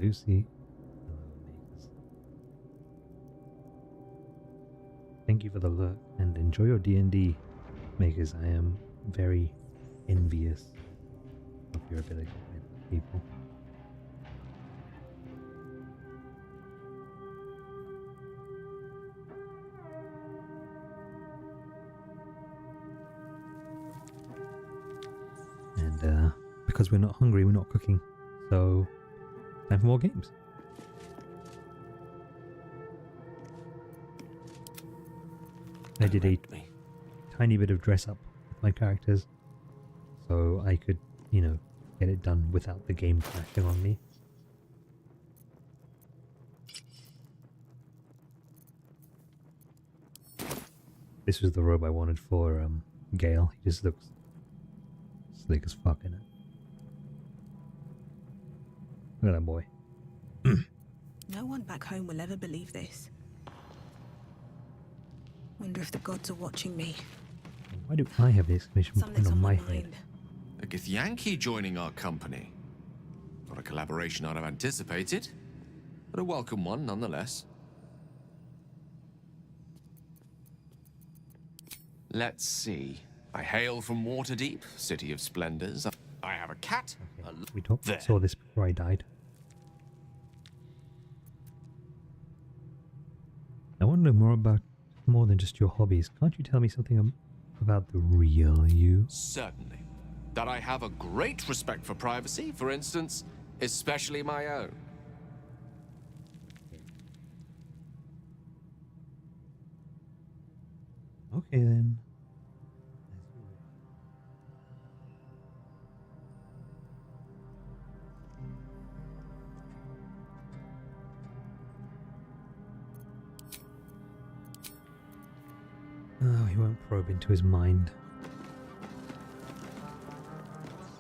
Lucy. Hello, Makers. Thank you for the lurk and enjoy your D&D, Makers. I am very envious of your ability with people. And because we're not hungry, we're not cooking. So, time for more games. I did a tiny bit of dress up with my characters, so I could, you know, get it done without the game crashing on me. This was the robe I wanted for Gale. He just looks slick as fuck in it. Look at that boy. No one back home will ever believe this. Wonder if the gods are watching me. Why do I have the exclamation point Something's on on my my head? mind. A Githyanki joining our company. Not a collaboration I'd have anticipated, but a welcome one nonetheless. Let's see. I hail from Waterdeep, city of splendors. I have a cat. Okay, a we there. saw this before I died. I want to know more than just your hobbies. Can't you tell me something about the real you? Certainly. That I have a great respect for privacy, for instance, especially my own. Okay then. Oh, he won't probe into his mind.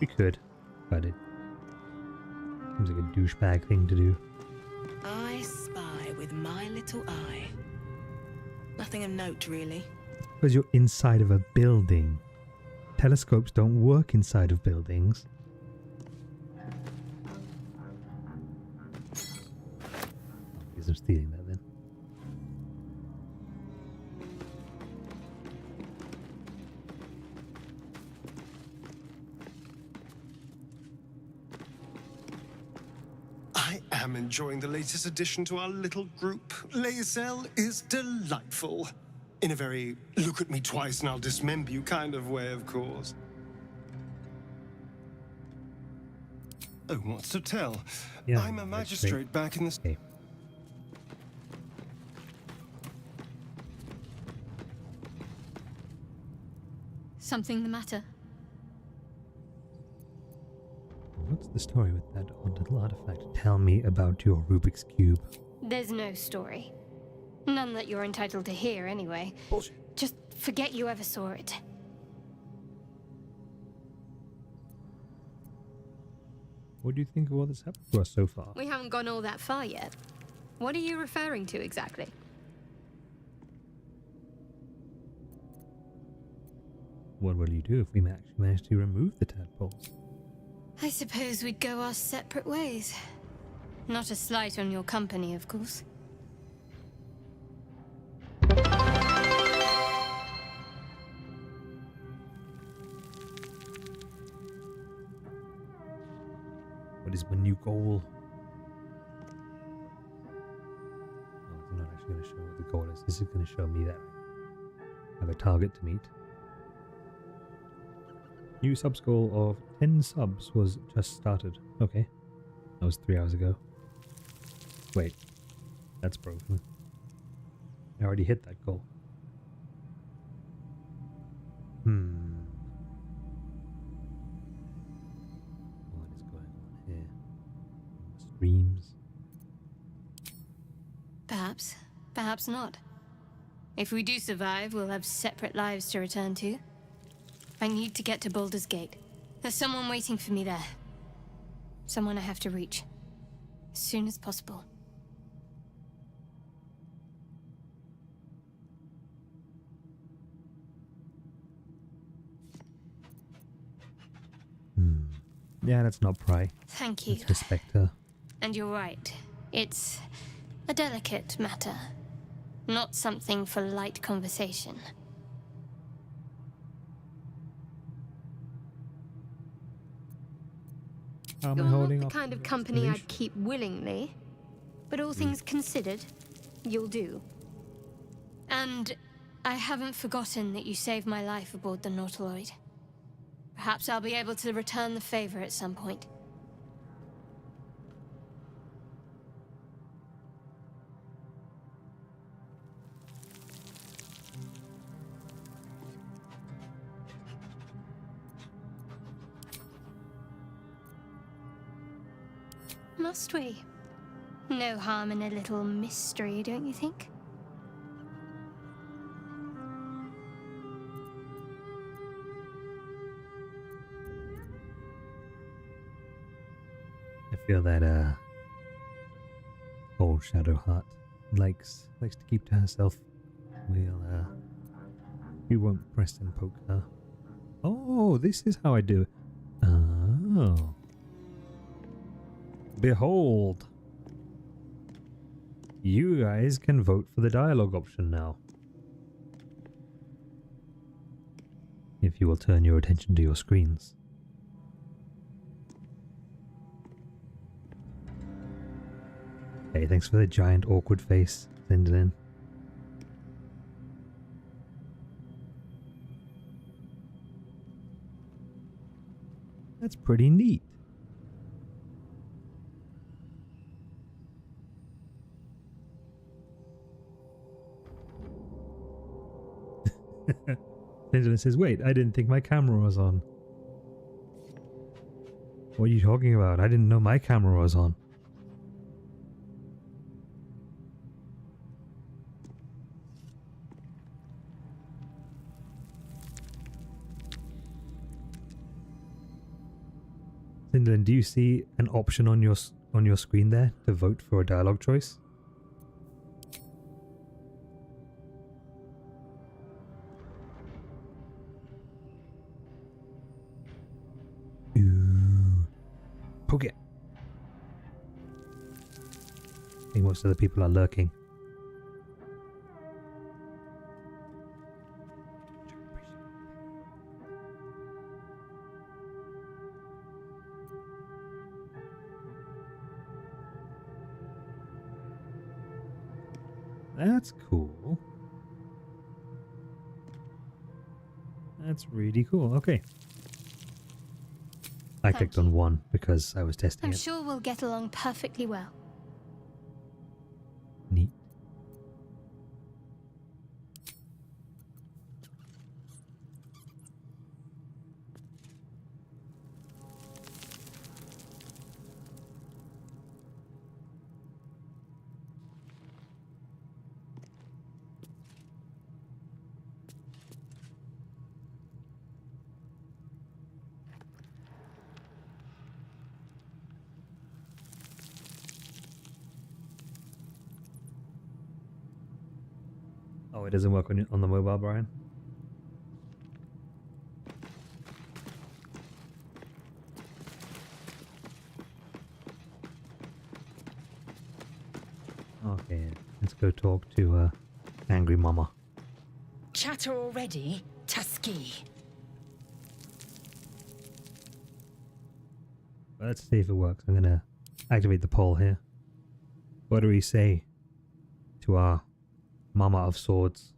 We could, but it seems like a douchebag thing to do. I spy with my little eye. Nothing of note, really. Because you're inside of a building. Telescopes don't work inside of buildings. I guess I'm stealing that then. I am enjoying the latest addition to our little group. Lae'zel is delightful. In a very look at me twice and I'll dismember you kind of way, of course. Oh, what's to tell? Yeah, I'm a that's magistrate great. back in the... Okay. Something the matter? What's the story with that odd little artifact? Tell me about your Rubik's Cube. There's no story. None that you're entitled to hear, anyway. Bullshit. Just forget you ever saw it. What do you think of all that's happened to us so far? We haven't gone all that far yet. What are you referring to exactly? What will you do if we actually manage to remove the tadpoles? I suppose we'd go our separate ways. Not a slight on your company, of course. What is my new goal? No, it's not actually going to show what the goal is. This is going to show me that I have a target to meet. New subs goal of 10 subs was just started. Okay. That was 3 hours ago. Wait. That's broken. I already hit that goal. What is going on here? Streams. Perhaps. Perhaps not. If we do survive, we'll have separate lives to return to. I need to get to Baldur's Gate. There's someone waiting for me there. Someone I have to reach. As soon as possible. Yeah, let's not pry. Thank you. Let's respect her. And you're right. It's a delicate matter. Not something for light conversation. How am I You're not holding the off kind of the company leash? I'd keep willingly, but all things considered, you'll do. And I haven't forgotten that you saved my life aboard the Nautiloid. Perhaps I'll be able to return the favor at some point. Must we? No harm in a little mystery, don't you think? I feel that old Shadowheart likes to keep to herself. We won't press and poke her. Oh, this is how I do it. Oh. Behold. You guys can vote for the dialogue option now. If you will turn your attention to your screens. Hey, thanks for the giant awkward face. Send it in. That's pretty neat. Benjamin says, wait, I didn't think my camera was on. What are you talking about? I didn't know my camera was on. Lyndon, do you see an option on your screen there to vote for a dialogue choice? Ooh. Poke it. I think most of the people are lurking. That's cool. That's really cool. Okay. I clicked on one because I was testing I'm it. sure we'll get along perfectly well. Neat. 'Oh, it doesn't work on the mobile, Brian? Okay, let's go talk to Angry Mama. Chatter already, Tusky. Let's see if it works. I'm gonna activate the poll here. What do we say to our Mama of Swords?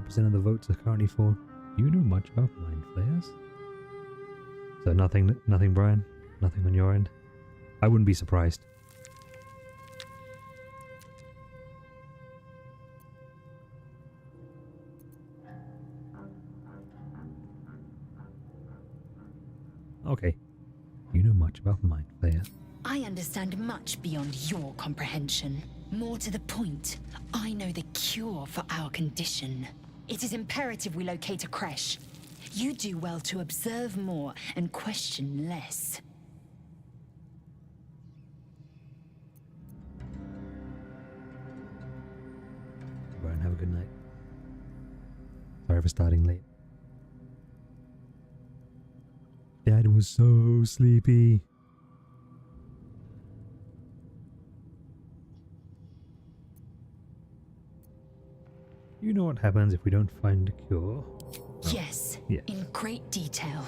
% of the votes are currently for. Do you know much about mind flayers? So nothing, Brian? Nothing on your end? I wouldn't be surprised. Okay. You know much about mind flayers? I understand much beyond your comprehension. More to the point, I know the cure for our condition. It is imperative we locate a creche. You do well to observe more and question less. Brian, have a good night. Sorry for starting late. Dad was so sleepy. You know what happens if we don't find a cure? Yes, yes. in great detail.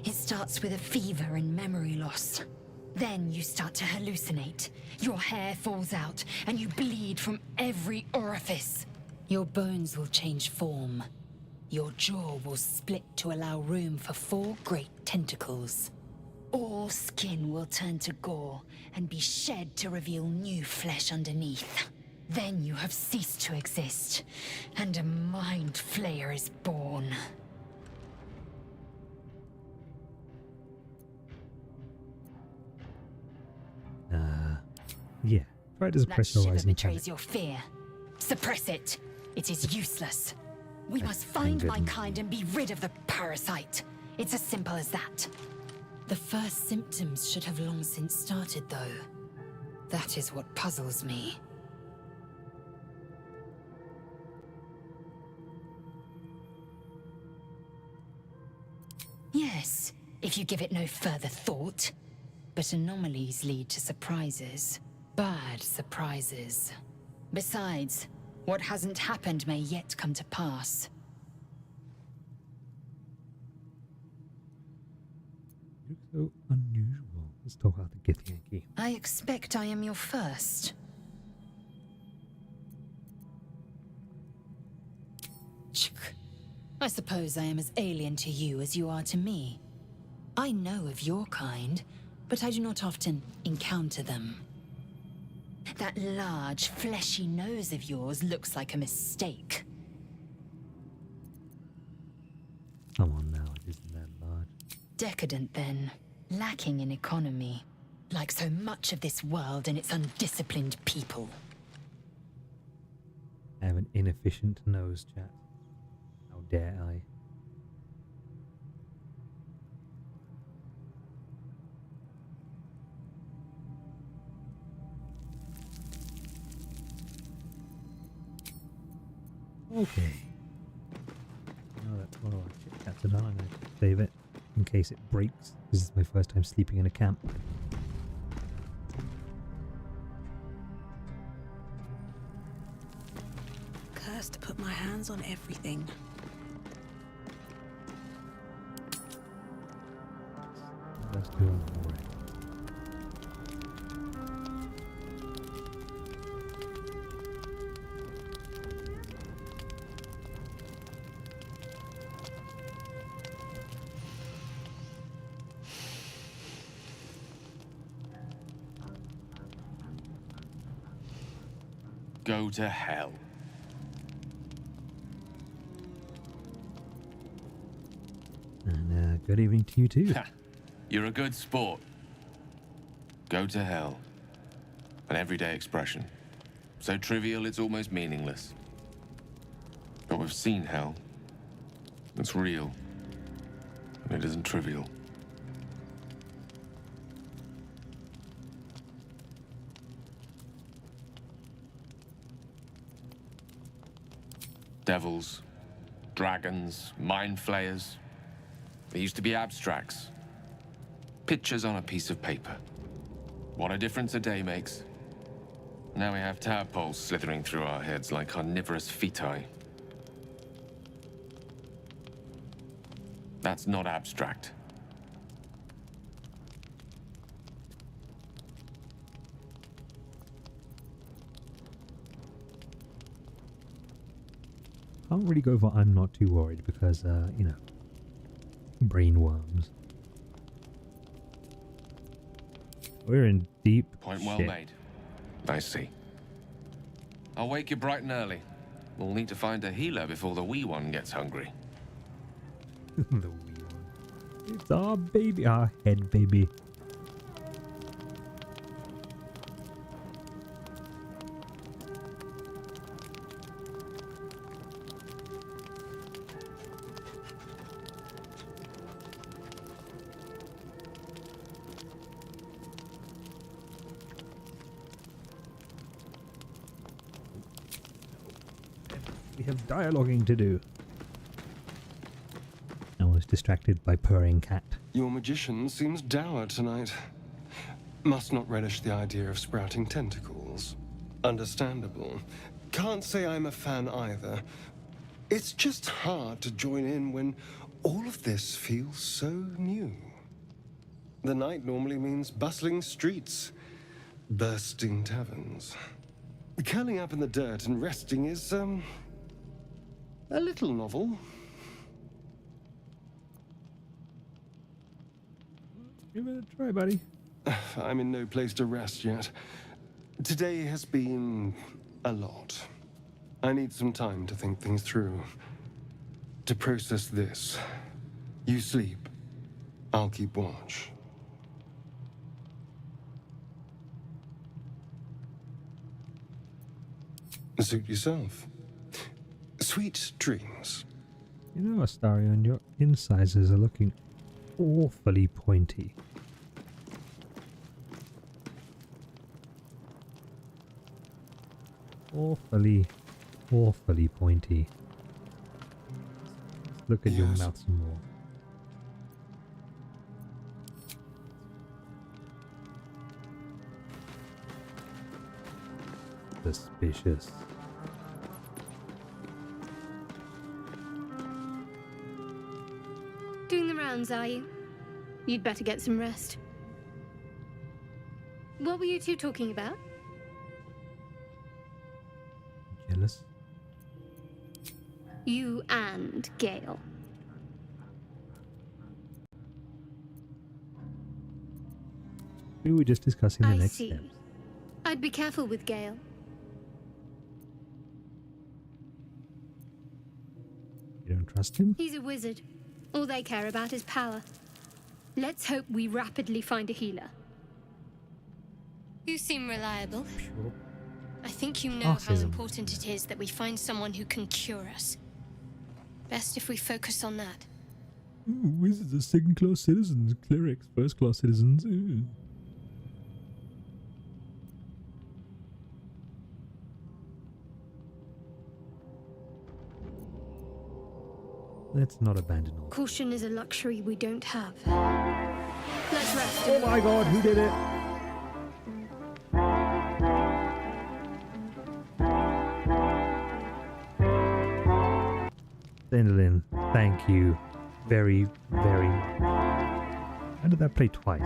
It starts with a fever and memory loss. Then you start to hallucinate. Your hair falls out, and you bleed from every orifice. Your bones will change form. Your jaw will split to allow room for 4 great tentacles. All skin will turn to gore and be shed to reveal new flesh underneath. Then you have ceased to exist, and a mind flayer is born. Yeah. Try to That suppress your shiver rising betrays panic. your fear. Suppress it. It is useless. We must I'm find good. my kind and be rid of the parasite. It's as simple as that. The first symptoms should have long since started, though. That is what puzzles me. Yes, if you give it no further thought. But anomalies lead to surprises. Bad surprises. Besides, what hasn't happened may yet come to pass. You look so unusual. Let's talk about the Githyanki. I expect I am your first. I suppose I am as alien to you as you are to me. I know of your kind, but I do not often encounter them. That large, fleshy nose of yours looks like a mistake. Come on now, it isn't that large. Decadent, then. Lacking in economy. Like so much of this world and its undisciplined people. I have an inefficient nose, chat. How dare I? Okay. Now that one of our chit chats are done, I'm going to save it in case it breaks. This is my first time sleeping in a camp. Cursed to put my hands on everything. Let's do it for it. Go to hell. And good evening to you too. You're a good sport. Go to hell. An everyday expression. So trivial it's almost meaningless. But we've seen hell. It's real. And it isn't trivial. Devils, dragons, mind flayers. They used to be abstracts. Pictures on a piece of paper. What a difference a day makes. Now we have tadpoles slithering through our heads like carnivorous feti. That's not abstract. Can't really go for I'm not too worried because, you know, brain worms. We're in deep Point well shit. made. I see. I'll wake you bright and early. We'll need to find a healer before the wee one gets hungry. The wee one. It's our baby, our head baby. have dialoguing to do. I was distracted by purring cat. Your magician seems dour tonight. Must not relish the idea of sprouting tentacles. Understandable. Can't say I'm a fan either. It's just hard to join in when all of this feels so new. The night normally means bustling streets, bursting taverns. Curling up in the dirt and resting is, a little novel. Give it a try, buddy. I'm in no place to rest yet. Today has been a lot. I need some time to think things through. To process this. You sleep. I'll keep watch. Suit yourself. Sweet dreams. You know, Astarion, your incisors are looking awfully pointy. Awfully pointy. Let's look at your Yes. mouth some more. Suspicious. Doing the rounds, are you? You'd better get some rest. What were you two talking about? Jealous? You and Gale. We were just discussing the I next see. steps. I'd be careful with Gale. You don't trust him? He's a wizard. All they care about is power. Let's hope we rapidly find a healer. You seem reliable. Sure. I think you know how Autism. important it is that we find someone who can cure us. Best if we focus on that. Wizards are second-class citizens, clerics first-class citizens. Let's not abandon all. Caution is a luxury we don't have. Let's rest. Oh my god, who did it? Zendalin, thank you very, very much. How did that play twice?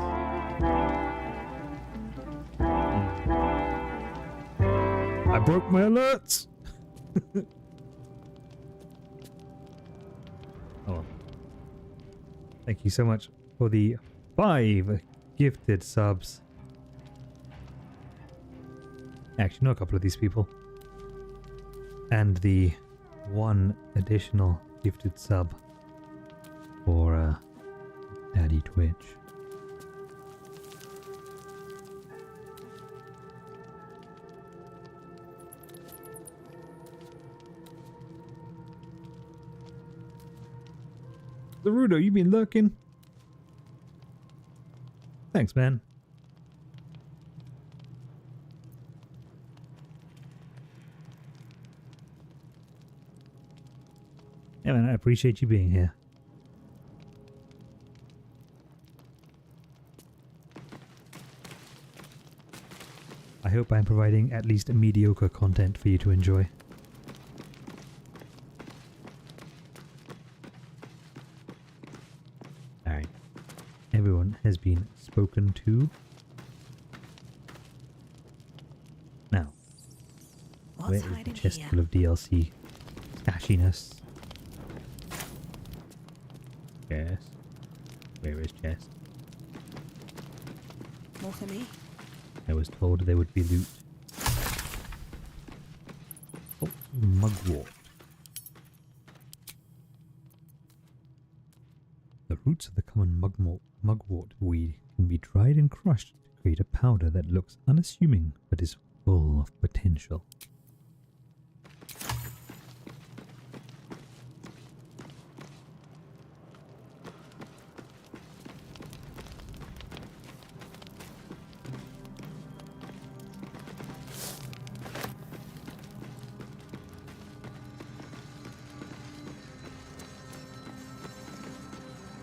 I broke my alerts! Oh. Thank you so much for the 5 gifted subs. Actually, know a couple of these people. And the 1 additional gifted sub for Daddy Twitch. Larudo, you been lurking? Thanks, man. Yeah, man, I appreciate you being here. I hope I'm providing at least mediocre content for you to enjoy. Alright. Everyone has been spoken to. Now, where is the chest full of DLC stashiness? Yes. Where is chest? More for me. I was told there would be loot. Oh, mugwort. The roots of the common mugwort weed can be dried and crushed to create a powder that looks unassuming but is full of potential.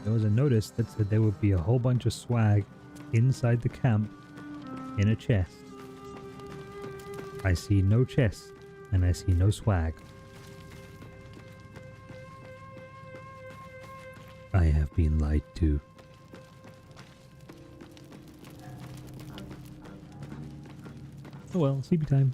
there was a notice that said there would be a whole bunch of swag inside the camp in a chest. I see no chest and I see no swag. I have been lied to. Oh well, sleepy time.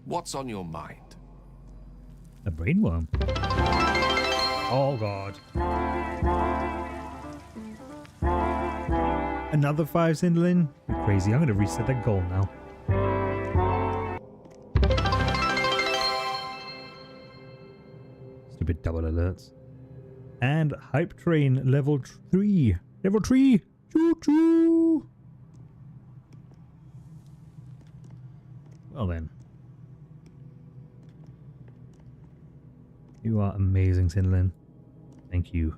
What's on your mind? A brainworm. Oh god. Another 5 Cinderlin? You're crazy. I'm gonna reset that goal now. Stupid double alerts. And hype train level 3. Level 3! Choo choo! Well then. You are amazing, Cinderlin. Thank you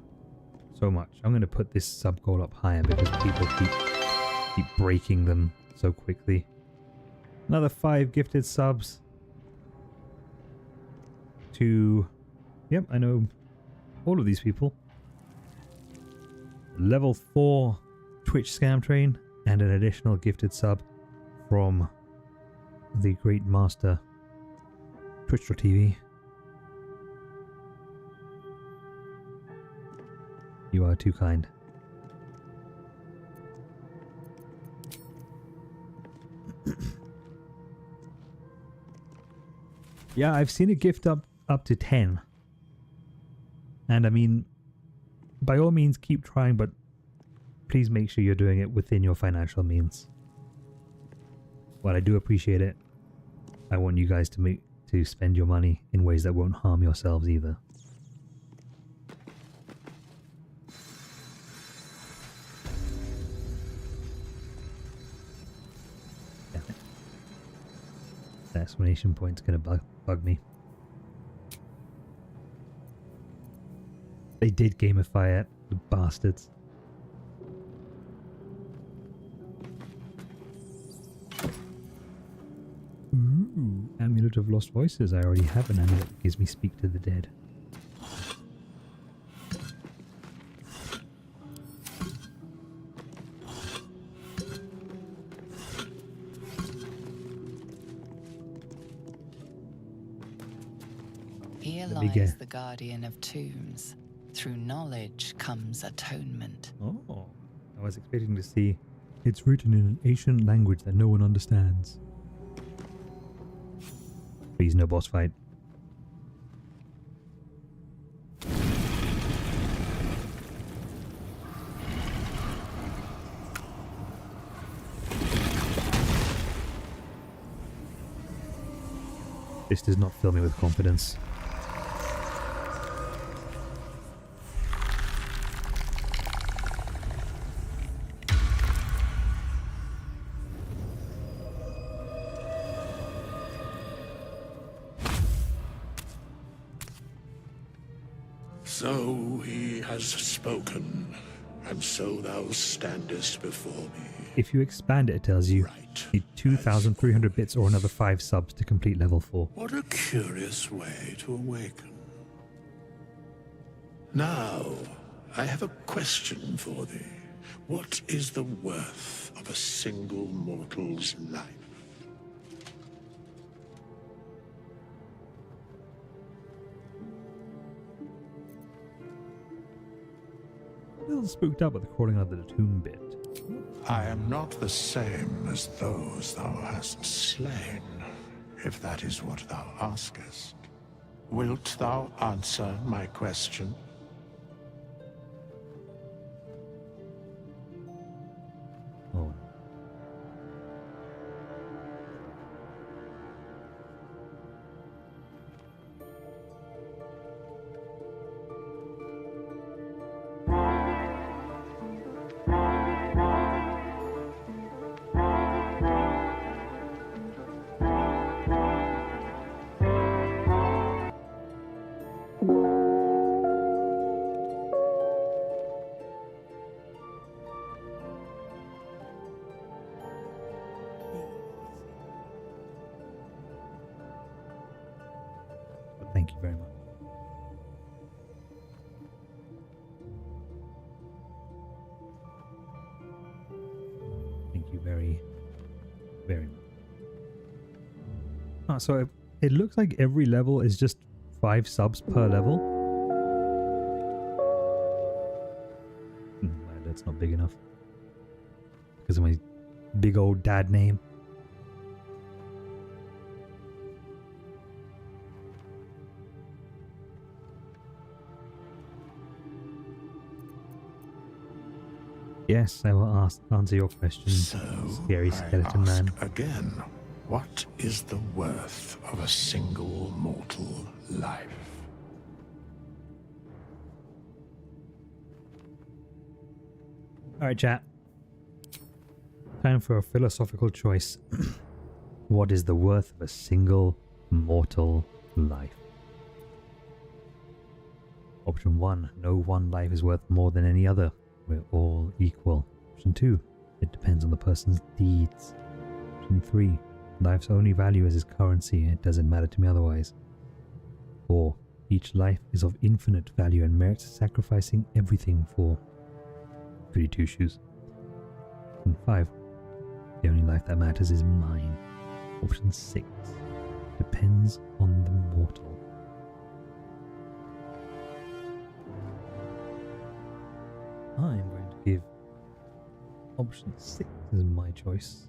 so much. I'm going to put this sub goal up higher because people keep breaking them so quickly. Another 5 gifted subs to... Yep, I know all of these people. Level 4 Twitch scam train and an additional gifted sub from the great master Twitch.tv. You are too kind. Yeah, I've seen a gift up to 10. And I mean, by all means keep trying, but please make sure you're doing it within your financial means. While I do appreciate it, I want you guys to spend your money in ways that won't harm yourselves either. The exclamation point's gonna bug me. They did gamify it, the bastards. Ooh, Amulet of Lost Voices. I already have an amulet that gives me speak to the dead. Here Let me lies guess. the guardian of tombs. Through knowledge comes atonement. Oh, I was expecting to see it's written in an ancient language that no one understands. Please, no boss fight. This does not fill me with confidence. So he has spoken, and so thou standest before me. If you expand it, it tells you Right. need 2,300 bits or another 5 subs to complete level 4. What a curious way to awaken. Now, I have a question for thee. What is the worth of a single mortal's life? A little spooked up with the crawling under the tomb bit. I am not the same as those thou hast slain, if that is what thou askest. Wilt thou answer my question? Oh. Thank you very much. Thank you very, very much. Ah, so it looks like every level is just 5 subs per level. That's not big enough. Because of my big old dad name. Yes, I will answer your question, So scary skeleton I ask man. again, what is the worth of a single mortal life? Alright, chat. Time for a philosophical choice. What is the worth of a single mortal life? Option 1. No one life is worth more than any other. We're all equal. Option 2. It depends on the person's deeds. Option 3. Life's only value is its currency. It doesn't matter to me otherwise. 4. Each life is of infinite value and merits sacrificing everything for. Goody two shoes. Option 5. The only life that matters is mine. Option 6. Depends on the mortal. I'm going to give option 6 as my choice.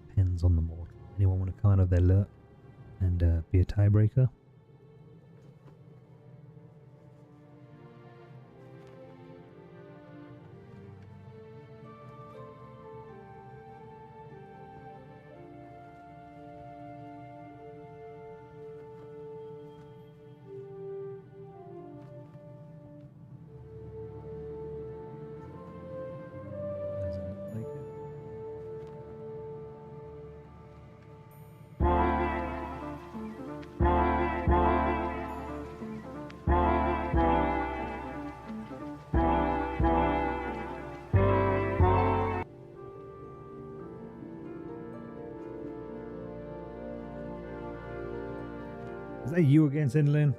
Depends on the mortal. Anyone want to come out of their lurk and be a tiebreaker? Is that you again, Sinlin?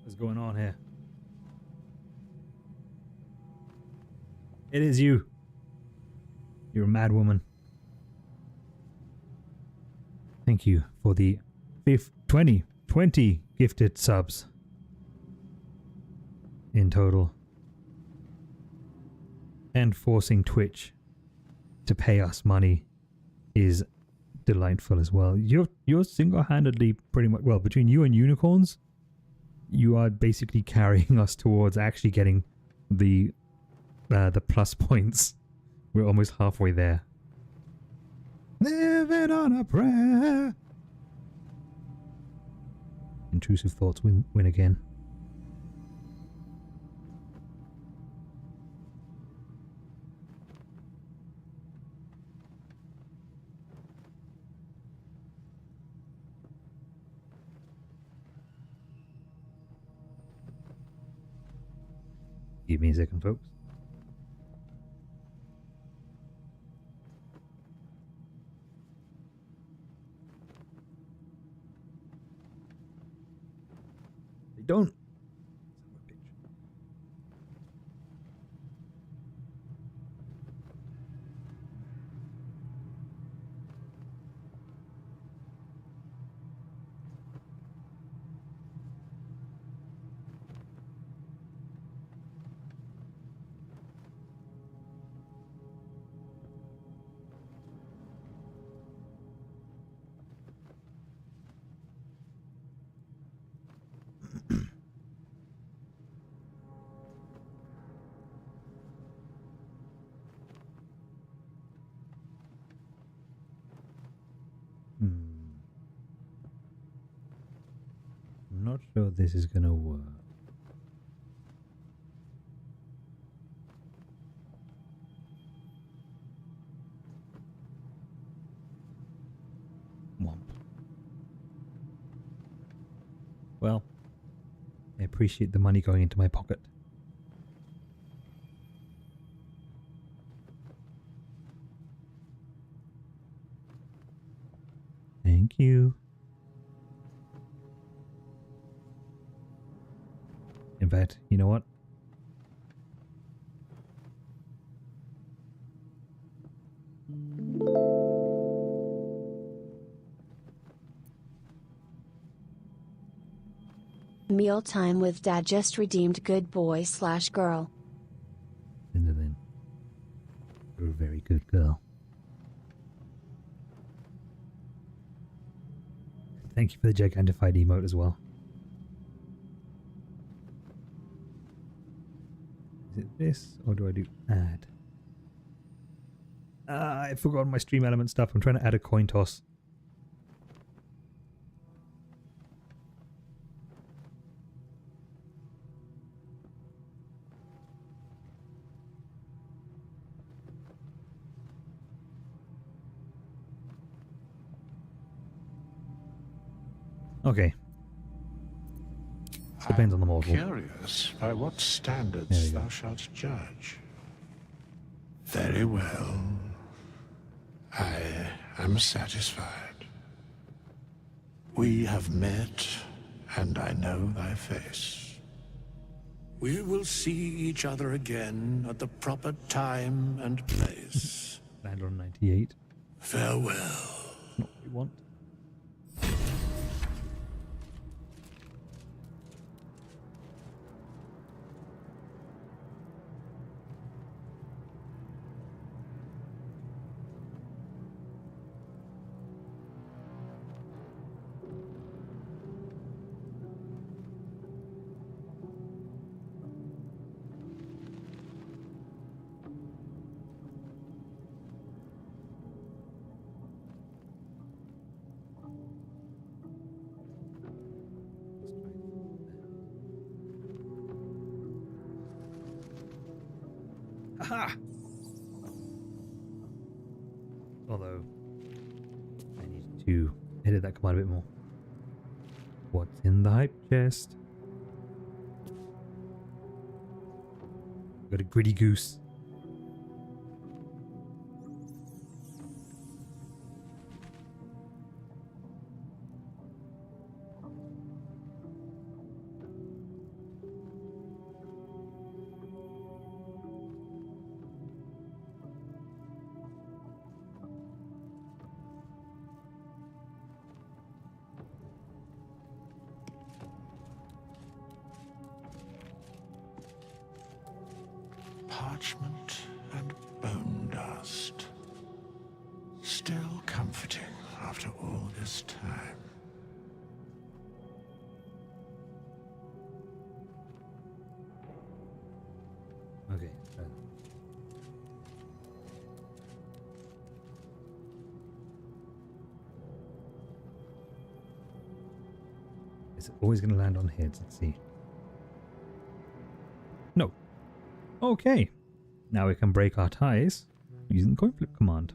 What's going on here? It is you. You're a mad woman. Thank you for the 20 gifted subs in total. And forcing Twitch to pay us money is delightful as well. You're single-handedly pretty much, well, between you and unicorns, you are basically carrying us towards actually getting the plus points. We're almost halfway there. Living on a prayer. Intrusive thoughts win again. Give me a second, folks. They don't. I'm not sure this is gonna work. Womp. Well, I appreciate the money going into my pocket. Thank you. In fact, you know what? Mealtime with Dad just redeemed good boy/girl. Then. You're a very good girl. Thank you for the gigantified emote as well. Is it this, or do I do add? I've forgotten my stream element stuff. I'm trying to add a coin toss. Okay. Depends on the model. Curious by what standards thou shalt judge. Very well. I am satisfied. We have met, and I know thy face. We will see each other again at the proper time and place. Land on 98. Farewell. Not what we want. Aha! Although, I need to edit that command a bit more. What's in the hype chest? Got a gritty goose. Parchment and bone dust. Still comforting after all this time. Okay. Is it always going to land on heads? Let's see. No. Okay. Now we can break our ties using the coin flip command.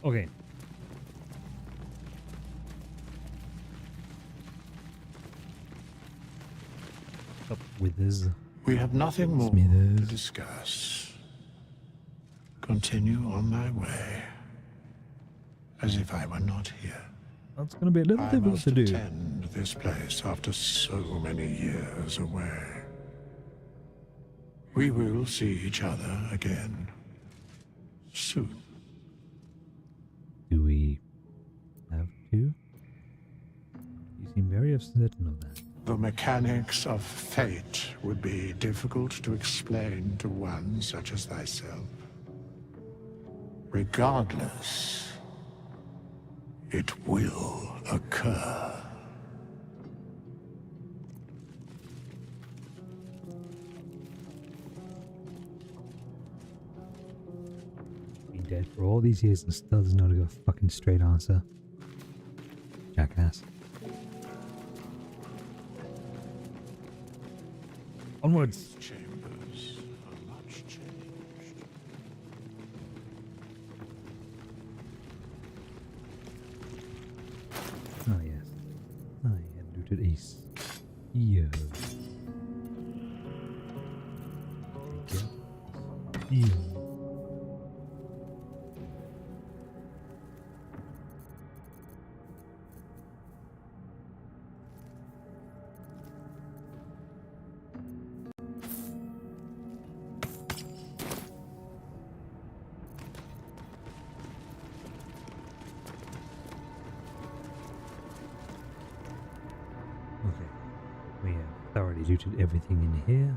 Okay. Up with this. We have nothing more to discuss. Continue on thy way, as if I were not here. That's going to be a little difficult to do. I must attend this place after so many years away. We will see each other again soon. Do we have to? You seem very certain of that. The mechanics of fate would be difficult to explain to one such as thyself. Regardless, it will occur. Been dead for all these years and still doesn't know to give a fucking straight answer. Jackass. Onwards. Chambers are much changed. a spear. Spear. Okay, we have thoroughly looted everything in here.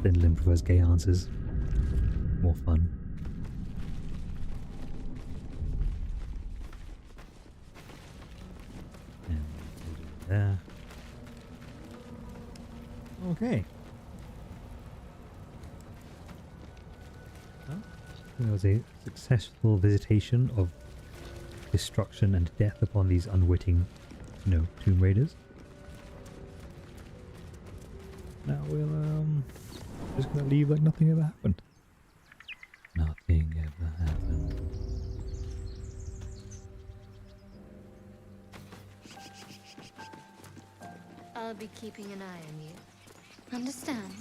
Finland prefers gay answers. More fun. And we'll do it there. Okay. Well, it was a successful visitation of destruction and death upon these unwitting, Tomb Raiders. Now we'll just gonna leave like nothing ever happened. Nothing ever happened. I'll be keeping an eye on you. Understand?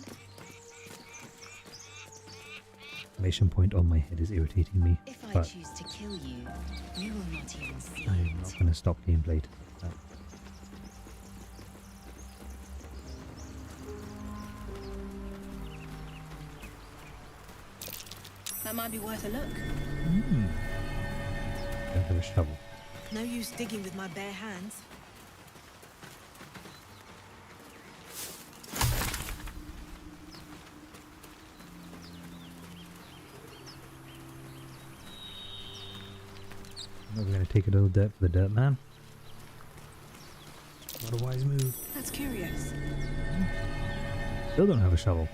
Exclamation point on my head is irritating me. If I but choose to kill you, you will not even see I'm it. not gonna stop gameplay. That might be worth a look. Don't have a shovel. No use digging with my bare hands. We're gonna take a little dirt for the dirt man. What a wise move. That's curious. Still don't have a shovel.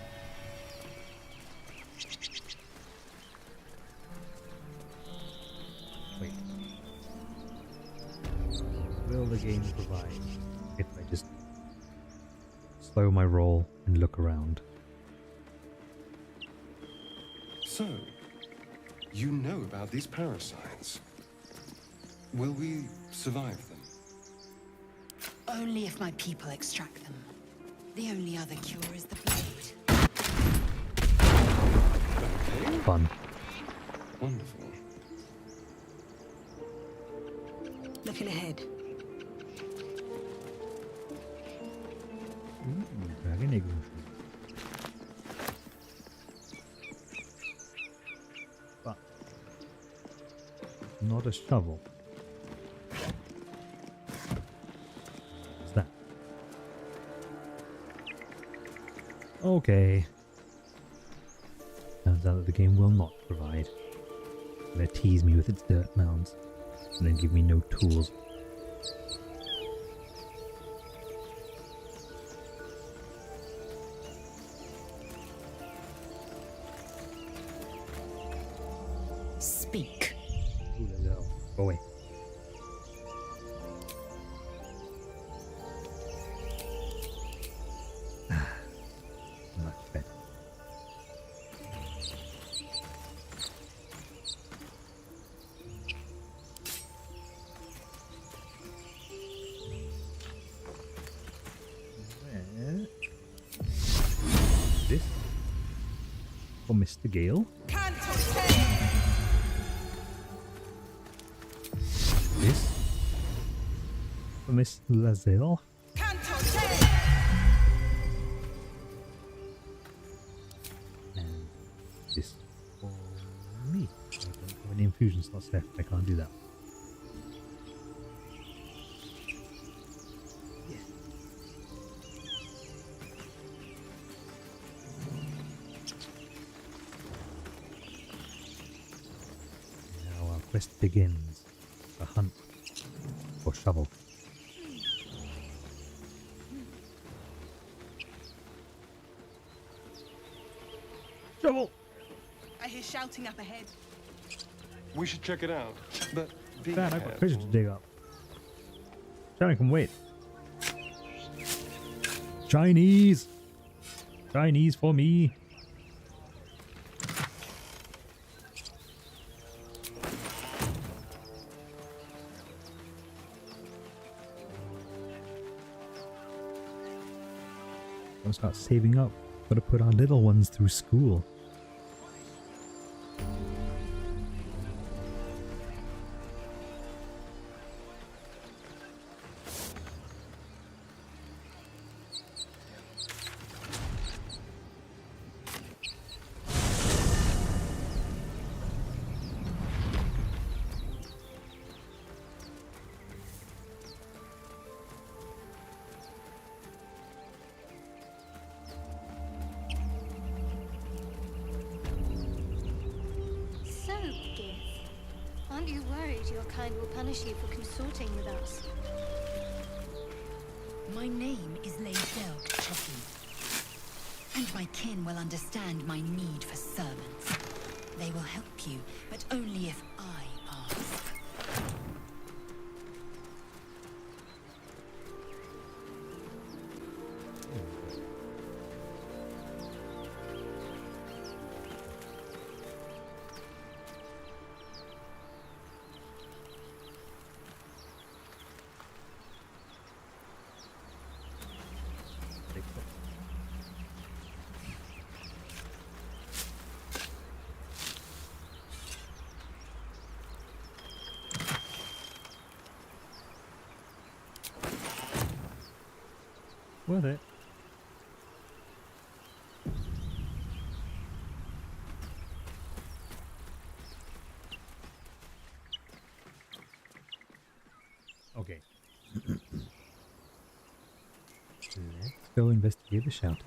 Wait. Will the game provide if I just slow my roll and look around? So, you know about these parasites. Will we survive them? Only if my people extract them. The only other cure is the blade. Okay. Fun. Wonderful. Looking ahead. Dragon egg mushroom. But not a shovel. What's that? Okay. Turns out that the game will not provide. They tease me with its dirt mounds and then give me no tools. Speak. Ooh, la, la. Go away. Much better. Where? This for Mr. Gale. This for Miss Lazelle. And this for me. I don't have any infusion slots left. I can't do that. Now our quest begins. The hunt for shovel. Shovel! I hear shouting up ahead. We should check it out, but be Dan, I've got careful. treasure to dig up. Dan, I can wait. Chinese! Chinese for me! Gotta start saving up. Gotta put our little ones through school. So, Gith, aren't you worried your kind will punish you for consorting with us? My name is Lady Chucky, and my kin will understand my need for servants. They will help you, but only if I ask. Worth it. Okay. Let's go investigate the shelter.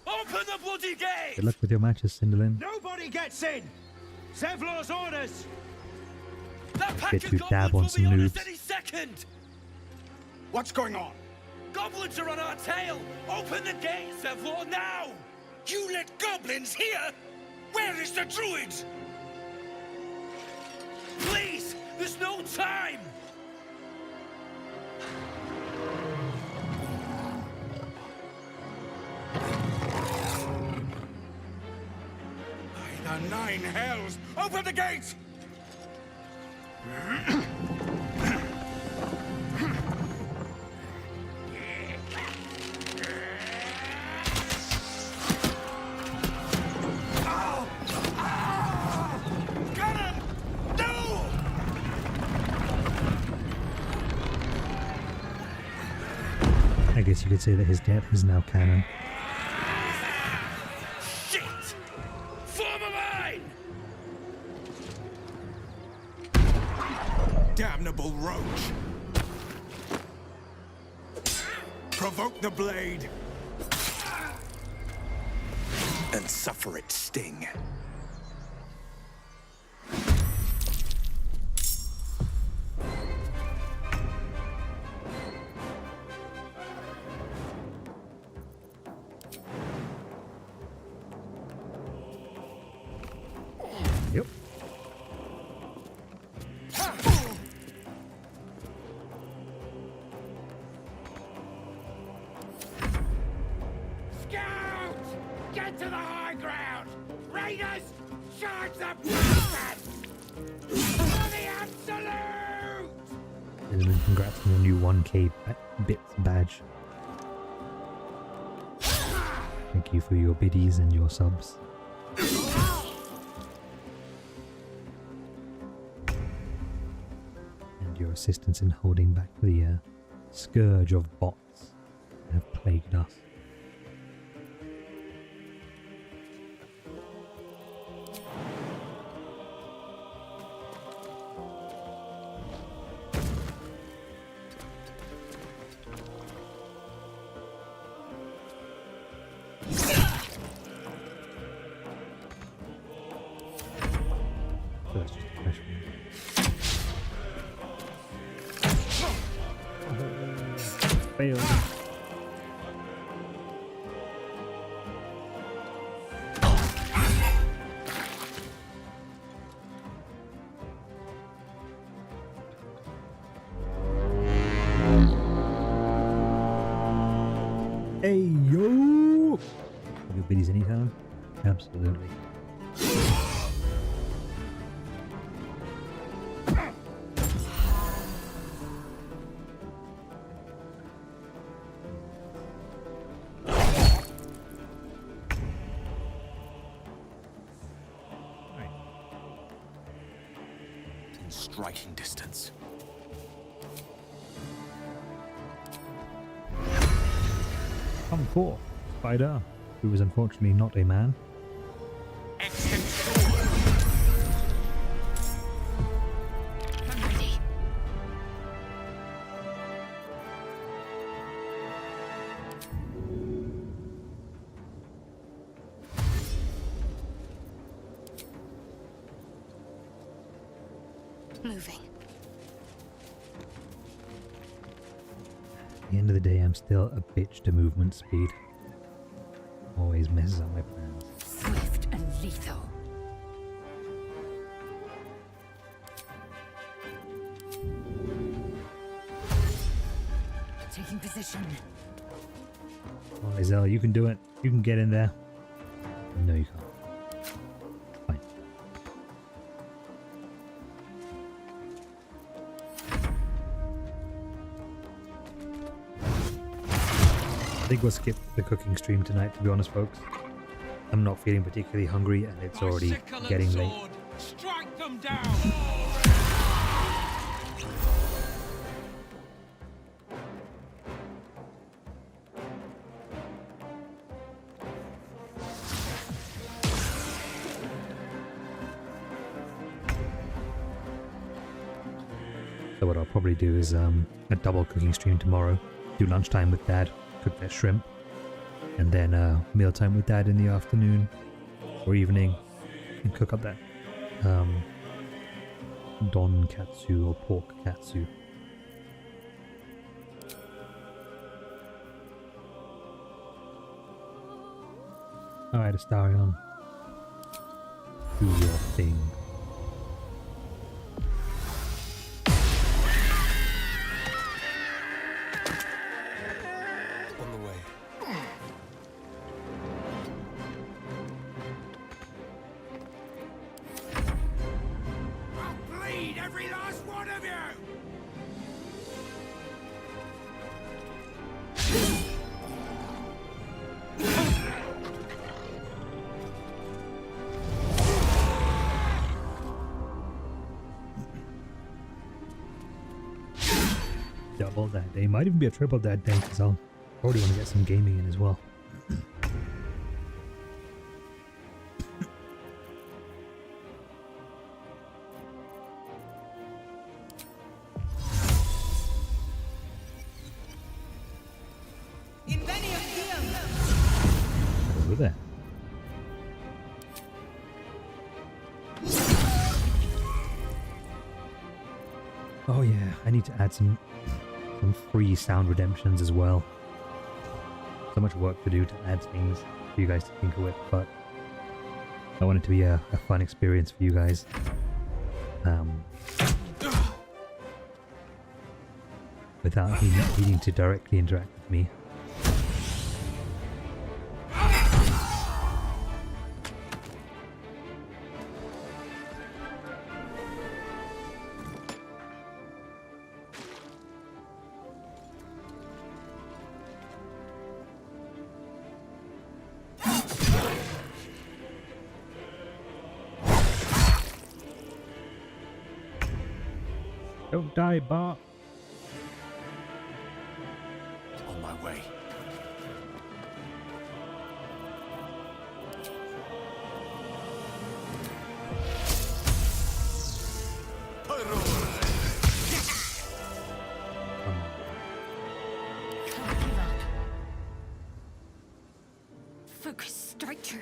Open the bloody gate! Good luck with your matches, Cinderlin. Nobody gets in! Zevlor's orders! Get to dab on some noobs. Any second! What's going on? Goblins are on our tail! Open the gate, Zevlor, now! You let goblins here? Where is the druid? Please! There's no time! By the nine hells! Open the gate! I guess you could say that his death is now canon. Shit! Form a line! Damnable roach! Provoke the blade! And suffer its sting. Yep. Scout! Get to the high ground! Raiders! Charge the bastards! For the absolute! Cinnamon, congrats on your new 1K bits badge. Thank you for your biddies and your subs. And your assistance in holding back the scourge of bots that have plagued us. refreshment. Failed. Hey yo! Have your biddies anytime? Absolutely. In striking distance. Come forth, Spider, who was unfortunately not a man. I'm ready. Moving. At the end of the day, I'm still a bitch to movement speed. Always messes up my plans. Swift and lethal. Taking position. Come on, Lizelle, you can do it. You can get in there. No, you can't. Fine. I think we'll skip the cooking stream tonight, to be honest, folks. I'm not feeling particularly hungry, and it's already getting late. Strike them down! So what I'll probably do is a double cooking stream tomorrow. Do lunchtime with Dad, cook that shrimp, and then mealtime with Dad in the afternoon or evening, and cook up that don katsu or pork katsu. Alright, Astarion. Do your thing. On the way. I'll bleed every last one of you! Double that day. Might even be a triple that day because I'll probably want to get some gaming in as well. Over there. Oh yeah, I need to add some free sound redemptions as well. So much work to do to add things for you guys to tinker with, but I want it to be a fun experience for you guys. Without needing to directly interact with me. Don't die, Bart. On my way. Can't give up. Focus, straight through.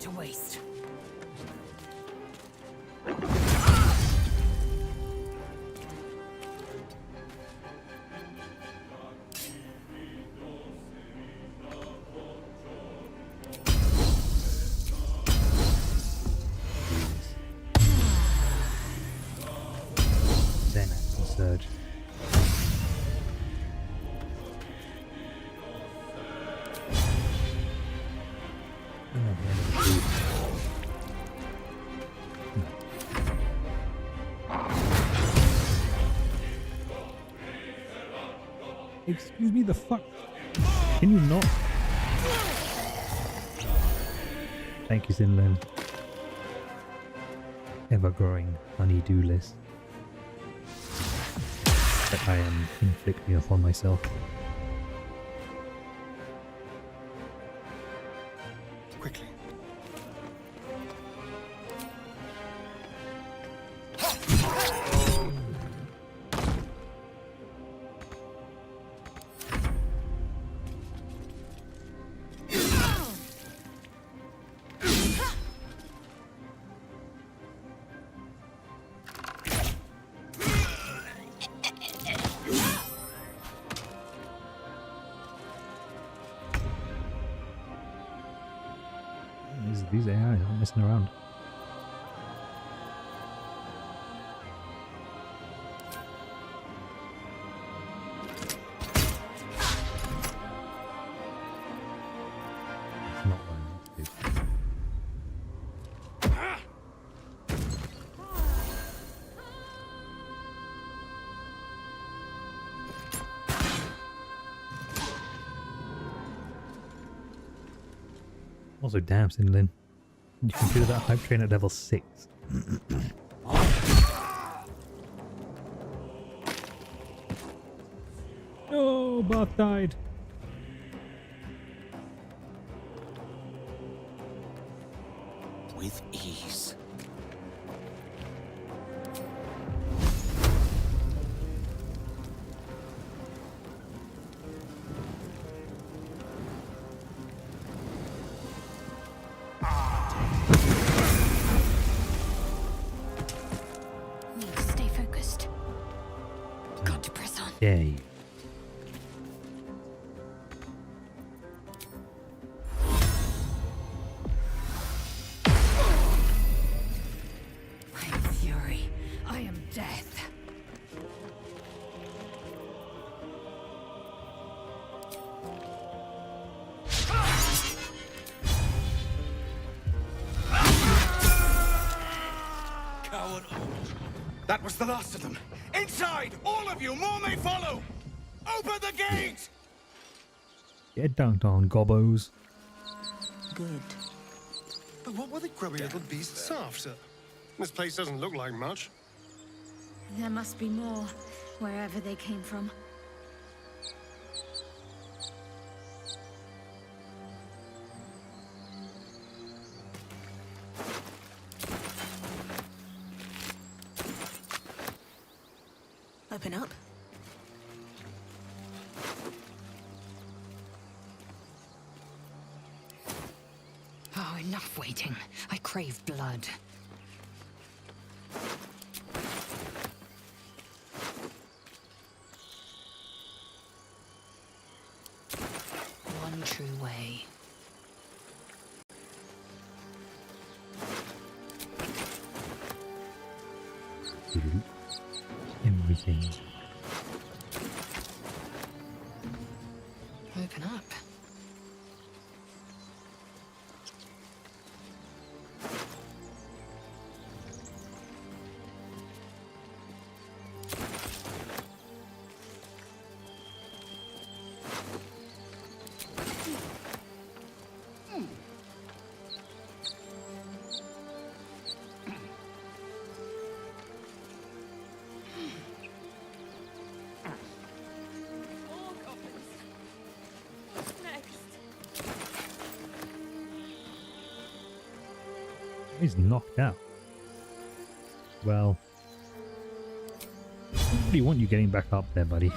to waste. Then action surge. And then the end of the food. Excuse me, the fuck? Can you not? Thank you, Sinlin. Ever-growing honey-do list that I am inflicting upon myself. Quickly. These AI aren't messing around. That's not what I need to do. Also, damn, Sinlin. You consider that hype train at level 6. No, Bath died. With ease. Need to stay focused. Got to press on. Yay. I am fury. I am death. Coward. That was the last of them. Inside! All of you! More may follow! Open the gate! Get dunked on, gobbos. Good. But what were the grubby little beasts after? This place doesn't look like much. There must be more, wherever they came from. Open up. Oh, enough waiting. I crave blood. One true way. Everything. Open up. He's knocked out. Well, what do you want you getting back up there, buddy?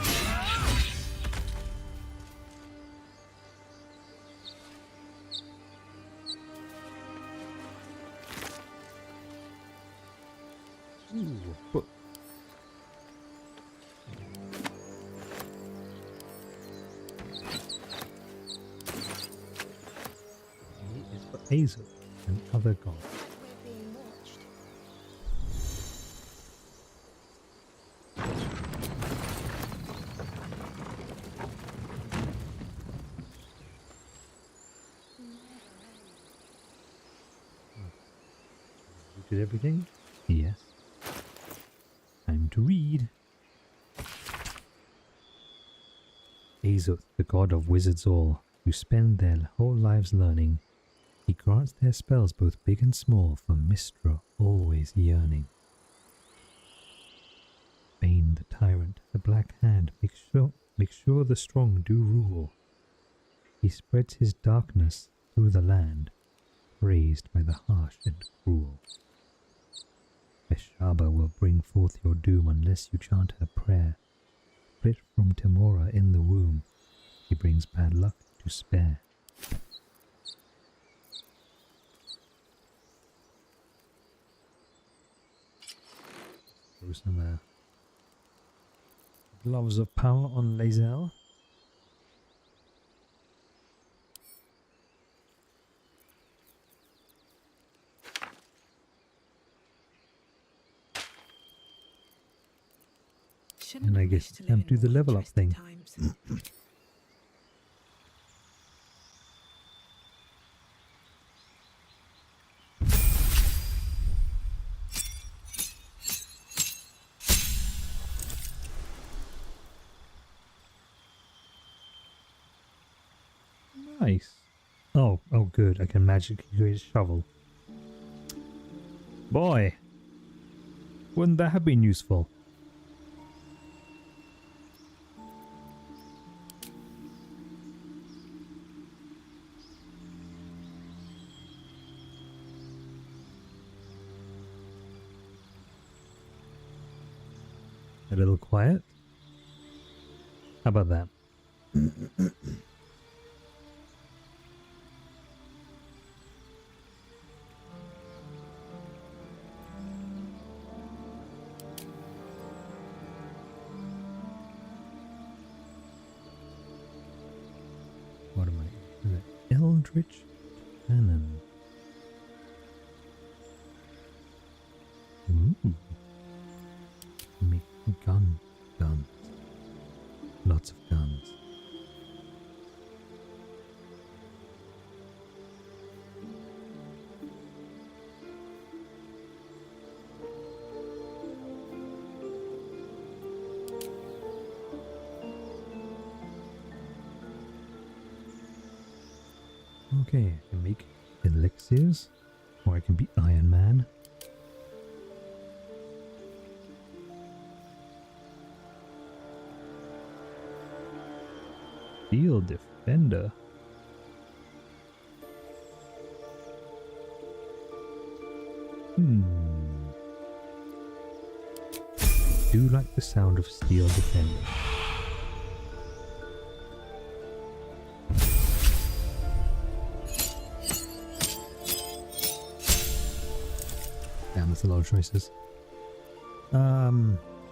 book. A is for Azo and other gods. We're being watched. You did everything? Yes. Time to read. Azoth, the god of wizards all, who spend their whole lives learning, he grants their spells both big and small for Mistra always yearning. Bane the tyrant, the black hand, makes sure the strong do rule. He spreads his darkness through the land, raised by the harsh and cruel. Beshaba will bring forth your doom unless you chant her prayer. Split from Temora in the womb, he brings bad luck to spare. Throw some gloves of power on Lae'zel. And I guess you can't do the level up thing. Nice. Oh good. I can magically create a shovel. Boy, wouldn't that have been useful? A little quiet? How about that? What am I? The Eldritch Cannon. Ooh. Make guns. Lots of guns. Okay, I can make elixirs, or I can be Iron Man. Steel Defender. Do like the sound of Steel Defender. Damn, that's a lot of choices.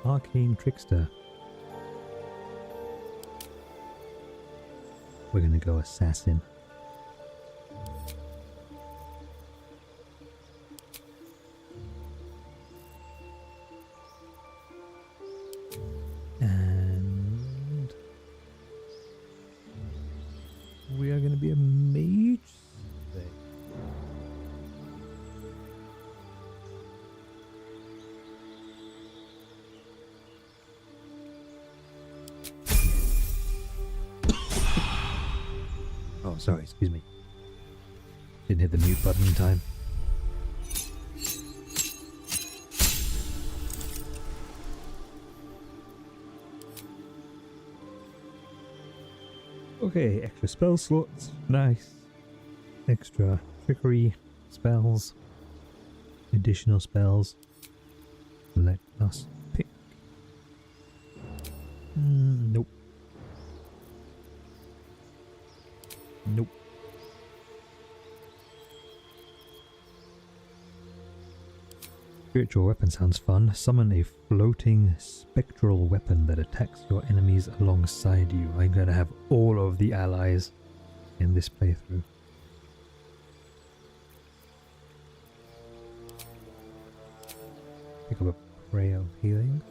Arcane Trickster. We're gonna go Assassin. And we are gonna be a mage. Oh, sorry, excuse me. Didn't hit the mute button in time. Okay, extra spell slots. Nice. Extra trickery spells. Additional spells. Let us pick. Nope. Nope. Spiritual weapon sounds fun. Summon a floating spectral weapon that attacks your enemies alongside you. I'm going to have all of the allies in this playthrough. Pick up a Ray of Healing.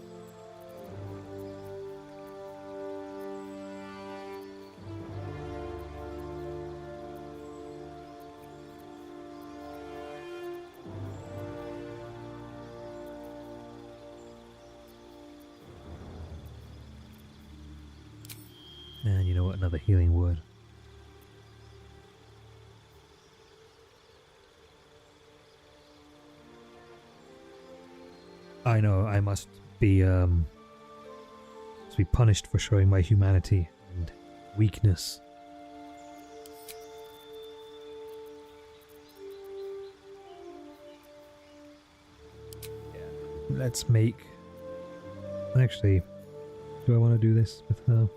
And you know what? Another healing word. I know I must be punished for showing my humanity and weakness. Yeah. Let's make. Actually, do I want to do this with her?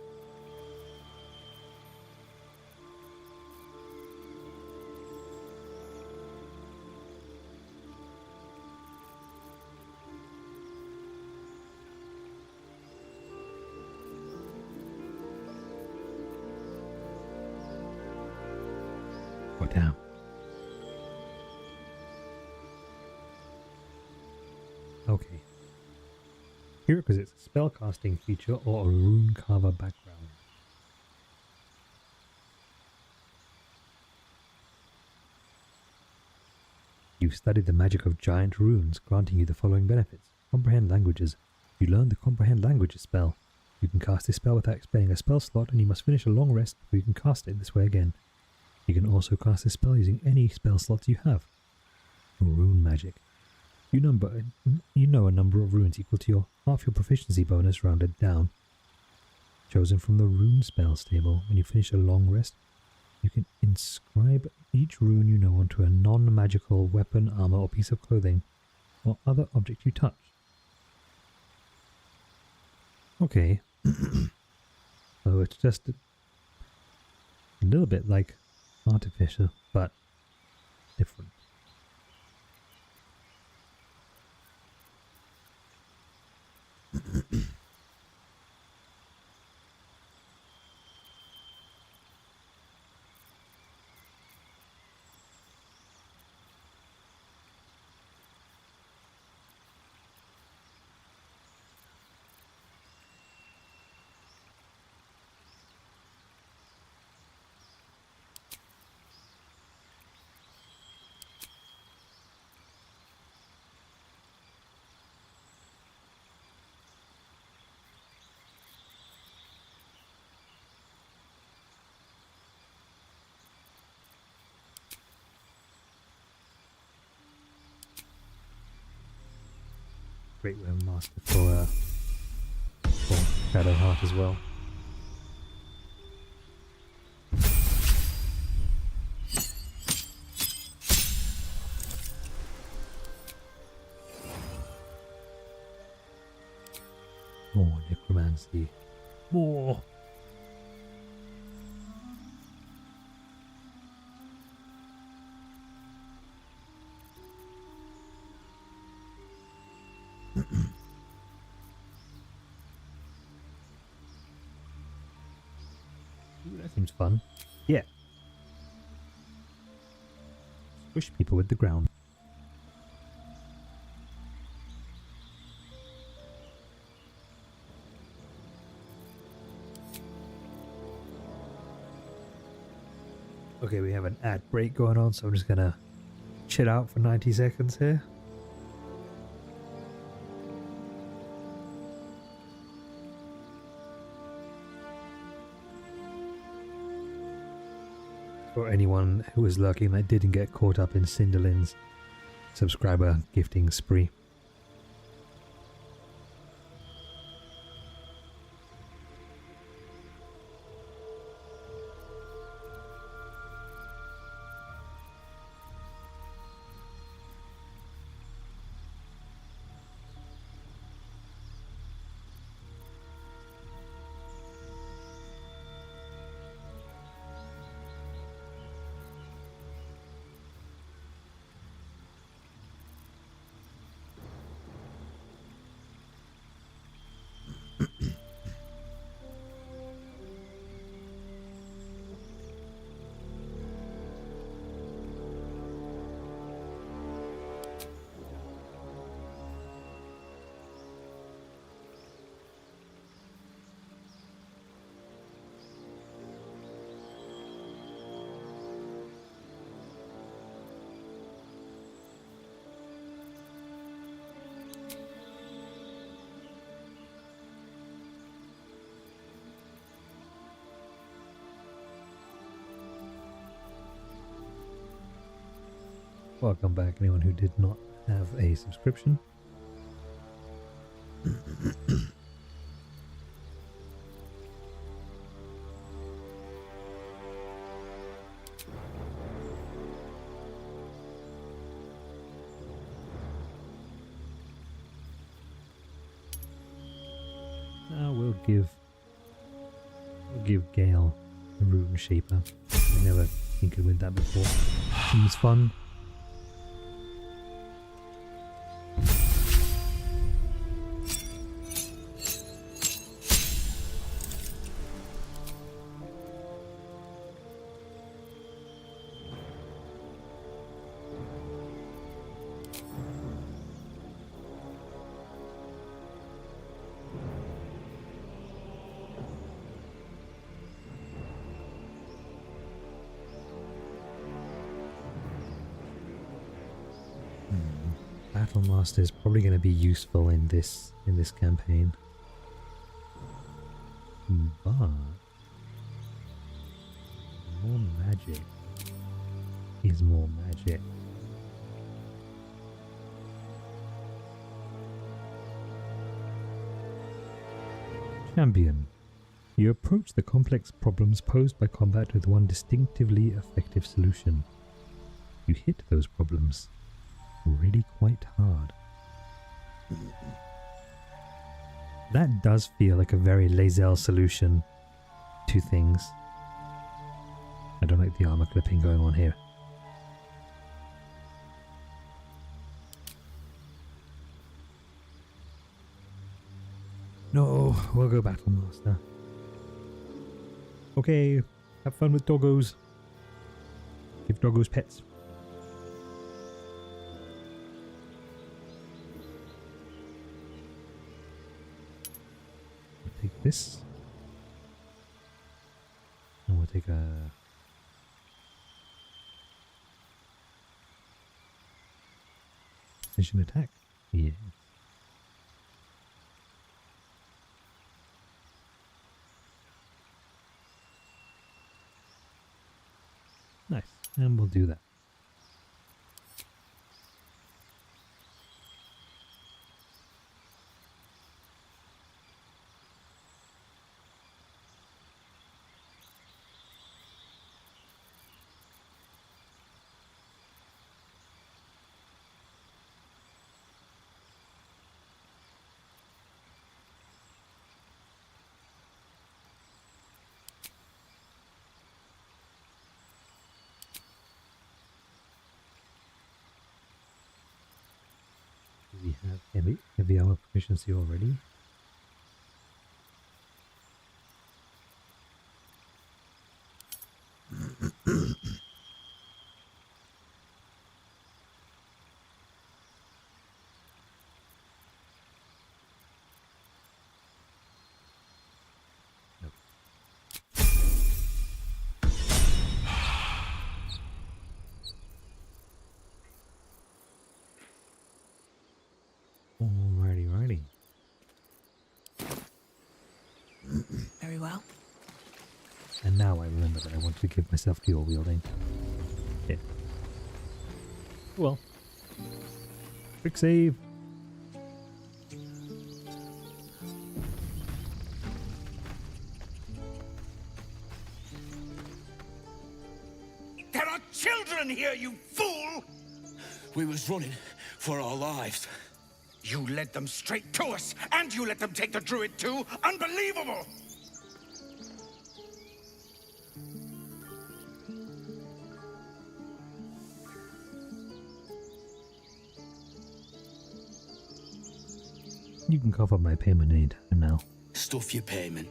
Oh, damn. Okay. Here, because it's a spellcasting feature or a rune carver background. You've studied the magic of giant runes, granting you the following benefits. Comprehend languages. You learn the comprehend languages spell. You can cast this spell without expending a spell slot, and you must finish a long rest before you can cast it this way again. You can also cast this spell using any spell slots you have. Rune magic. You know a number of runes equal to half your proficiency bonus rounded down. Chosen from the rune spells table. When you finish a long rest, you can inscribe each rune you know onto a non-magical weapon, armor, or piece of clothing, or other object you touch. Okay. So it's just a little bit like Artificer, but different. Great Realm Master for Shadowheart as well. More necromancy. More! Ooh, that seems fun. Yeah. Squish people with the ground. Okay, we have an ad break going on, so I'm just gonna chill out for 90 seconds here. For anyone who was lurking that didn't get caught up in Cinderlin's subscriber gifting spree. Welcome back, anyone who did not have a subscription. We'll give Gale a Rune Shaper. I never tinkered with that before. Seems fun. Battlemaster is probably going to be useful in this campaign, but more magic is more magic. Champion, you approach the complex problems posed by combat with one distinctively effective solution. You hit those problems really quite hard. That does feel like a very Lae'zel solution to things. I don't like the armor clipping going on here. No, we'll go Battlemaster. Okay, have fun with doggos. Give doggos pets. Take this, and we'll take a precision attack. Yeah. Nice, and we'll do that. We have heavy armor proficiency already. Alrighty. Very well. And now I remember that I want to give myself dual wielding. Yeah. Well. Quick save. There are children here, you fool! We was running for our lives. You led them straight to us, and you let them take the druid too? Unbelievable! You can cough up my payment anytime now. Stuff your payment.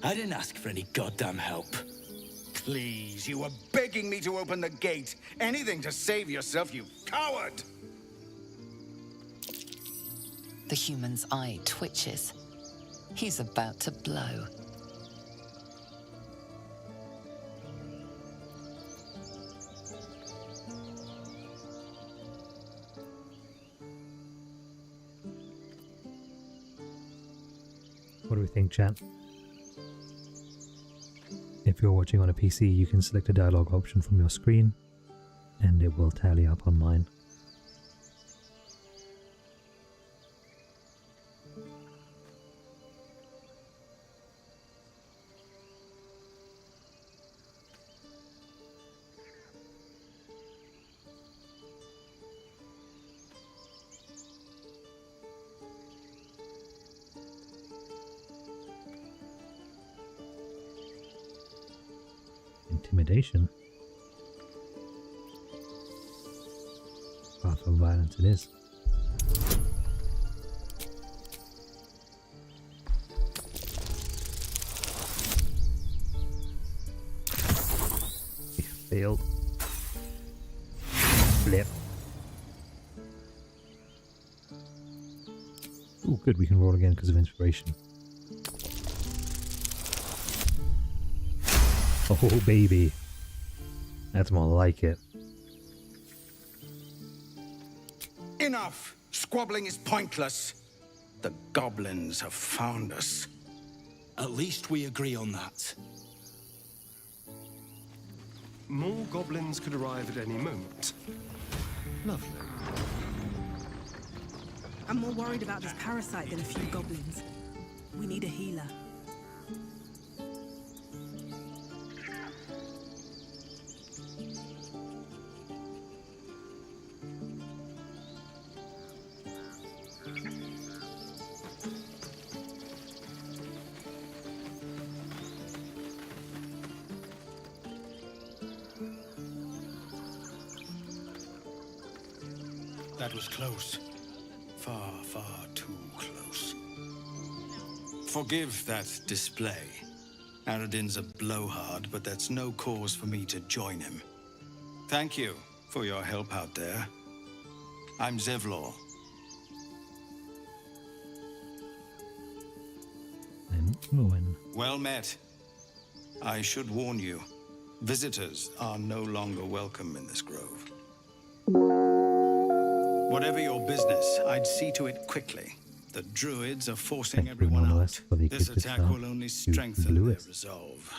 I didn't ask for any goddamn help. Please, you were begging me to open the gate. Anything to save yourself, you coward! The human's eye twitches. He's about to blow. What do we think, chat? If you're watching on a PC, you can select a dialogue option from your screen and it will tally up on mine. Intimidation. Path of violence it is. We failed. Flip. Oh, good, we can roll again because of inspiration. Oh, baby. That's more like it. Enough! Squabbling is pointless. The goblins have found us. At least we agree on that. More goblins could arrive at any moment. Lovely. I'm more worried about this parasite than a few goblins. We need a healer. That was close. Far, far too close. Forgive that display. Aradin's a blowhard, but that's no cause for me to join him. Thank you for your help out there. I'm Zevlor. I'm Owen. Well met. I should warn you, visitors are no longer welcome in this grove. Whatever your business, I'd see to it quickly. The druids are forcing everyone out. This attack will only strengthen their resolve.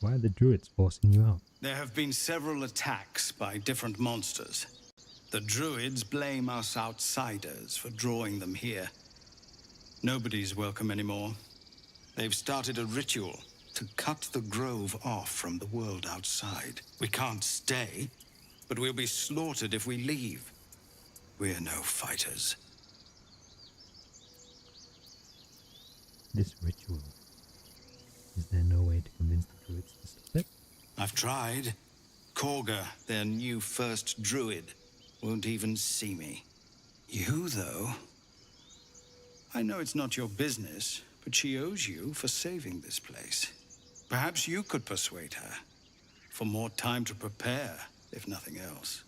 Why are the druids forcing you out? There have been several attacks by different monsters. The druids blame us outsiders for drawing them here. Nobody's welcome anymore. They've started a ritual to cut the grove off from the world outside. We can't stay, but we'll be slaughtered if we leave. We're no fighters. This ritual. Is there no way to convince the druids to stop it? I've tried. Korga, their new first druid, won't even see me. You, though? I know it's not your business, but she owes you for saving this place. Perhaps you could persuade her. For more time to prepare, if nothing else.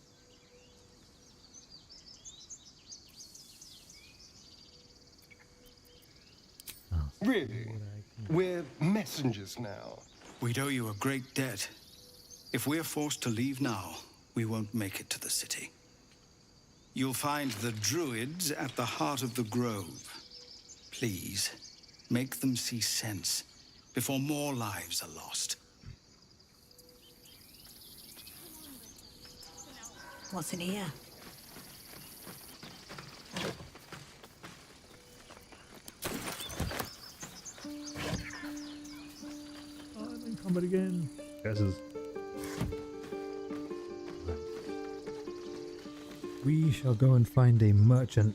Really? We're messengers now. We'd owe you a great debt. If we're forced to leave now, we won't make it to the city. You'll find the druids at the heart of the grove. Please, make them see sense before more lives are lost. What's in here? Oh, I'm in combat again. Guesses. We shall go and find a merchant.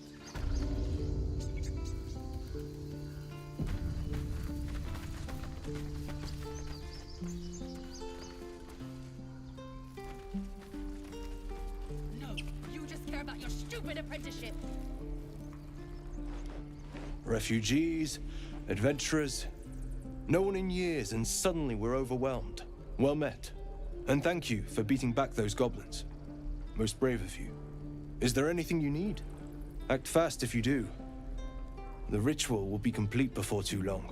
No, you just care about your stupid apprenticeship. Refugees, adventurers, no one in years, and suddenly we're overwhelmed. Well met. And thank you for beating back those goblins. Most brave of you. Is there anything you need? Act fast if you do. The ritual will be complete before too long.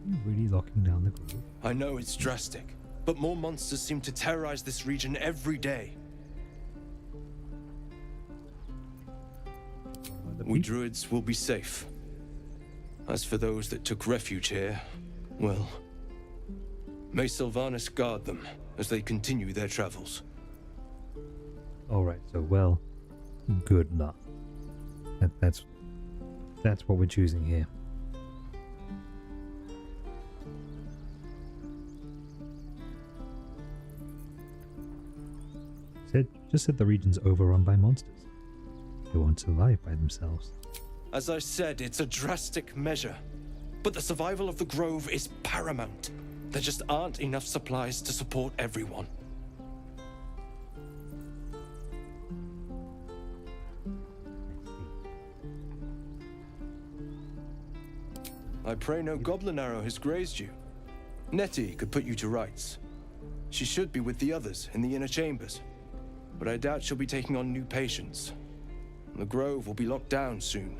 You're really locking down the grove. I know it's drastic, but more monsters seem to terrorize this region every day. The we druids will be safe. As for those that took refuge here, well, may Sylvanas guard them as they continue their travels. Alright, so well, good luck. That's what we're choosing here. Just said the region's overrun by monsters. They won't survive by themselves. As I said, it's a drastic measure. But the survival of the Grove is paramount. There just aren't enough supplies to support everyone. I pray no goblin arrow has grazed you. Nettie could put you to rights. She should be with the others in the inner chambers. But I doubt she'll be taking on new patients. The Grove will be locked down soon.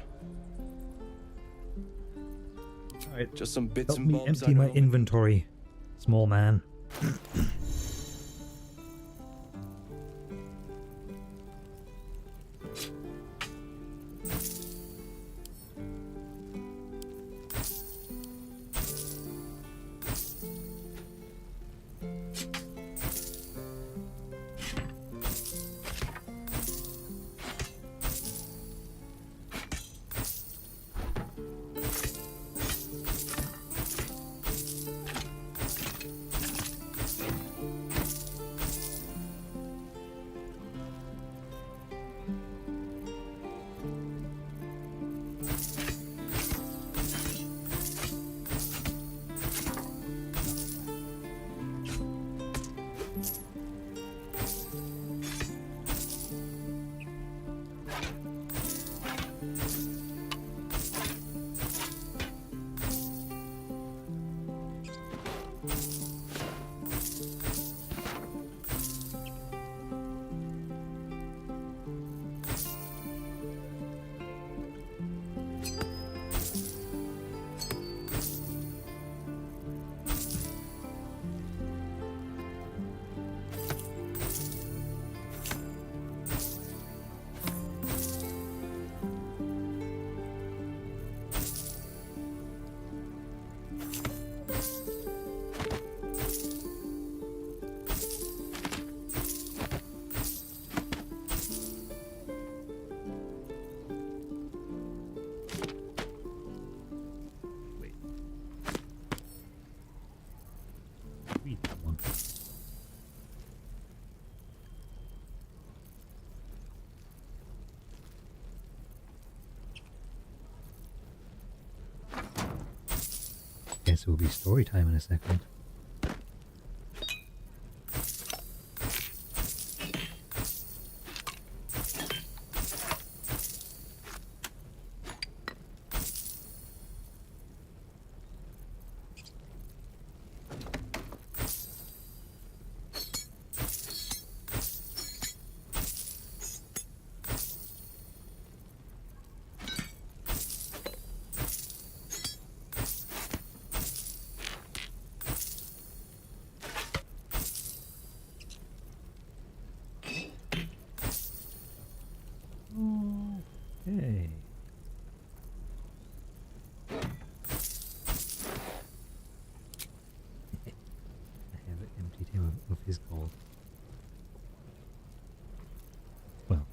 Alright, just some bits help and me bobs. empty my inventory, small man. Read that one. Guess it will be story time in a second. Okay. I have emptied him of his gold. Well.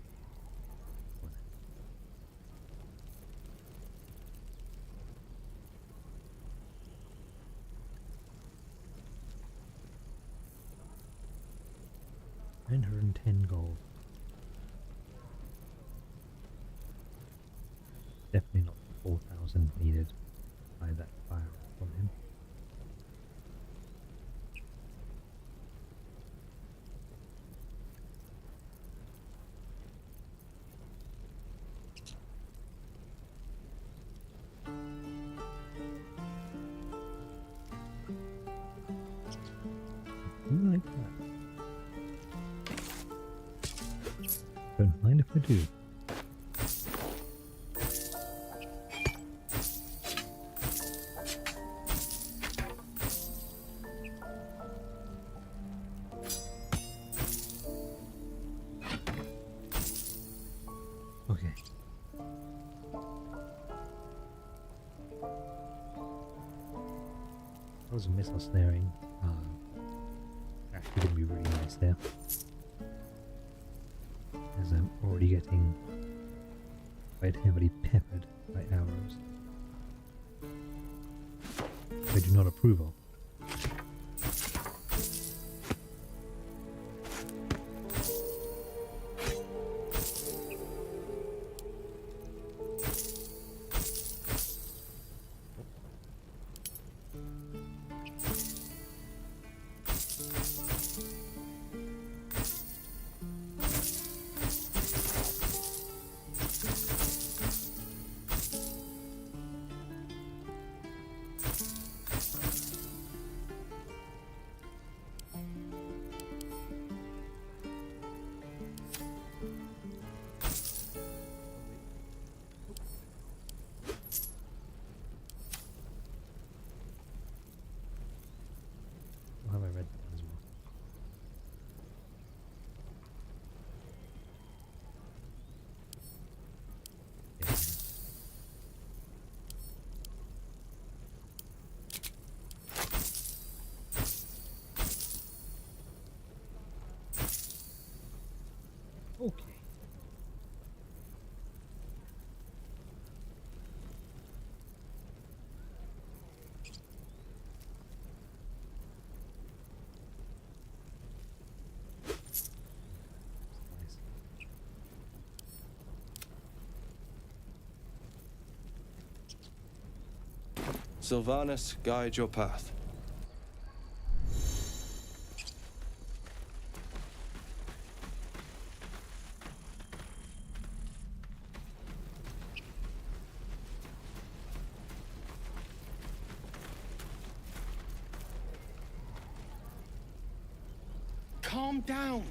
$910 gold. Definitely not the 4,000 needed by that fire from him. I like that. Don't mind if I do. Okay. was a missile snaring. Actually gonna be really nice there. As I'm already getting quite heavily peppered by arrows. I do not approve of. Have I read that as well? Okay. Sylvanus, guide your path. Calm down.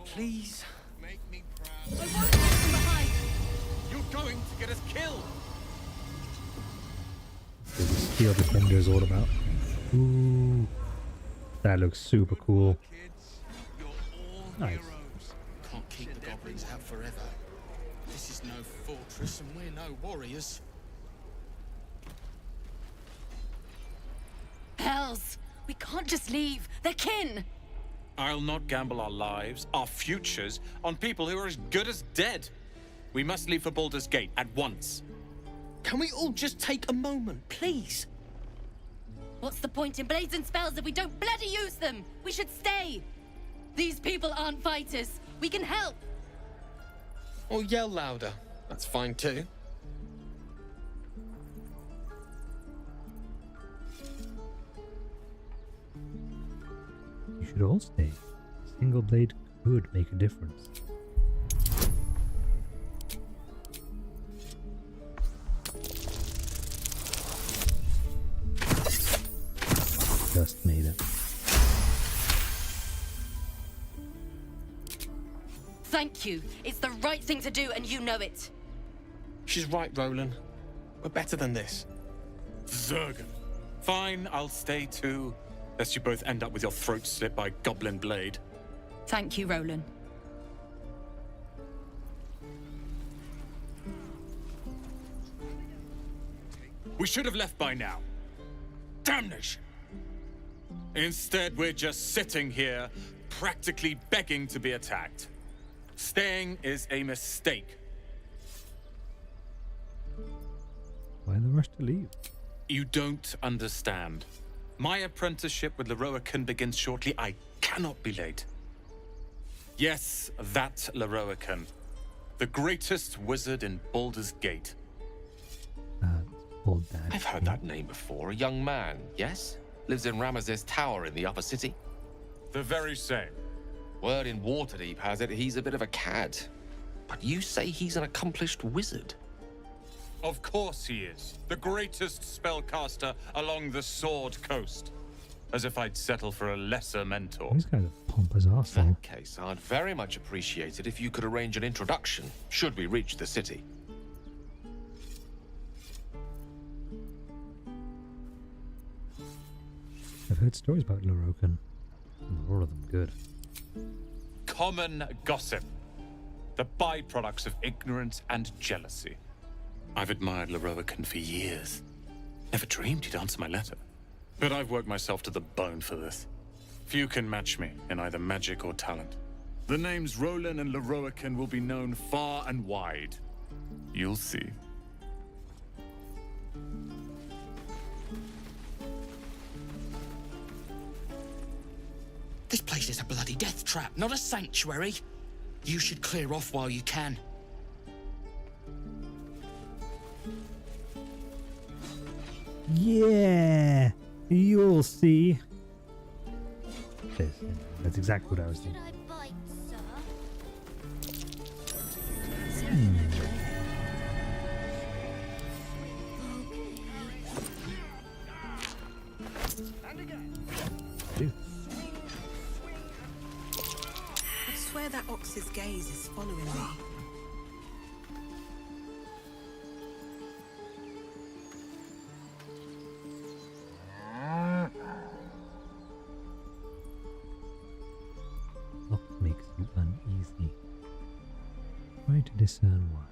Please. Make me proud. I won't leave from behind. You're going to get us killed. So the Steel Defender is all about. Ooh, that looks super cool. Nice. Can't keep the goblins out forever. This is no fortress and we're no warriors. Hells! We can't just leave. They're kin! I'll not gamble our lives, our futures, on people who are as good as dead. We must leave for Baldur's Gate at once. Can we all just take a moment, please? What's the point in blades and spells if we don't bloody use them? We should stay! These people aren't fighters. We can help! Or yell louder. That's fine too. You should all stay. A single blade could make a difference. Just made it. Thank you. It's the right thing to do, and you know it. She's right, Roland. We're better than this. Zergan. Fine, I'll stay too. Lest you both end up with your throat slit by Goblin Blade. Thank you, Roland. We should have left by now. Damnation! Instead, we're just sitting here, practically begging to be attacked. Staying is a mistake. Why the rush to leave? You don't understand. My apprenticeship with Leroican begins shortly. I cannot be late. Yes, that Leroican. The greatest wizard in Baldur's Gate. Baldad. I've heard that name before. A young man, yes? Lives in Ramesses Tower in the upper city. The very same. Word in Waterdeep has it he's a bit of a cad. But you say he's an accomplished wizard. Of course he is. The greatest spellcaster along the Sword Coast. As if I'd settle for a lesser mentor. This guy's a pompous arsehole. In that case, I'd very much appreciate it if you could arrange an introduction, should we reach the city. I've heard stories about Leroican. All of them good. Common gossip. The byproducts of ignorance and jealousy. I've admired Leroican for years. Never dreamed he'd answer my letter. But I've worked myself to the bone for this. Few can match me in either magic or talent. The names Roland and Leroican will be known far and wide. You'll see. This place is a bloody death trap, not a sanctuary. You should clear off while you can. Yeah, you'll see. That's exactly what I was thinking. I swear that ox's gaze is following me. What makes you uneasy? Try to discern why.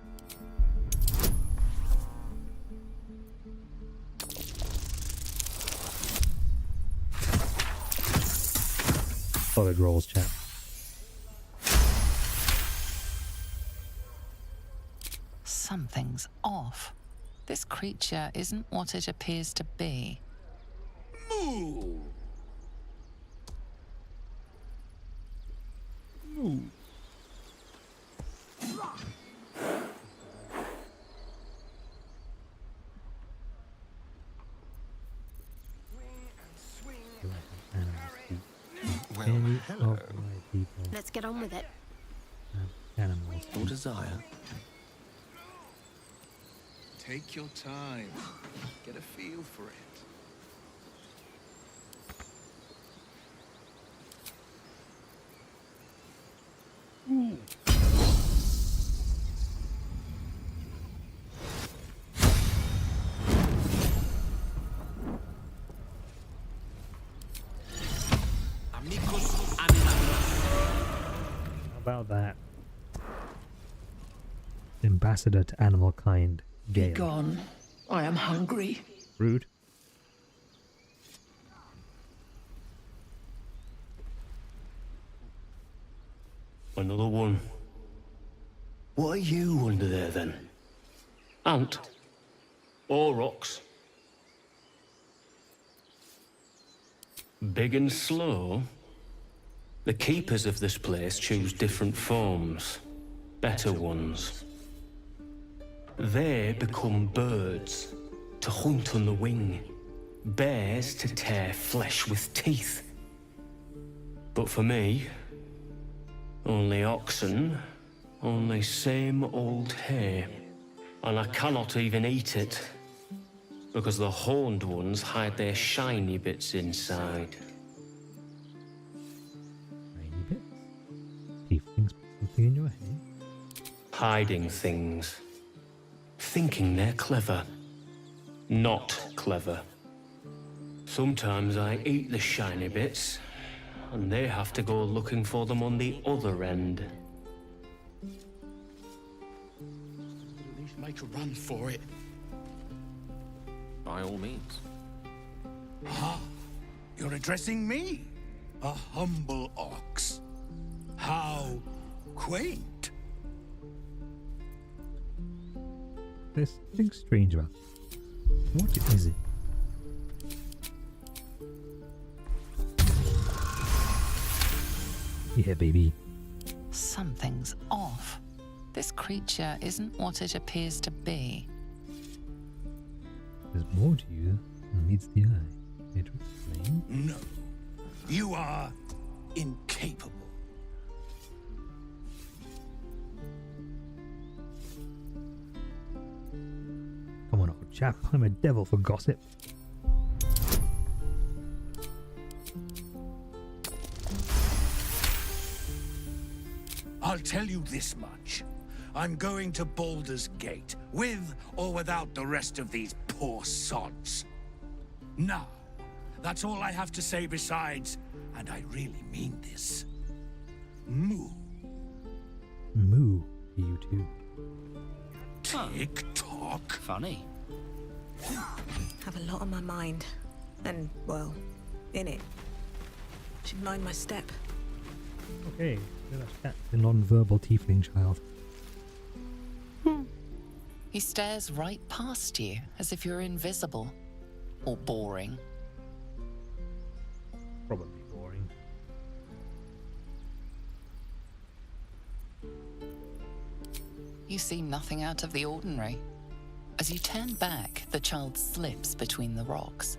Solid rolls, chat. Something's off. This creature isn't what it appears to be. Moo! Ooh. Well, Let's get on with it. Animals. Your desire. Take your time. Get a feel for it. How about that? Ambassador to animal kind, Gale. Gone. I am hungry. Rude. Another one. What are you under there then? Ant? Or rocks? Big and slow? The keepers of this place choose different forms. Better ones. They become birds, to hunt on the wing. Bears to tear flesh with teeth. But for me, only oxen, only same old hay. And I cannot even eat it, because the horned ones hide their shiny bits inside. Shiny bits? Tieflings put something in your head? Hiding things. Thinking they're clever. Not clever. Sometimes I eat the shiny bits, and they have to go looking for them on the other end. At least make a run for it. By all means. Ah, you're addressing me, a humble ox. How quaint. There's something strange about it. What is it? Yeah, baby. Something's off. This creature isn't what it appears to be. There's more to you than meets the eye. Care to explain? No, you are incapable. Come on, old chap. I'm a devil for gossip. I'll tell you this much. I'm going to Baldur's Gate, with or without the rest of these poor sods. Now, that's all I have to say besides, and I really mean this. Moo. Moo, you too. Tick-tock. Funny. Have a lot on my mind. And, well, in it. Should mind my step. Okay, let us chat the non-verbal tiefling child. He stares right past you, as if you're invisible. Or boring. Probably boring. You see nothing out of the ordinary. As you turn back, the child slips between the rocks.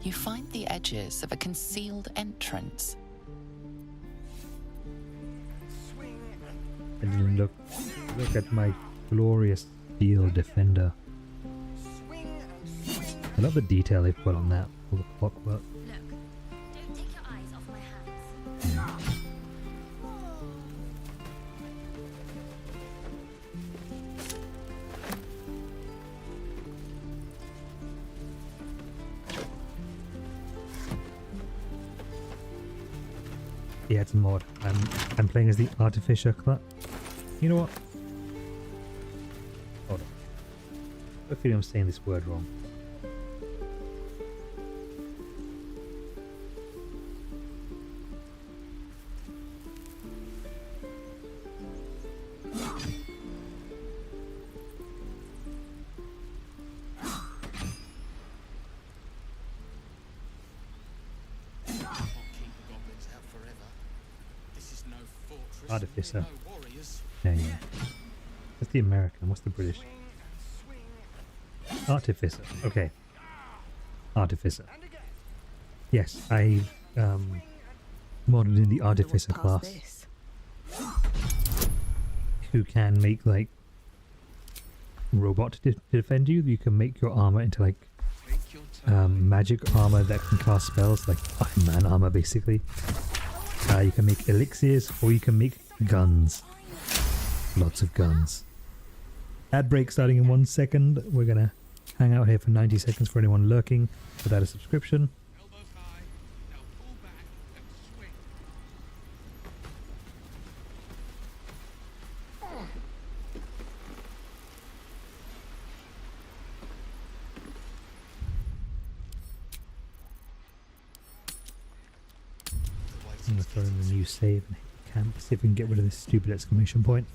You find the edges of a concealed entrance. And then look at my glorious steel defender. I love the detail they've put on that, all the clockwork. Don't take your eyes off my hands. Yeah, it's a mod. I'm playing as the Artificer class. You know what? Hold on. I feel I'm saying this word wrong. Artificer. Yeah. That's the American. What's the British? Artificer. Okay. Artificer. Yes, I modded in the Artificer class. Who can make like robot to defend you. You can make your armor into like magic armor that can cast spells, like Iron Man armor basically. You can make elixirs, or you can make guns. Lots of guns. Ad break starting in 1 second. We're gonna hang out here for 90 seconds for anyone lurking without a subscription. I'm gonna throw in a new save and hit camp, see if we can get rid of this stupid exclamation point.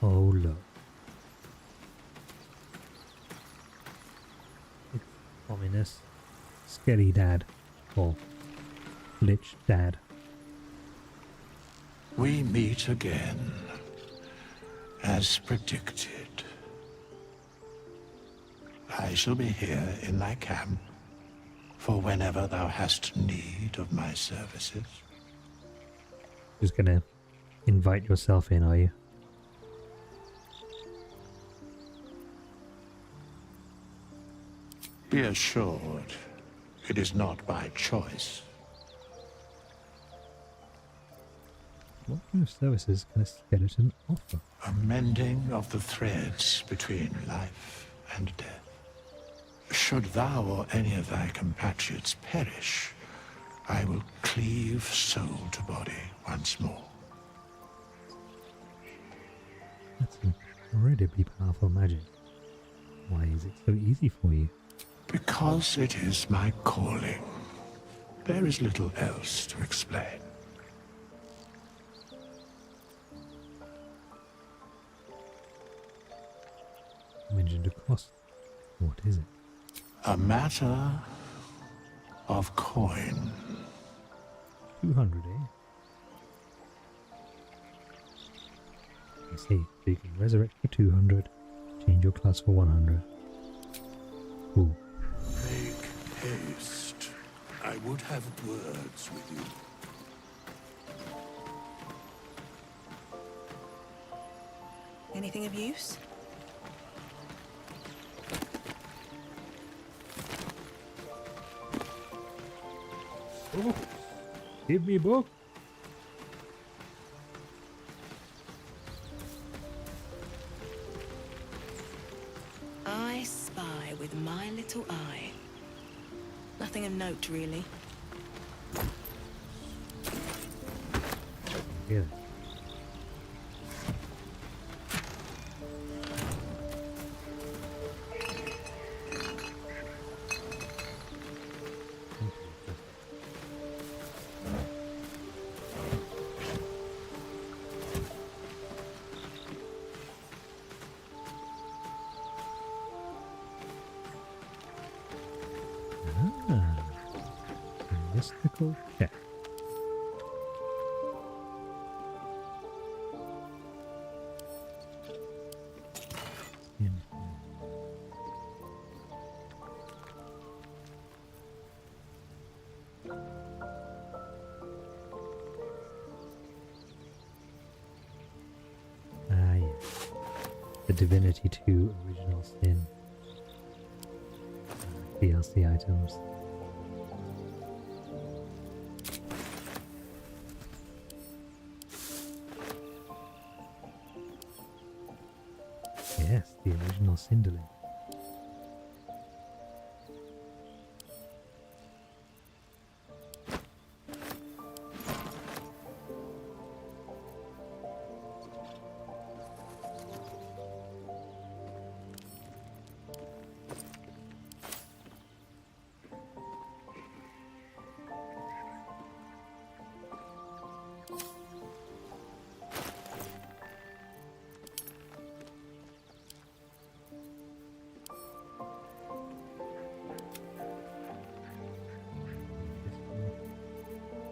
Oh look. It's ominous. Scary dad. Or Lich dad. We meet again, as predicted. I shall be here in thy camp for whenever thou hast need of my services. Just gonna invite yourself in, are you? Be assured, it is not by choice. What kind of services can a skeleton offer? A mending of the threads between life and death. Should thou or any of thy compatriots perish, I will cleave soul to body once more. That's incredibly powerful magic. Why is it so easy for you? Because it is my calling. There is little else to explain. You mentioned a cost. What is it? A matter of coin. 200, eh? I see. So you can resurrect for 200, change your class for 100. Ooh. Make haste. I would have words with you. Anything of use? Oh, give me a book. little eye. Nothing of note, really. Yeah. Mystical check. Ah, yes. The Divinity 2 Original Sin. DLC items. Yes, the original Cinderling.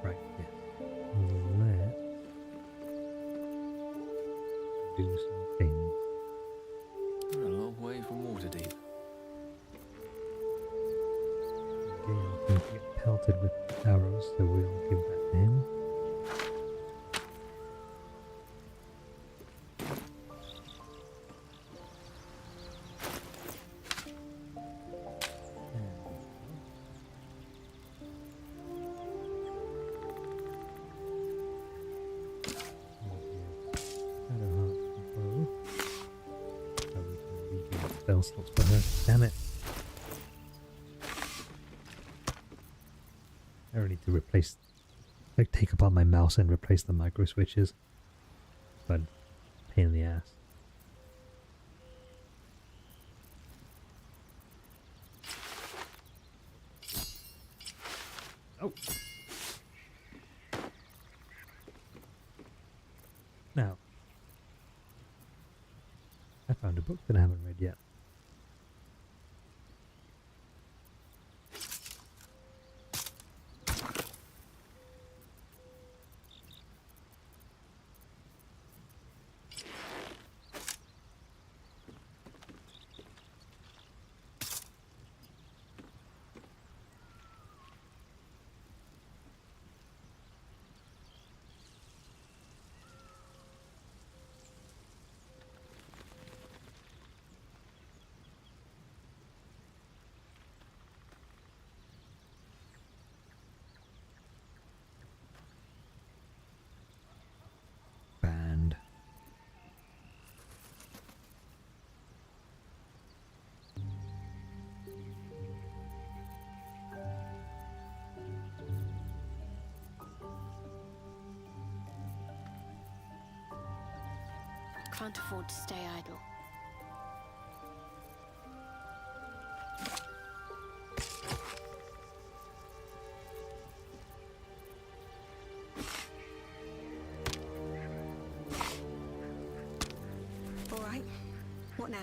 Right, yes. Let's do some things. We're a long way from Waterdeep. Gale seems to get pelted with arrows, so we'll give that to him. Spell slots for her. Damn it. I really need to replace, like, take apart my mouse and replace the micro switches. But pain in the ass. Oh. Now, I found a book that I haven't read yet. Band. Can't afford to stay idle. All right. What now?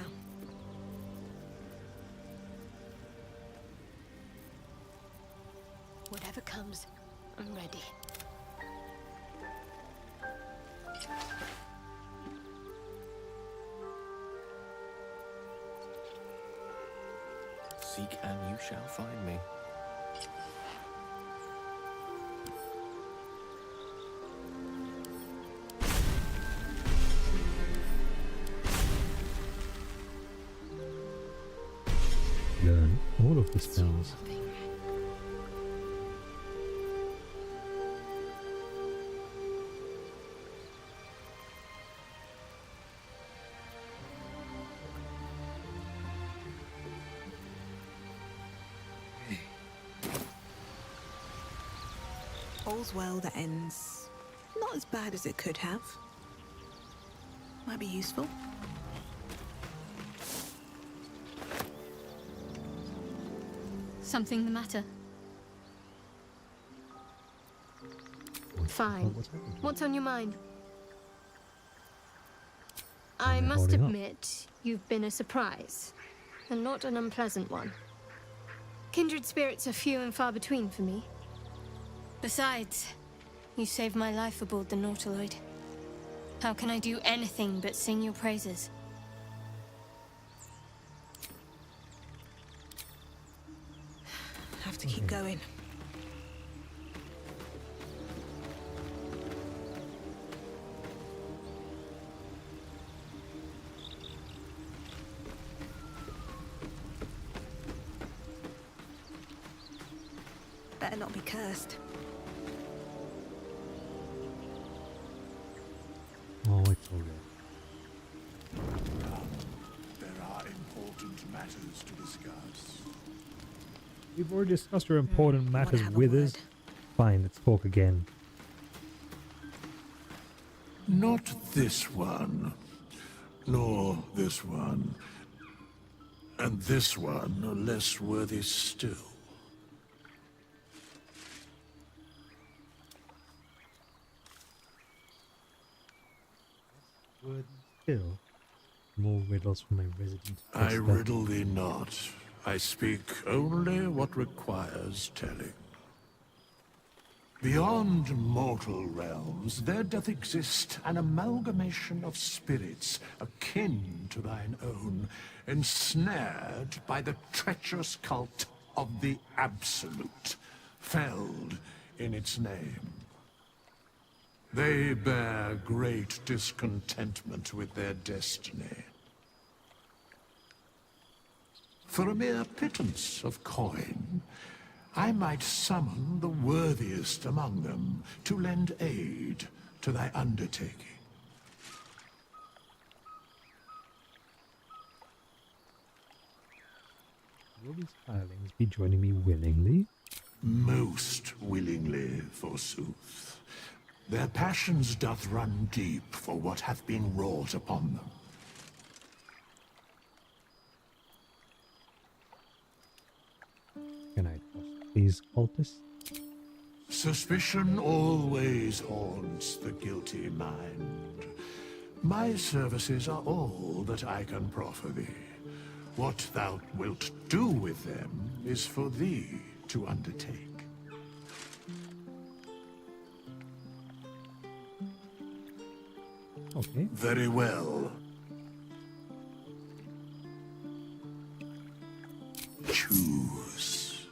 Whatever comes, I'm ready. Seek and you shall find me. Learn all of the spells. All's well that ends not as bad as it could have. Might be useful. Something the matter? Fine. What's on your mind? I must admit, you've been a surprise, and not an unpleasant one. Kindred spirits are few and far between for me. Besides, you saved my life aboard the Nautiloid. How can I do anything but sing your praises? Have to keep going. Better not be cursed. Oh, it's all good. There are important matters to discuss. We've already discussed our important matters with us. Fine, let's talk again. Not this one, nor this one, and this one are less worthy still. Still, more riddles from my resident. I riddle thee not. I speak only what requires telling. Beyond mortal realms, there doth exist an amalgamation of spirits akin to thine own, ensnared by the treacherous cult of the Absolute, felled in its name. They bear great discontentment with their destiny. For a mere pittance of coin, I might summon the worthiest among them to lend aid to thy undertaking. Will these hirelings be joining me willingly? Most willingly, forsooth. Their passions doth run deep for what hath been wrought upon them. Can I trust these cultists? Suspicion always haunts the guilty mind. My services are all that I can proffer thee. What thou wilt do with them is for thee to undertake. Okay. Very well. Choose.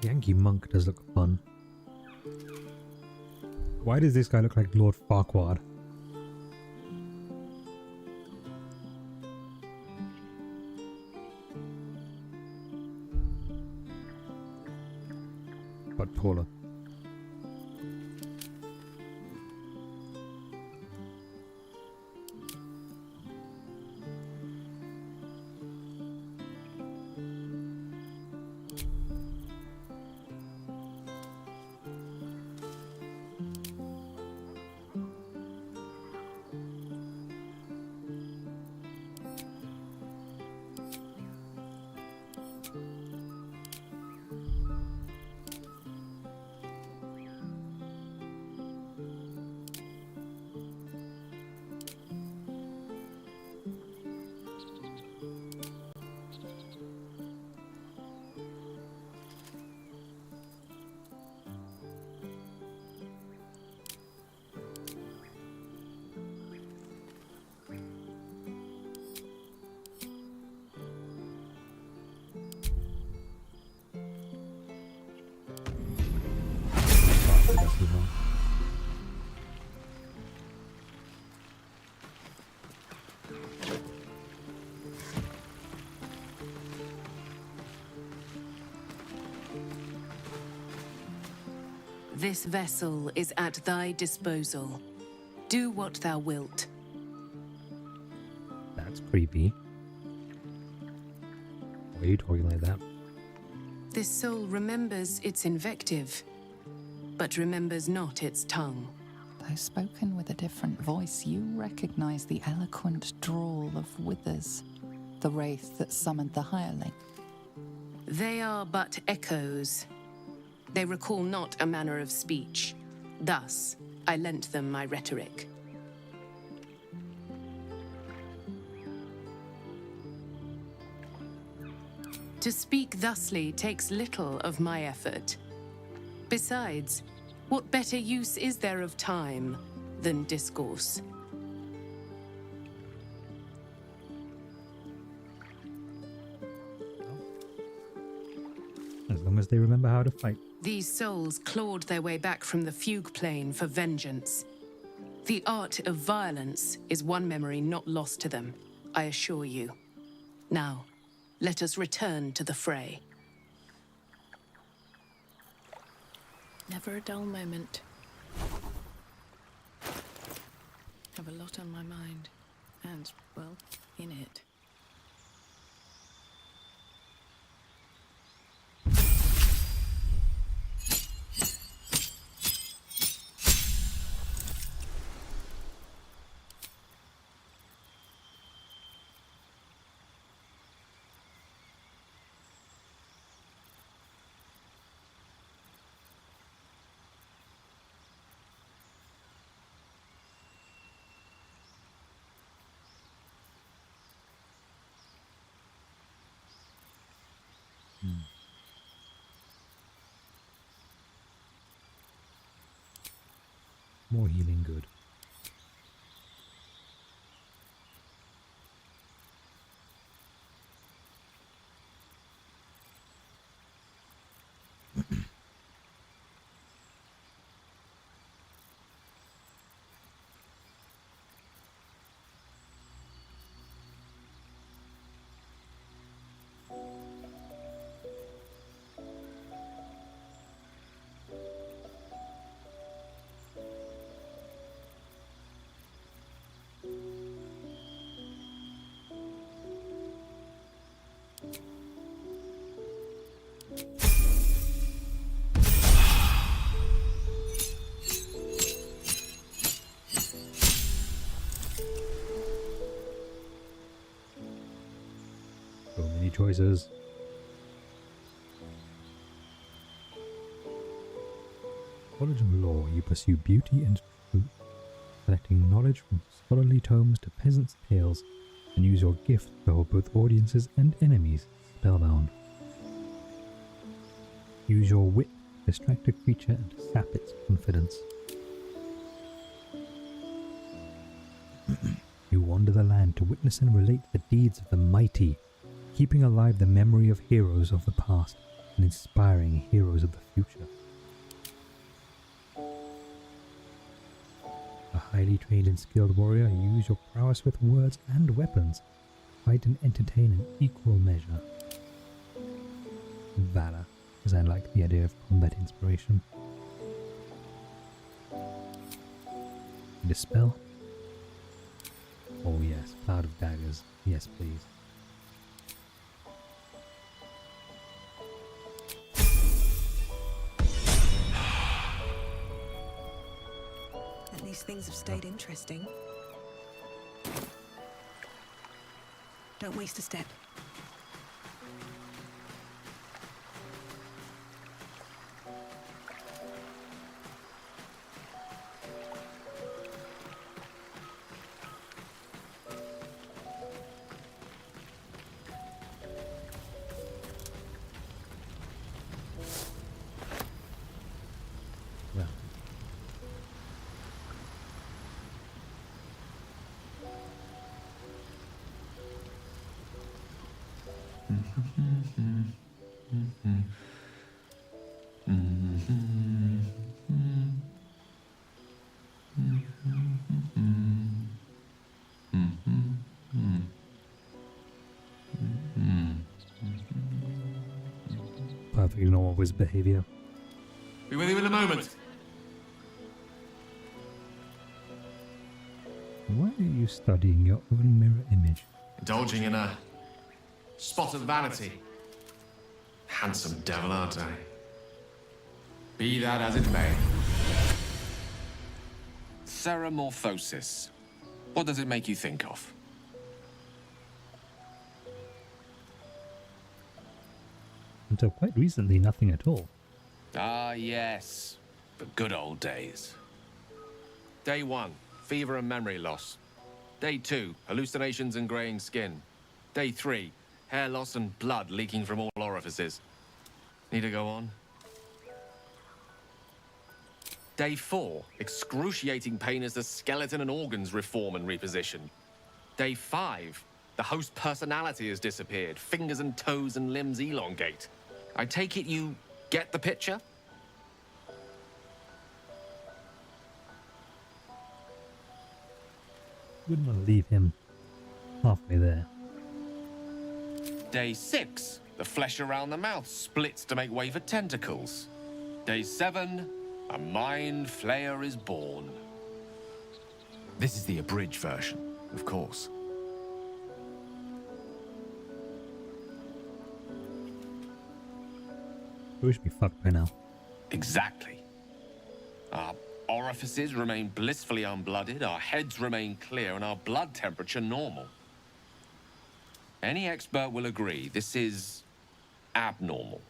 Yankee Monk does look fun. Why does this guy look like Lord Farquaad? But taller. too long. This vessel is at thy disposal. Do what thou wilt. That's creepy. Why are you talking like that? This soul remembers its invective, but remembers not its tongue. Though spoken with a different voice, you recognize the eloquent drawl of Withers, the wraith that summoned the hireling. They are but echoes. They recall not a manner of speech. Thus, I lent them my rhetoric. To speak thusly takes little of my effort. Besides, what better use is there of time than discourse? As long as they remember how to fight. These souls clawed their way back from the fugue plane for vengeance. The art of violence is one memory not lost to them, I assure you. Now, let us return to the fray. Never a dull moment. Have a lot on my mind. And, well, in it. More healing good. So many choices. College of Law, you pursue beauty and truth, collecting knowledge from scholarly tomes to peasants' tales, and use your gift to hold both audiences and enemies spellbound. Use your wit to distract a creature and to sap its confidence. You wander the land to witness and relate the deeds of the mighty, keeping alive the memory of heroes of the past and inspiring heroes of the future. A highly trained and skilled warrior, use your prowess with words and weapons, fight and entertain in equal measure. Valor, as I like the idea of combat inspiration. And a spell? Oh yes, Cloud of Daggers. Yes, please. At least things have stayed interesting. Don't waste a step. Well. perfectly normal wizard behavior. Be with you in a moment. Why are you studying your own mirror image? Indulging in a spot of vanity. Handsome devil, aren't I? Be that as it may. Ceramorphosis. What does it make you think of? Until quite recently, nothing at all. Ah, yes. The good old days. Day 1, fever and memory loss. Day 2, hallucinations and graying skin. Day 3, hair loss and blood leaking from all orifices. Need to go on? Day 4, excruciating pain as the skeleton and organs reform and reposition. Day 5, the host personality has disappeared. Fingers and toes and limbs elongate. I take it you get the picture? Wouldn't want to leave him halfway there. Day 6, the flesh around the mouth splits to make way for tentacles. Day 7, a mind flayer is born. This is the abridged version, of course. We should be fucked by now. Exactly. Our orifices remain blissfully unblooded, our heads remain clear, and our blood temperature normal. Any expert will agree this is abnormal.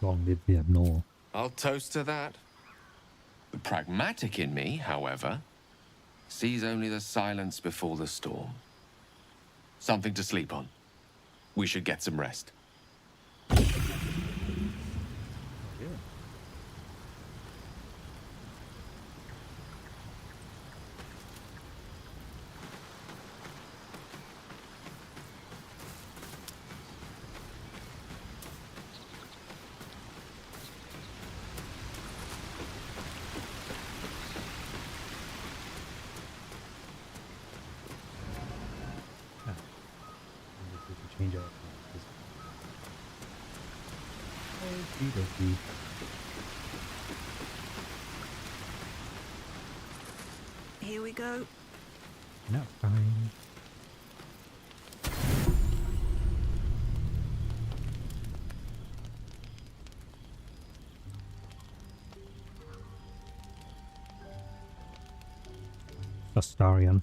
Long live the abnormal. I'll toast to that. The pragmatic in me, however, sees only the silence before the storm. Something to sleep on. We should get some rest. Change our Here we go. No, fine. Astarion.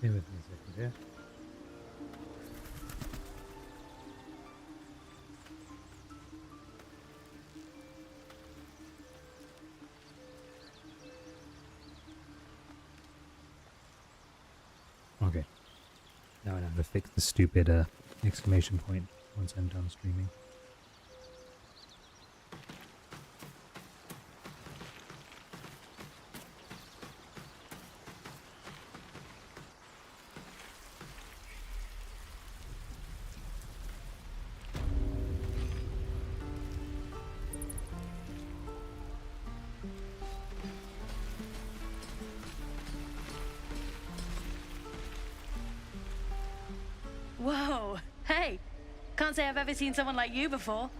Stay with me a second here. Okay. Now I have to fix the stupid exclamation point once I'm done streaming. Whoa, hey, can't say I've ever seen someone like you before.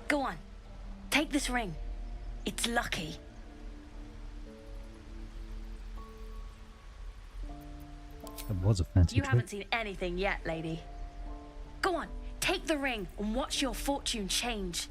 Go on, take this ring. It's lucky. That was a fancy You trick. haven't seen anything yet, lady. Go on, take the ring and watch your fortune change.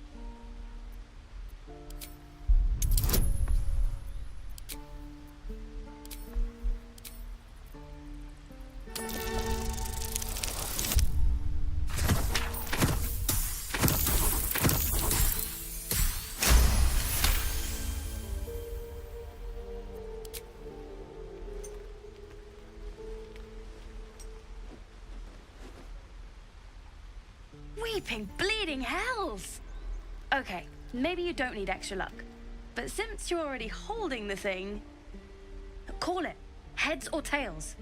Weeping, bleeding hells! Okay, maybe you don't need extra luck. But since you're already holding the thing, call it heads or tails.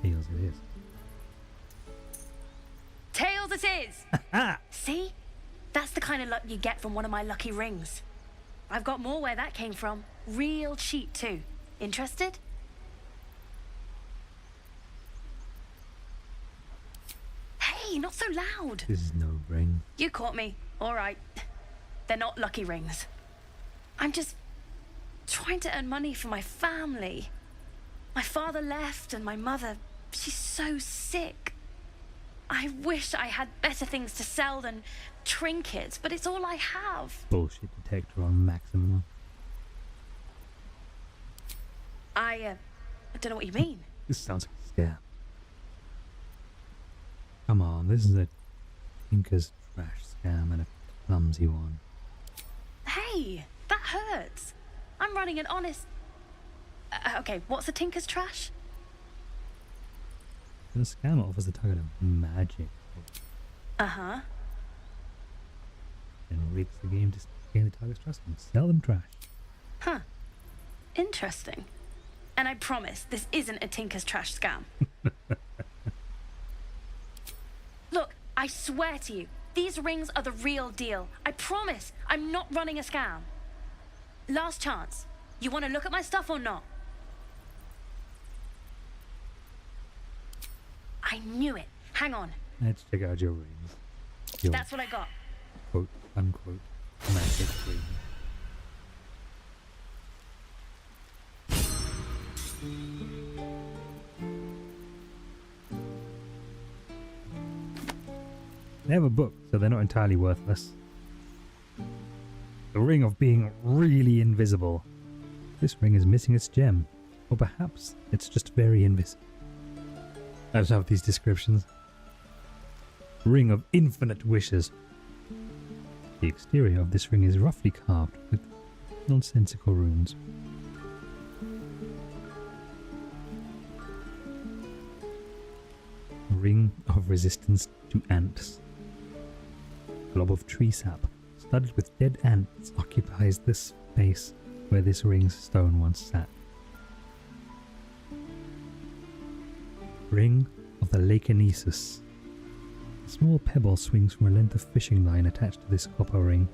Tails it is. Tails it is! See? That's the kind of luck you get from one of my lucky rings. I've got more where that came from. Real cheap too. Interested? Hey, not so loud. This is no ring. You caught me. All right. They're not lucky rings. I'm just trying to earn money for my family. My father left and my mother, she's so sick. I wish I had better things to sell than trinkets, but it's all I have. Bullshit detector on maximum. I don't know what you mean. This sounds like a scam. Come on, this is a Tinker's trash scam and a clumsy one. Hey, that hurts. I'm running an honest... okay, what's a Tinker's trash? The scam offers the target of magic. Uh-huh. And rigs the game to gain the target's trust and sell them trash. Huh. Interesting. And I promise this isn't a Tinker's trash scam. Look, I swear to you, these rings are the real deal. I promise I'm not running a scam. Last chance. You want to look at my stuff or not? I knew it. Hang on. Let's check out your rings. Your That's what I got. quote unquote magic ring. They have a book, so they're not entirely worthless. The ring of being really invisible. This ring is missing its gem, or perhaps it's just very invisible. I just have these descriptions. Ring of infinite wishes. The exterior of this ring is roughly carved with nonsensical runes. Ring of resistance to ants. Glob of tree sap, studded with dead ants, occupies the space where this ring's stone once sat. Ring of the Lakenesis. A small pebble swings from a length of fishing line attached to this copper ring.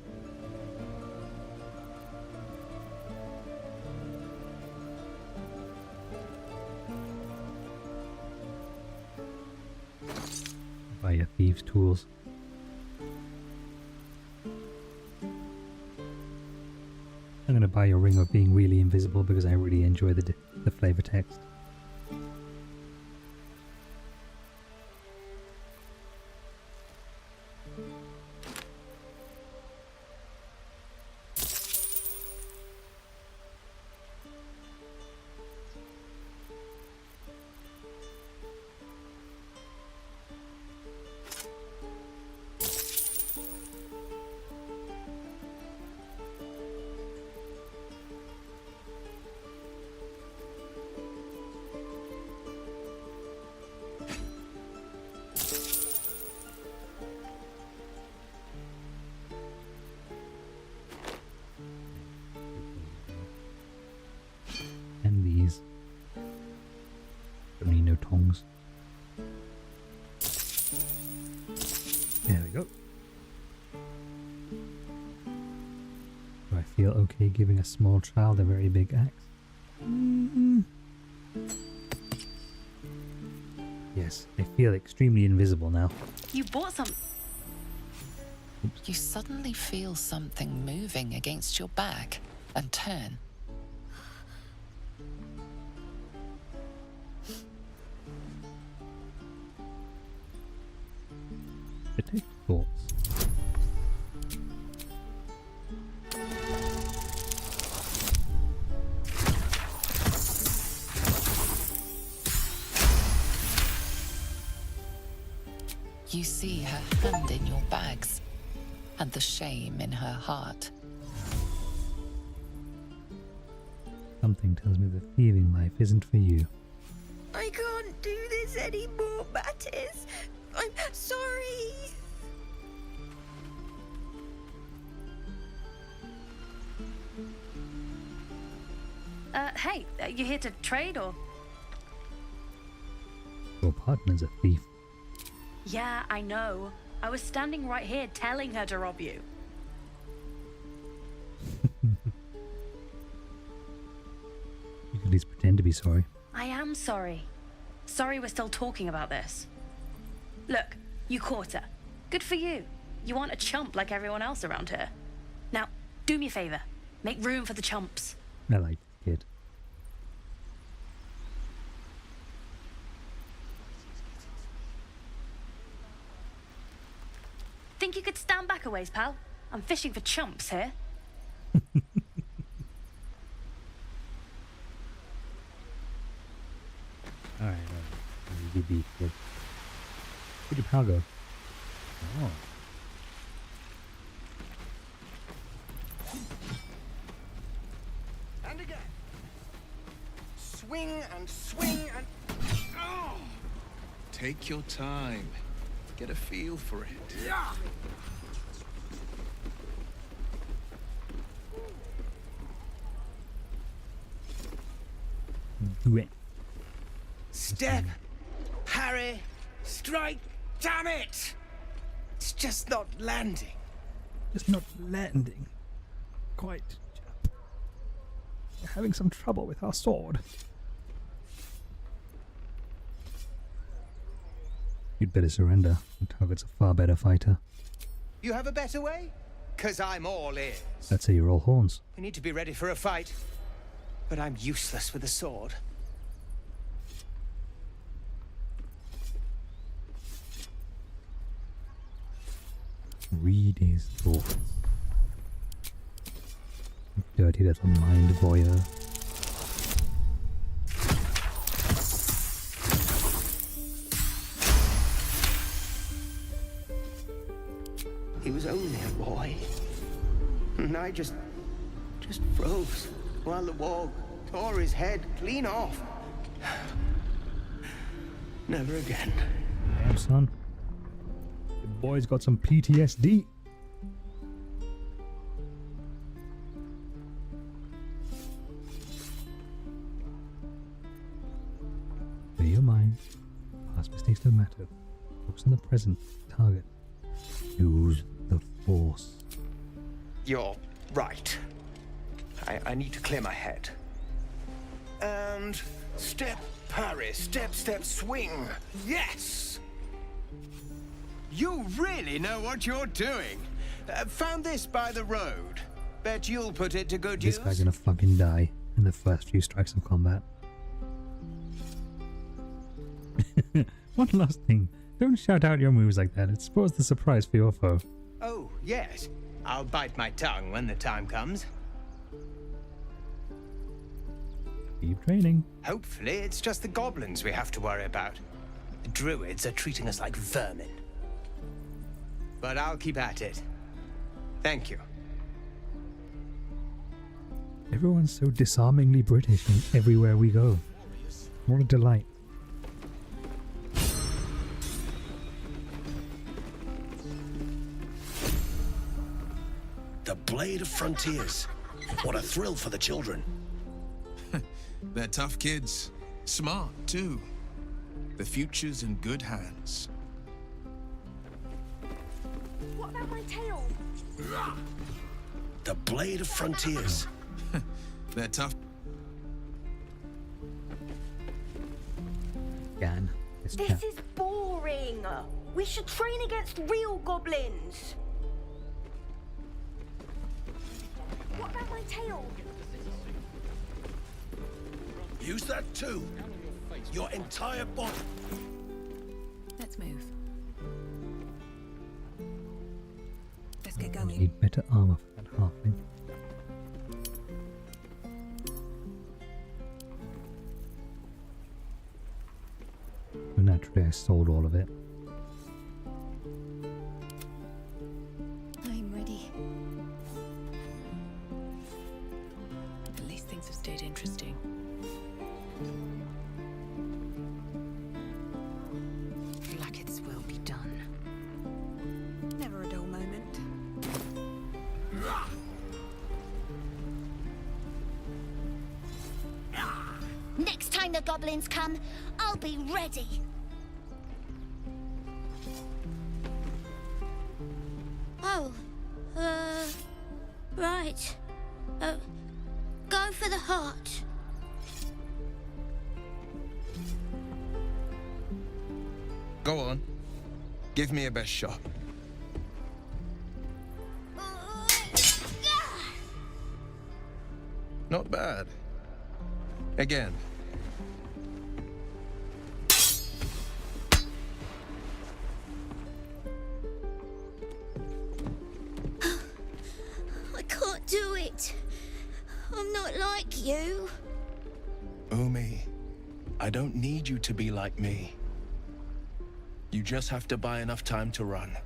Buy your thieves' tools. I'm going to buy your ring of being really invisible because I really enjoy the flavor text. Don't need no tongs. There we go. Do I feel okay giving a small child a very big axe? Yes, I feel extremely invisible now. You bought some. You suddenly feel something moving against your back and turn. Detect thoughts. You see her hand in your bags and the shame in her heart. Something tells me the thieving life isn't for you. I can't do this anymore, Mattis. I'm sorry. Hey, you here to trade or? Your partner's a thief. Yeah, I know. I was standing right here telling her to rob you. You can at least pretend to be sorry. I am sorry. Sorry we're still talking about this. Look, you caught her. Good for you. You aren't a chump like everyone else around here. Now, do me a favor. Make room for the chumps. I like the kid. Think you could stand back a ways, pal? I'm fishing for chumps here. Alright. Kid. Where'd your pal go? Oh. And again. Swing and swing and... Oh! Take your time. Get a feel for it. Yeah! Do it. Step, parry, strike, damn it! It's just not landing. Just not landing. Quite. We're having some trouble with our sword. You'd better surrender. The target's a far better fighter. You have a better way? 'Cause I'm all ears. Let's say you're all horns. We need to be ready for a fight. But I'm useless with a sword. Read his thoughts. Dirty little mind voyeur. He was only a boy. And I just froze while the wall tore his head clean off. Never again. Damn, son. The boy's got some PTSD. Clear your mind. Past mistakes don't matter. Focus on the present. Target. Use the Force. You're right. I need to clear my head. And step, parry, step, step, swing. Yes! You really know what you're doing. Found this by the road. Bet you'll put it to good use. This guy's gonna fucking die in the first few strikes of combat. One last thing. Don't shout out your moves like that. It spoils the surprise for your foe. Oh, yes. I'll bite my tongue when the time comes. Keep training. Hopefully, it's just the goblins we have to worry about. The druids are treating us like vermin. But I'll keep at it. Thank you. Everyone's so disarmingly British and everywhere we go. What a delight. The Blade of Frontiers. What a thrill for the children. They're tough kids. Smart, too. The future's in good hands. What about my tail? The Blade of Frontiers. They're tough. Again. This is boring. We should train against real goblins. What about my tail? Use that too. Your entire body. Let's move. Let's get I going. need better armor for that halfling. But naturally, I sold all of it. I'm ready. At least things have stayed interesting. Blacketh's will be done. Never a dull moment. Next time the goblins come, I'll be ready. Oh, right. Go for the heart. Go on. Give me a best shot. Not bad. Again. I can't do it. I'm not like you. Umi, I don't need you to be like me. You just have to buy enough time to run.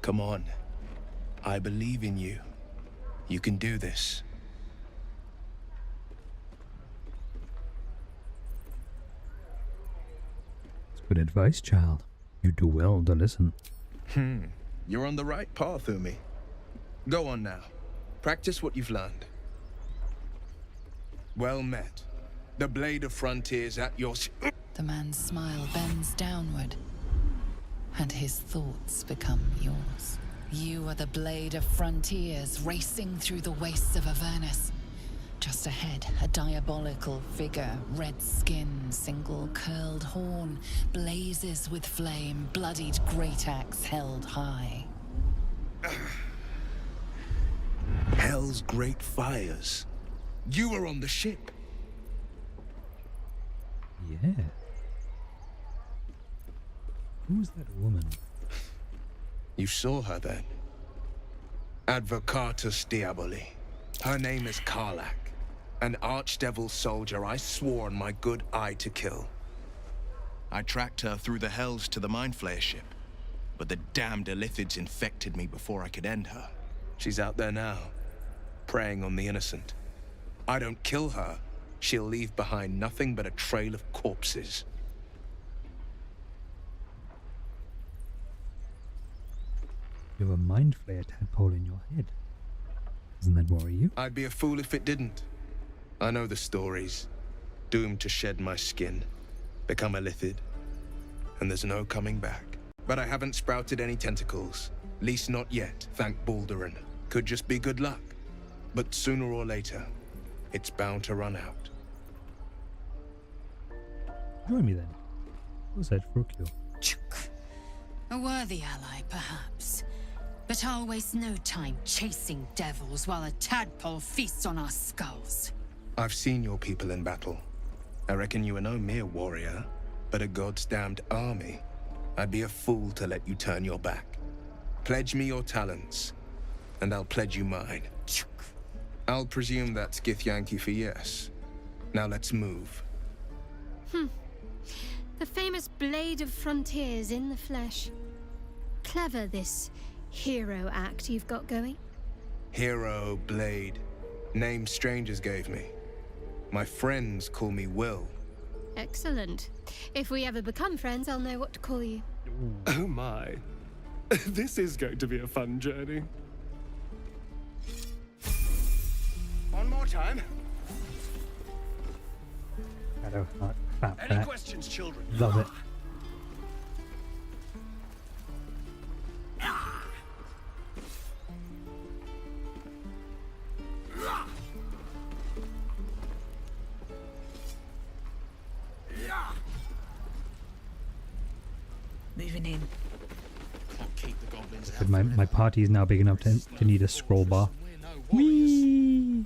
Come on. I believe in you. You can do this. It's good advice, child. You do well to listen. You're on the right path, Umi. Go on now. Practice what you've learned. Well met. The Blade of Frontiers at your... The man's smile bends downward, and his thoughts become yours. You are the Blade of Frontiers, racing through the wastes of Avernus. Just ahead, a diabolical figure, red skin, single curled horn, blazes with flame, bloodied great axe held high. Hell's great fires. You were on the ship. Yeah. Who's that woman? You saw her then. Advocatus Diaboli. Her name is Karlak, an archdevil soldier I swore on my good eye to kill. I tracked her through the hells to the Mind Flayer ship, but the damned Illithids infected me before I could end her. She's out there now, preying on the innocent. I don't kill her, she'll leave behind nothing but a trail of corpses. You have a mind flayer tadpole in your head. Doesn't that worry you? I'd be a fool if it didn't. I know the stories. Doomed to shed my skin, become a Illithid, and there's no coming back. But I haven't sprouted any tentacles. Least not yet, thank Baldurin. Could just be good luck. But sooner or later, it's bound to run out. Join me then. What's that for you? A worthy ally, perhaps. But I'll waste no time chasing devils while a tadpole feasts on our skulls. I've seen your people in battle. I reckon you are no mere warrior, but a god's damned army. I'd be a fool to let you turn your back. Pledge me your talents, and I'll pledge you mine. I'll presume that's Githyanki for yes. Now let's move. The famous Blade of Frontiers in the flesh. Clever, this hero act you've got going. Hero, Blade. Name strangers gave me. My friends call me Will. Excellent. If we ever become friends, I'll know what to call you. Oh my. This is going to be a fun journey. One more time. Shadowheart. Crap Any that. questions, children? Love it. Moving in. But my party is now big enough to need a scroll bar. Whee!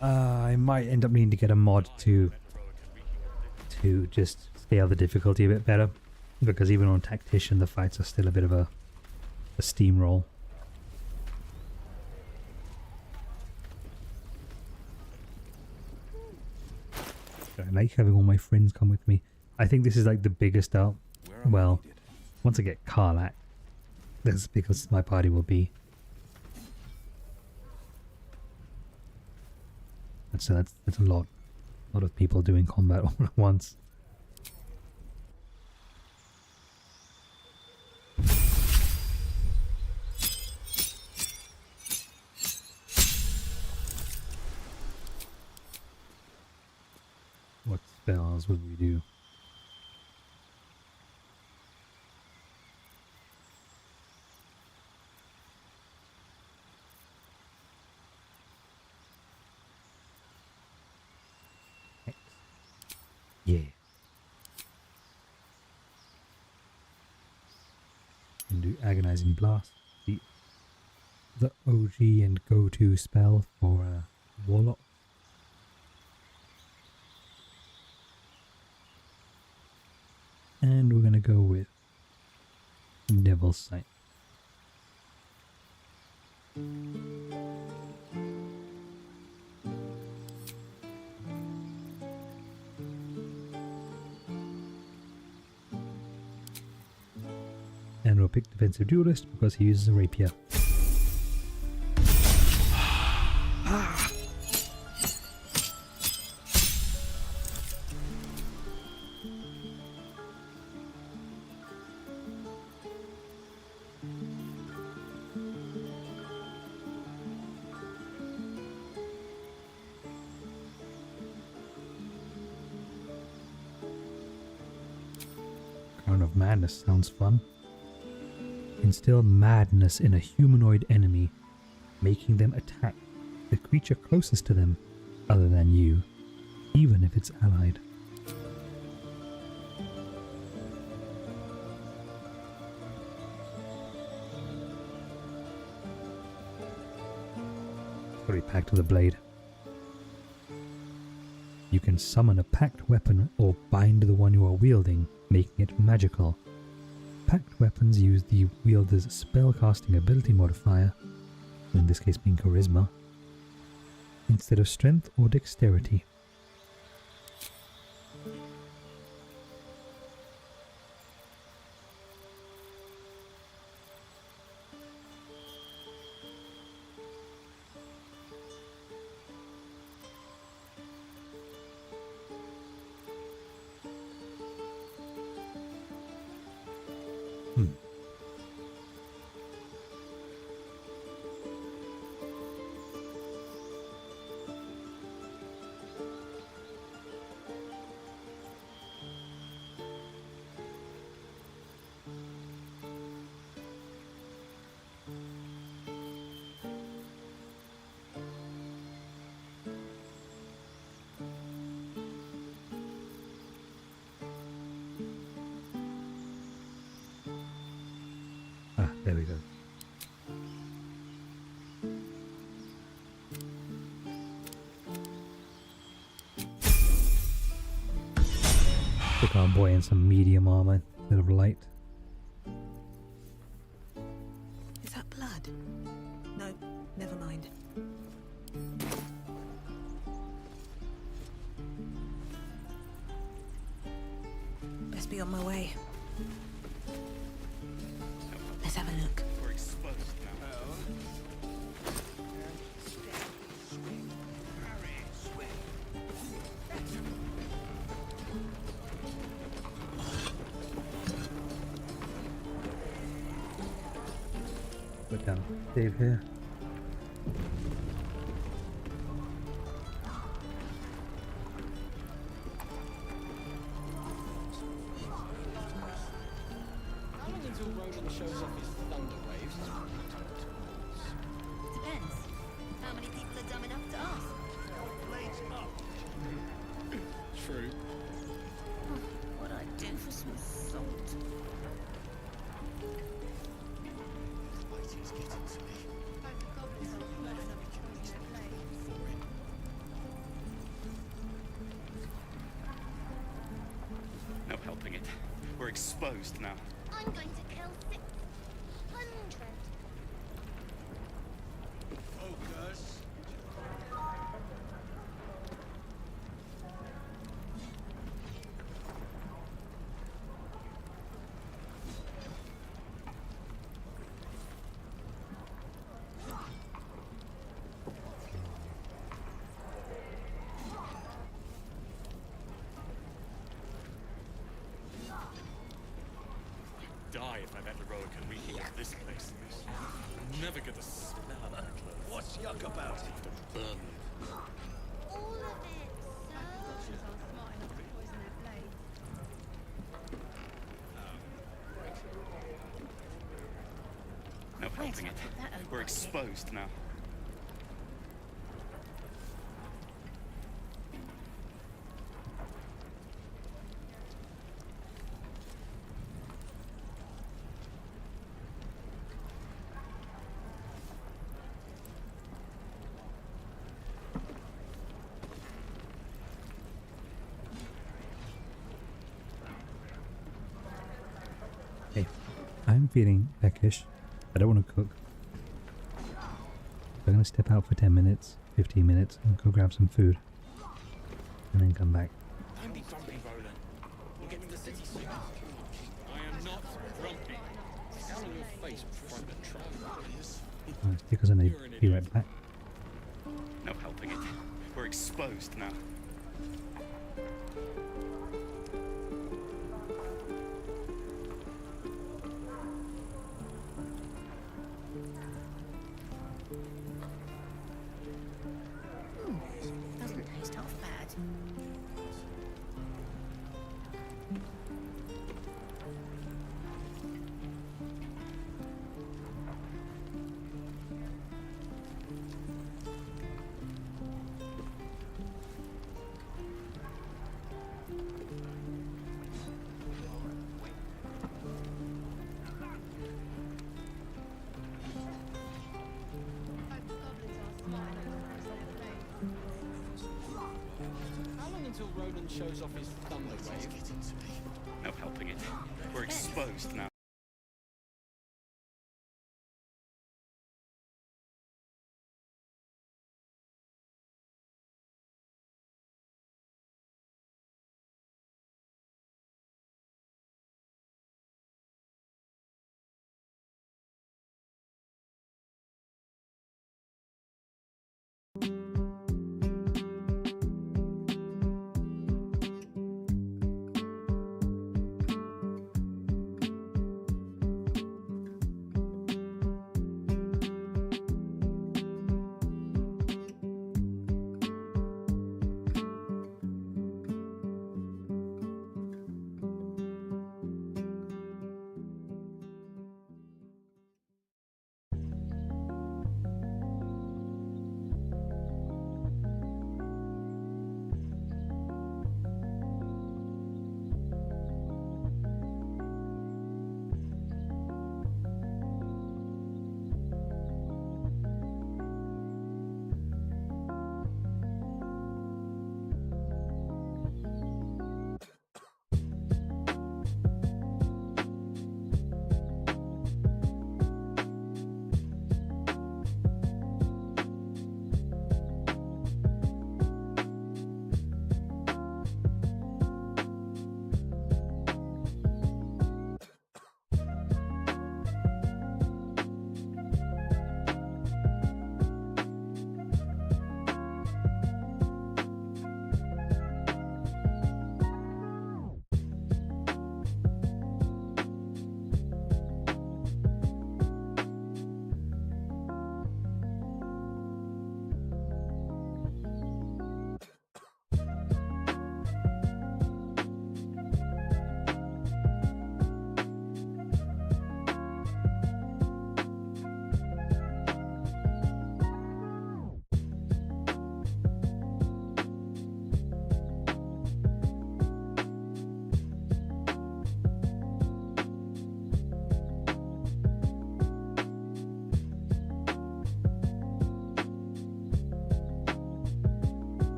I might end up needing to get a mod to just scale the difficulty a bit better, because even on Tactician the fights are still a bit of a steamroll. I like having all my friends come with me. I think this is like the biggest out. Well, once I get Karlak, that's as big as my party will be. So that's a lot of people doing combat all at once. What spells would we do? Yeah. And do Agonizing Blast, the OG and go-to spell for Warlock. And we're going to go with Devil's Sight. And we'll pick Defensive Duelist because he uses a rapier. Crown of Madness sounds fun. Instill madness in a humanoid enemy, making them attack the creature closest to them other than you, even if it's allied. Sorry, packed with a blade. You can summon a packed weapon or bind the one you are wielding, making it magical. Packed weapons use the wielder's spellcasting ability modifier, in this case being charisma, instead of strength or dexterity. There we go. Stick our boy in some medium armor instead of light. Is that blood? No, never mind. Best be on my way. Let's have a look. We're exposed now. Put down Dave here. Roland shows off his thunder waves, Depends. How many people are dumb enough to ask? blades up. True. What I'd do for some salt. It's getting to me. No helping it. We're exposed now. I'm going to kill 600. Focus. Die if I let Heroica reeking of this place. Never get the smell of that clothes. What's yuck about it? To burn them. All of it, sir. No helping it. We're exposed now. Hey, I'm feeling peckish. I don't want to cook. I'm going to step out for 10 minutes, 15 minutes, and go grab some food. And then come back. Don't be grumpy, Roland. We'll get to the city soon. I am not grumpy. How on your face front the trap? Because I may be right back. No helping it. We're exposed now. Doesn't taste half bad. How long until Roland shows off his thunder wave? No helping it. We're exposed now.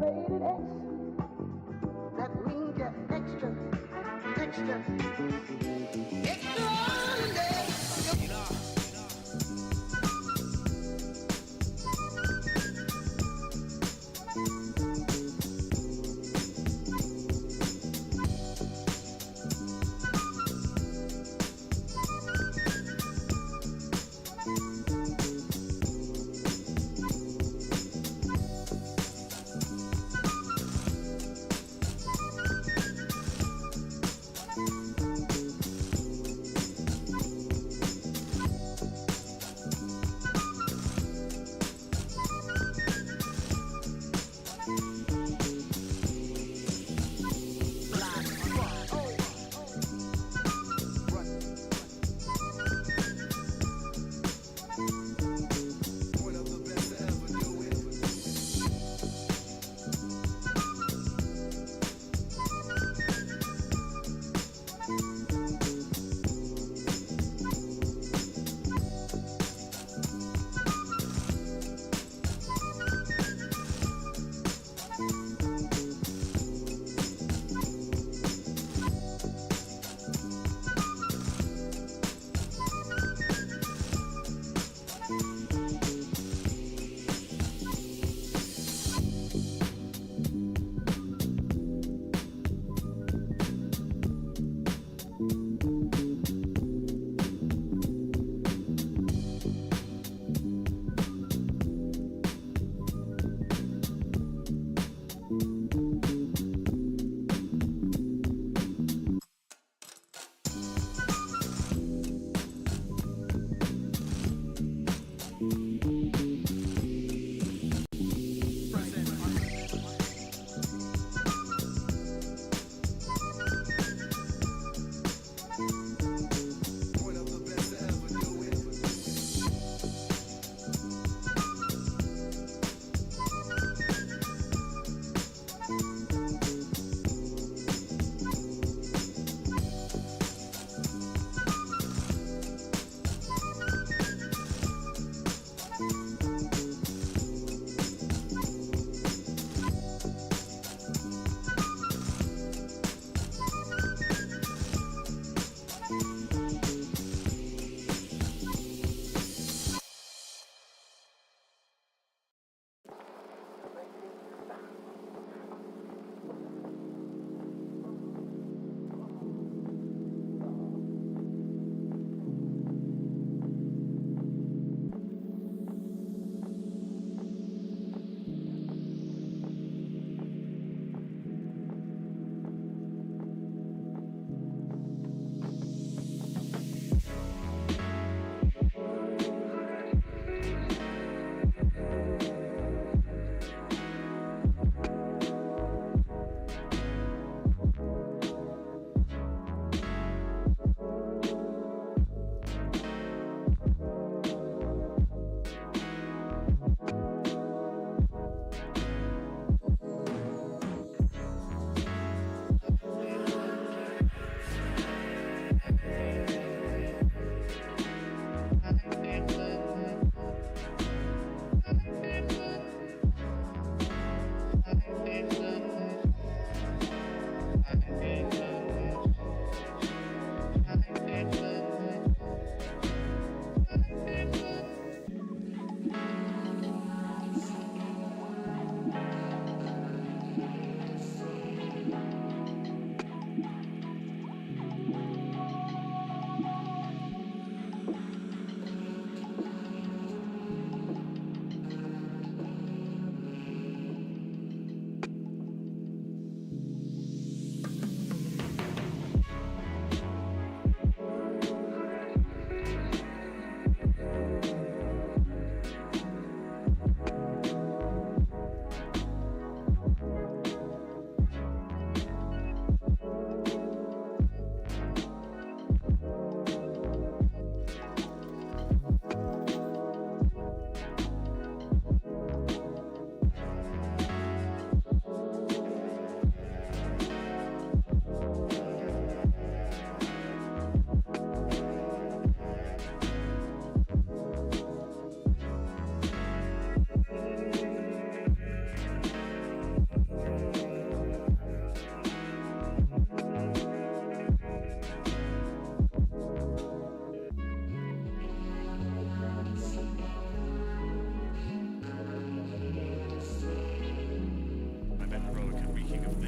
rated X. That means you're extra, extraordinary.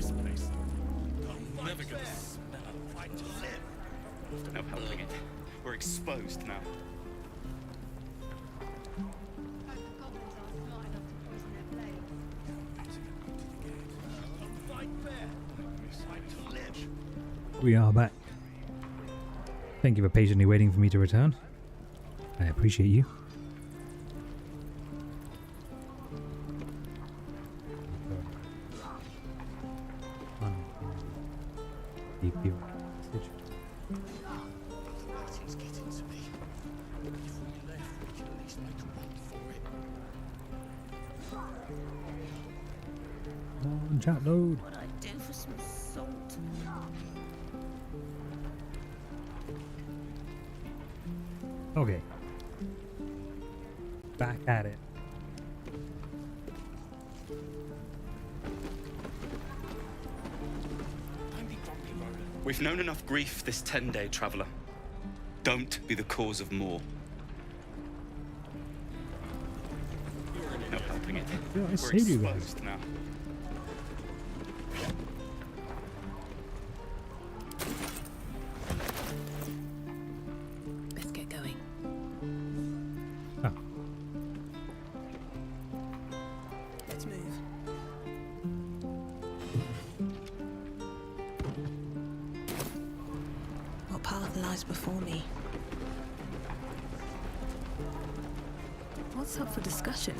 this place. I'm never gonna smell a fight to live. No helping it. We're exposed now. We are back. Thank you for patiently waiting for me to return. I appreciate you. Chat load. What I'd do for some salt. Okay. Back at it. We've known enough grief this 10-day traveler. Don't be the cause of more. No helping it. Yeah, I We're saved you guys. exposed now. Let's get going. Oh. Let's move. What path lies before me? What's up for discussion?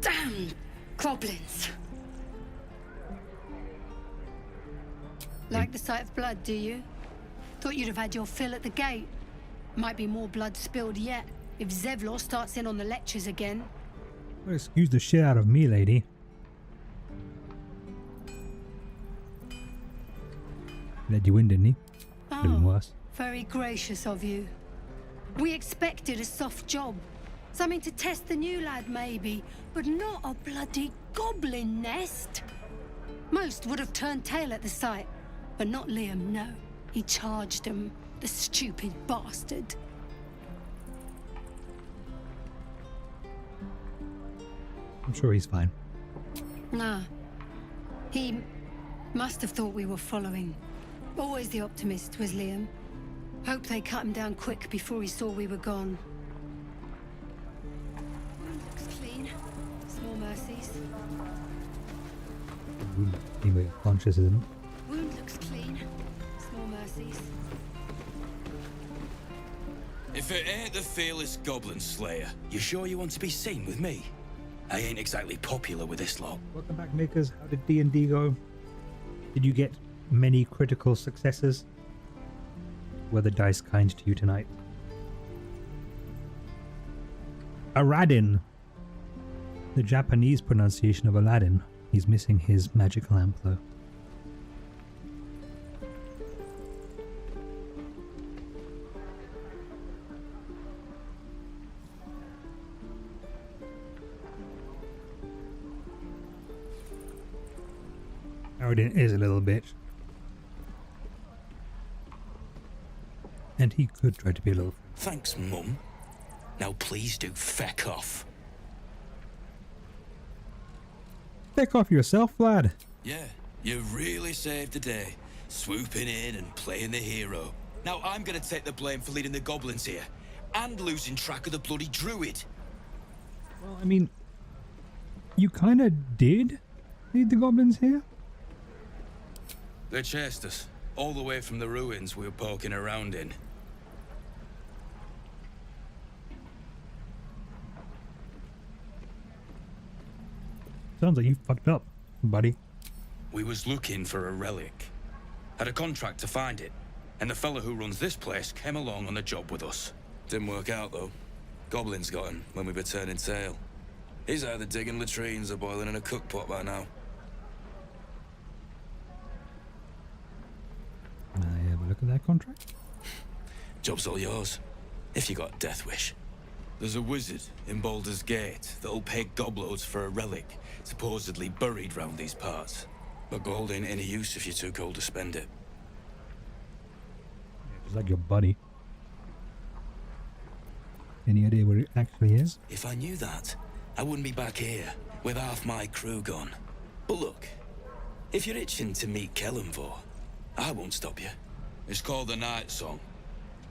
Damn goblins! Like the sight of blood, do you? Thought you'd have had your fill at the gate. Might be more blood spilled yet if Zevlor starts in on the lectures again. Well, excuse the shit out of me, lady. Let you in, didn't he? Could have been worse. Very gracious of you. We expected a soft job. Something to test the new lad, maybe, but not a bloody goblin nest. Most would have turned tail at the sight, but not Liam, no. He charged him, the stupid bastard. I'm sure he's fine. Nah. He must have thought we were following. Always the optimist was Liam. Hope they cut him down quick before he saw we were gone. Looks clean. Small mercies. Anyway, conscious, isn't it? Wound looks clean. Small mercies. If it ain't the fearless Goblin Slayer, you sure you want to be seen with me? I ain't exactly popular with this lot. Welcome back, makers. How did D&D go? Did you get many critical successes? Were the dice kind to you tonight? Aradin. The Japanese pronunciation of Aladdin. He's missing his magic lamp, though. Aradin is a little bitch. And he could try to be a little... Thanks, Mum. Now please do feck off. Feck off yourself, lad. Yeah, you really saved the day, swooping in and playing the hero. Now I'm gonna take the blame for leading the goblins here, and losing track of the bloody druid. Well, I mean, you kind of did lead the goblins here? They chased us, all the way from the ruins we were poking around in. Sounds like you fucked up, buddy. We was looking for a relic. Had a contract to find it, and the fella who runs this place came along on the job with us. Didn't work out, though. Goblins got him when we were turning tail. He's either digging latrines or boiling in a cookpot by now. Can I have a look at that contract? Job's all yours, if you got a death wish. There's a wizard in Baldur's Gate that'll pay gobloads for a relic, supposedly buried round these parts. But gold ain't any use if you're too cold to spend it. Just like your buddy. Any idea where it actually is? If I knew that, I wouldn't be back here with half my crew gone. But look, if you're itching to meet Kellenvor, I won't stop you. It's called the Night Song.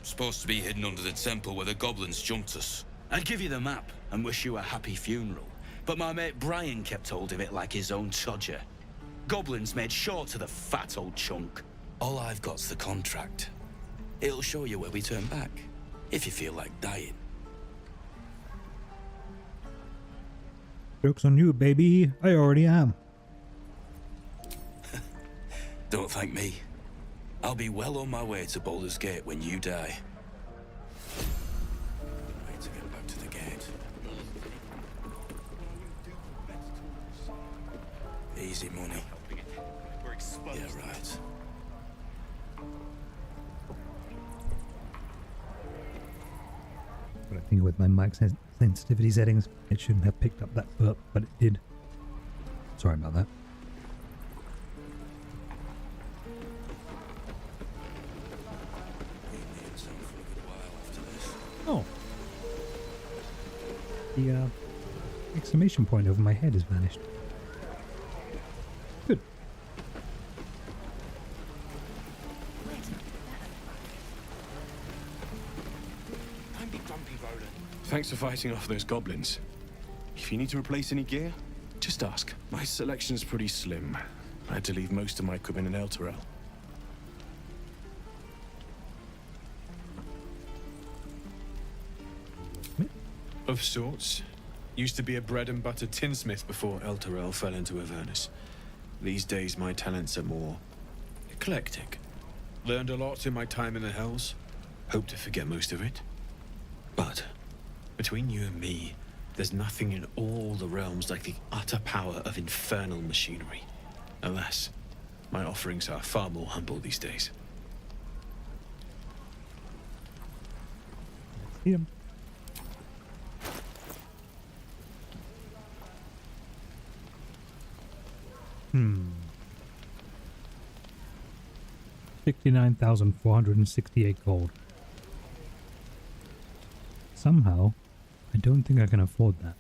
Supposed to be hidden under the temple where the goblins jumped us. I'd give you the map and wish you a happy funeral, but my mate Brian kept hold of it like his own Todger. Goblins made sure to the fat old chunk. All I've got's the contract. It'll show you where we turn back, if you feel like dying. Joke's on you, baby. I already am. Don't thank me. I'll be well on my way to Baldur's Gate when you die. Wait to get back to the gate. Easy money. Yeah, right. But I think with my mic sensitivity settings, it shouldn't have picked up that burp, but it did. Sorry about that. Oh. The exclamation point over my head has vanished. Good. Thanks for fighting off those goblins. If you need to replace any gear, just ask. My selection's pretty slim. I had to leave most of my equipment in Elturel. Of sorts. Used to be a bread and butter tinsmith before Elturel fell into Avernus. These days my talents are more eclectic. Learned a lot in my time in the Hells. Hope to forget most of it. But between you and me, there's nothing in all the realms like the utter power of infernal machinery. Alas, my offerings are far more humble these days. See him. Hmm. 69,468 gold. Somehow, I don't think I can afford that.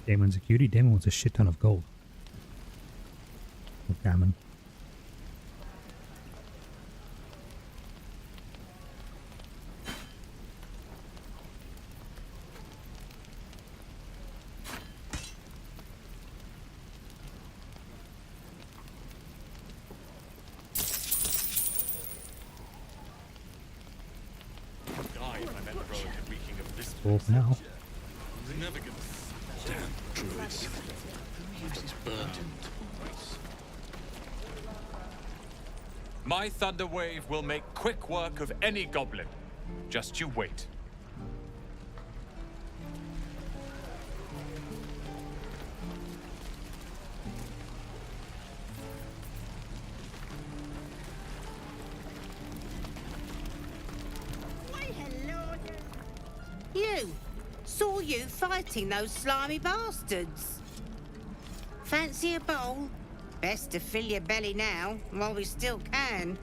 Damon's a cutie. Damon wants a shit ton of gold. Oh, Damon. All for now. Damn druids. My thunder wave will make quick work of any goblin. Just you wait. You! Saw you fighting those slimy bastards. Fancy a bowl? Best to fill your belly now, while we still can.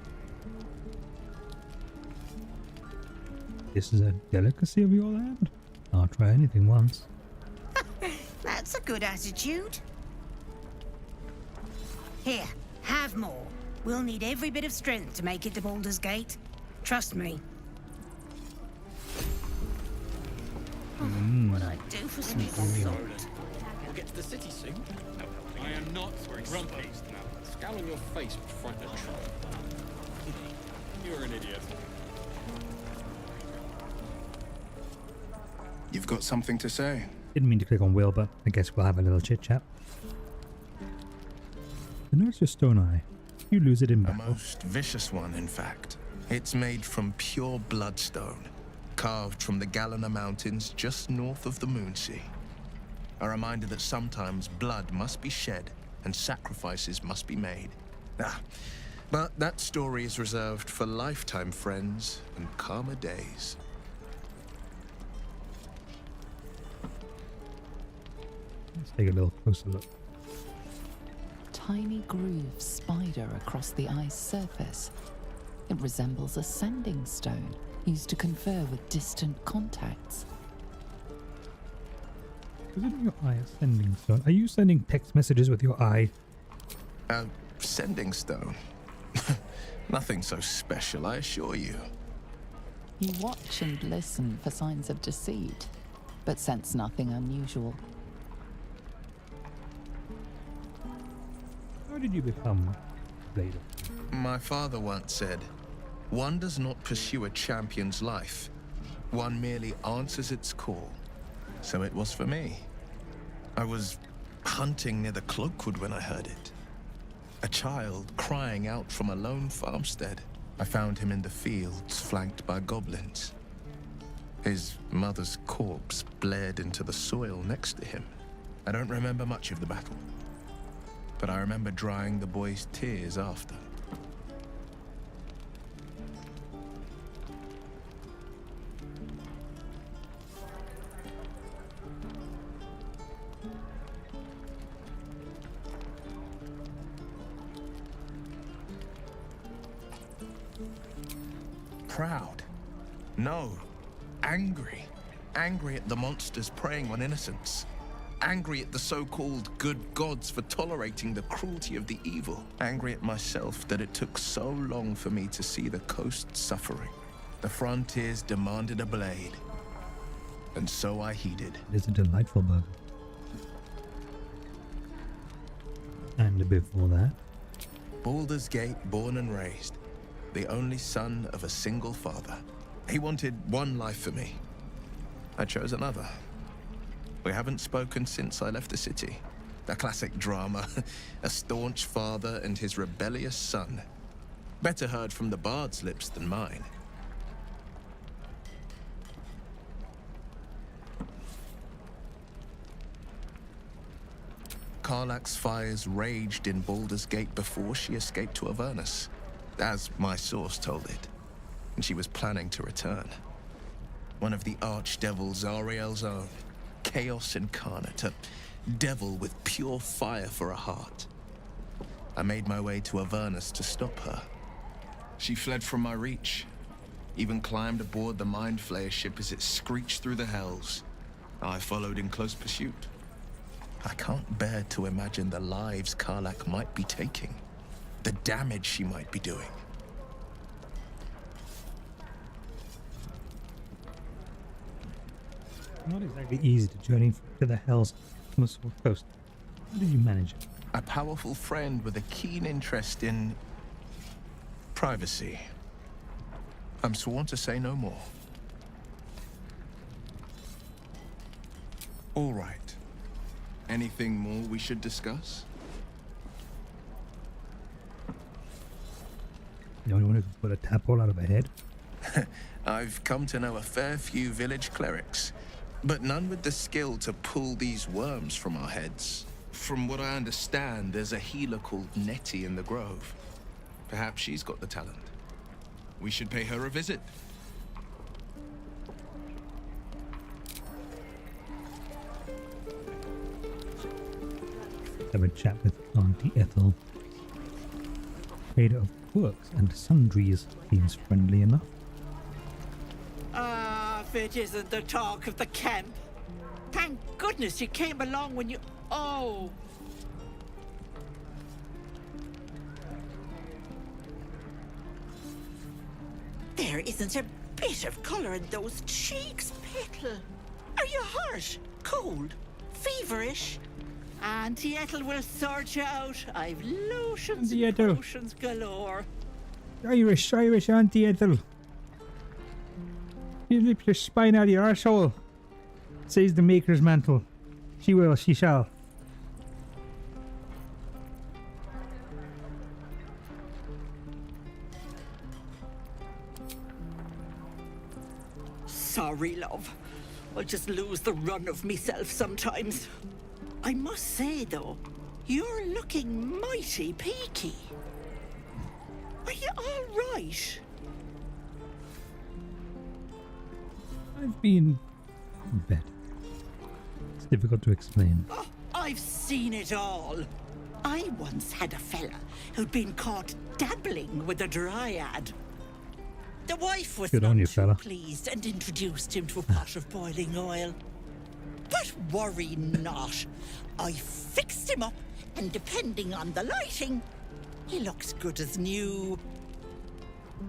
This is a delicacy of your land? I'll try anything once. That's a good attitude. Here, have more. We'll need every bit of strength to make it to Baldur's Gate. Trust me. What I'd do for some salt. We'll get to the city soon. I am not grumpy. Scowl on your face would frighten a troll. You're an idiot. You've got something to say? Didn't mean to click on Will, but I guess we'll have a little chit chat. Notice your stone eye. You lose it in battle. A most vicious one, in fact. It's made from pure bloodstone, carved from the Galena Mountains just north of the Moonsea. A reminder that sometimes blood must be shed and sacrifices must be made. But that story is reserved for lifetime friends and calmer days. Let's take a little closer look. Tiny grooves spider across the ice surface. It resembles a sending stone used to confer with distant contacts. Isn't your eye a sending stone? Are you sending text messages with your eye? Sending stone? Nothing so special, I assure you. You watch and listen for signs of deceit, but sense nothing unusual. How did you become Baldad? My father once said, one does not pursue a champion's life. One merely answers its call. So it was for me. I was hunting near the Cloakwood when I heard it. A child crying out from a lone farmstead. I found him in the fields, flanked by goblins. His mother's corpse blared into the soil next to him. I don't remember much of the battle, but I remember drying the boy's tears after. Proud? No. Angry. Angry at the monsters preying on innocents. Angry at the so-called good gods for tolerating the cruelty of the evil. Angry at myself that it took so long for me to see the coast suffering. The frontiers demanded a blade. And so I heeded. It is a delightful burger. And before that? Baldur's Gate, born and raised. The only son of a single father. He wanted one life for me. I chose another. We haven't spoken since I left the city. A classic drama. A staunch father and his rebellious son. Better heard from the bard's lips than mine. Karlach's fires raged in Baldur's Gate before she escaped to Avernus, as my source told it, and she was planning to return. One of the archdevils Ariel's own, chaos incarnate, a devil with pure fire for a heart. I made my way to Avernus to stop her. She fled from my reach, even climbed aboard the Mind Flayer ship as it screeched through the hells. I followed in close pursuit. I can't bear to imagine the lives Karlach might be taking. The damage she might be doing. Not exactly easy to journey to the hells from the South Coast. How did you manage it? A powerful friend with a keen interest in privacy. I'm sworn to say no more. All right. Anything more we should discuss? The only one who can put a tadpole out of a head? I've come to know a fair few village clerics, but none with the skill to pull these worms from our heads. From what I understand, there's a healer called Nettie in the Grove. Perhaps she's got the talent. We should pay her a visit. Have a chat with Auntie Ethel. Trader of quirks and sundries seems friendly enough. Ah, if it isn't the talk of the camp. Thank goodness you came along when you... Oh! There isn't a bit of colour in those cheeks, Petal. Are you hurt? Cold? Feverish? Auntie Ethel will sort you out. I've lotions and potions galore. Irish Auntie Ethel. You rip your spine out of your arsehole, says the Maker's Mantle. She will, she shall. Sorry, love. I just lose the run of myself sometimes. I must say, though, you're looking mighty peaky. Are you all right? I've been in bed. It's difficult to explain. Oh, I've seen it all. I once had a fella who'd been caught dabbling with a dryad. The wife was Good not on you, too fella. pleased and introduced him to a pot of boiling oil. But worry not. I fixed him up, and depending on the lighting, he looks good as new.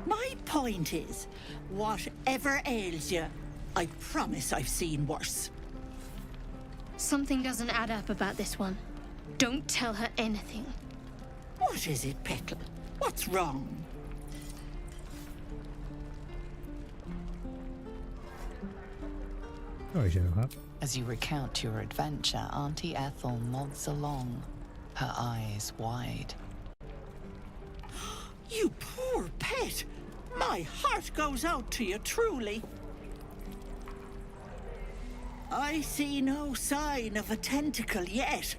My point is, whatever ails you, I promise I've seen worse. Something doesn't add up about this one. Don't tell her anything. What is it, Petal? What's wrong? Sorry, Shadowheart. As you recount your adventure, Auntie Ethel nods along, her eyes wide. You poor pet! My heart goes out to you, truly. I see no sign of a tentacle yet,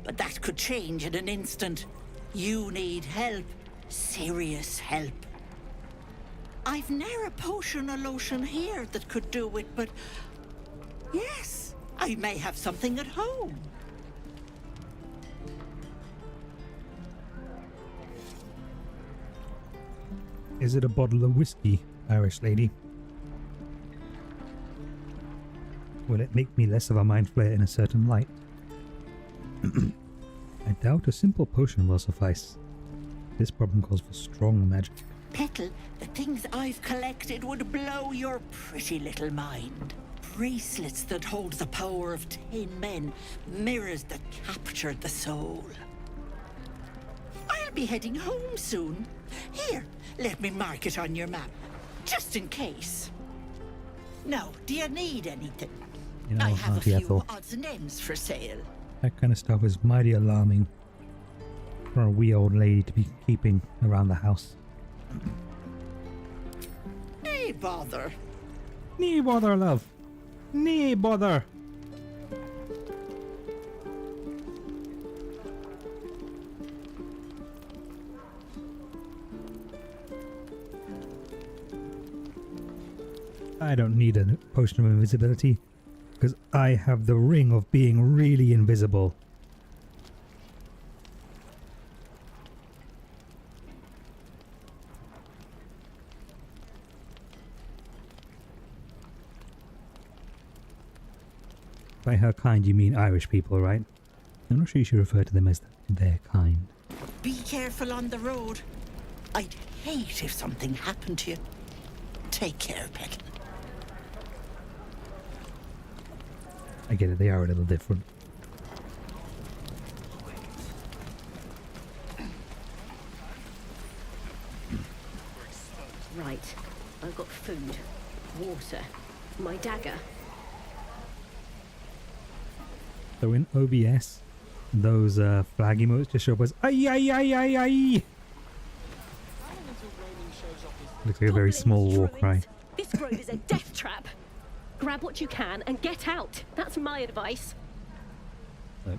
but that could change in an instant. You need help. Serious help. I've ne'er a potion or lotion here that could do it, but yes, I may have something at home. Is it a bottle of whiskey, Irish lady? Will it make me less of a mind flayer in a certain light? I doubt a simple potion will suffice. This problem calls for strong magic. Petal, the things I've collected would blow your pretty little mind. Bracelets that hold the power of 10 men, mirrors that captured the soul. I'll be heading home soon. Here, let me mark it on your map, just in case. Now, do you need anything? You know, I have Auntie a few Ethel, odds and ends for sale. that kind of stuff is mighty alarming for a wee old lady to be keeping around the house. Nay bother. Nee bother, love. Nee bother. I don't need a potion of invisibility, because I have the ring of being really invisible. By her kind, you mean Irish people, right? I'm not sure you should refer to them as their kind. Be careful on the road. I'd hate if something happened to you. Take care, Petal. I get it, they are a little different. Right. I've got food, water, my dagger. So in OBS, those flag emotes just show up as ay ay ay ay ay. Looks like a very small war cry. This grove is a death trap. Grab what you can and get out. That's my advice. Look.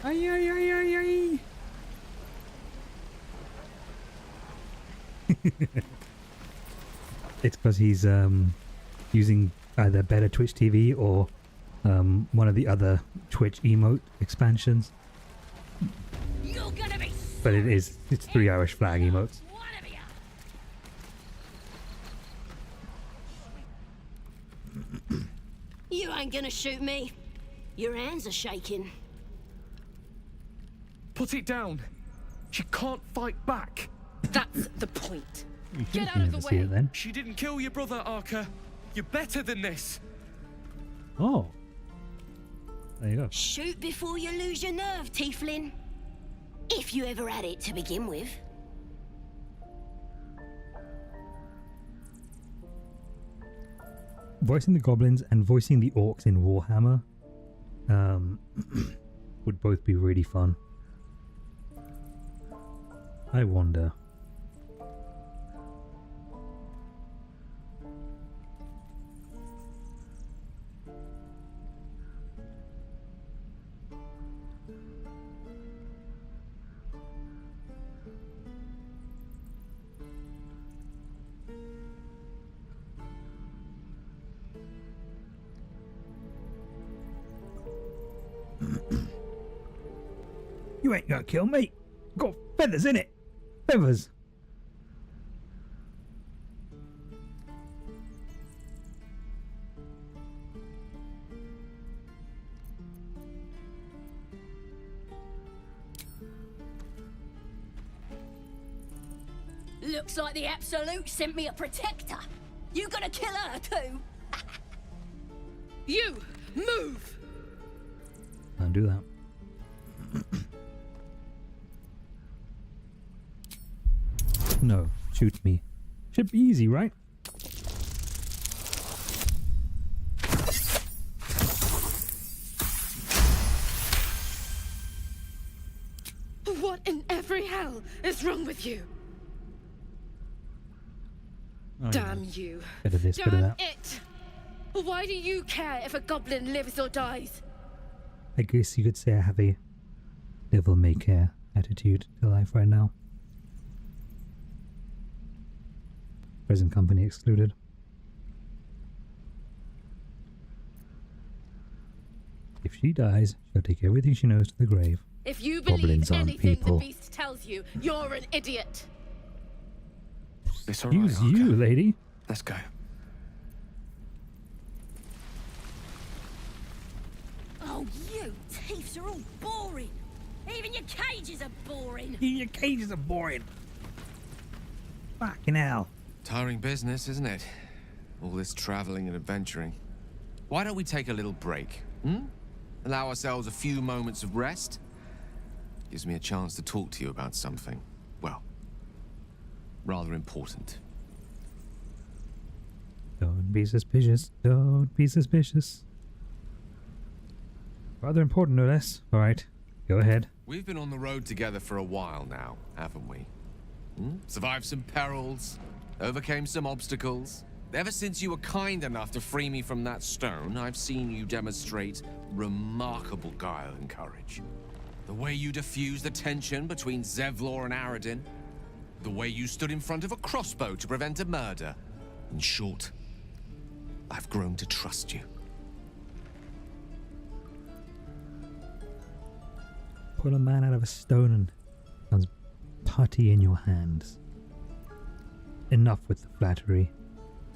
Ay ay ay ay ay. It's because he's using either better Twitch TV or one of the other Twitch emote expansions. But it's 3 Irish flag emotes. You ain't gonna shoot me. Your hands are shaking. Put it down. She can't fight back. That's the point. You should have been able to see it then. She didn't kill your brother, Arca. You're better than this. Oh. There you go. Shoot before you lose your nerve, Tiefling. If you ever had it to begin with. Voicing the goblins and voicing the orcs in Warhammer would both be really fun. I wonder. You ain't gonna kill me. Got feathers in it. Feathers. Looks like the Absolute sent me a protector. You gonna kill her too? You move. Don't do that. No, shoot me. Should be easy, right? What in every hell is wrong with you? Oh, Damn yeah. you. Bit of this, bit of Damn that. it. Why do you care if a goblin lives or dies? I guess you could say I have a devil may care attitude to life right now. Present company excluded. If she dies, she'll take everything she knows to the grave. If you believe Goblins aren't anything people. the beast tells you, you're an idiot. It's all right, Use you, Arca. lady. Let's go. Oh, you thieves are all boring. Even your cages are boring. Even your cages are boring. Fucking hell. Tiring business, isn't it? All this traveling and adventuring. Why don't we take a little break? Allow ourselves a few moments of rest? Gives me a chance to talk to you about something, well, rather important. Don't be suspicious. Don't be suspicious. Rather important, no less. Alright, go ahead. We've been on the road together for a while now, haven't we? Survived some perils, overcame some obstacles. Ever since you were kind enough to free me from that stone, I've seen you demonstrate remarkable guile and courage. The way you diffused the tension between Zevlor and Aradin. The way you stood in front of a crossbow to prevent a murder. In short, I've grown to trust you. Pull a man out of a stone and sounds putty in your hands. Enough with the flattery.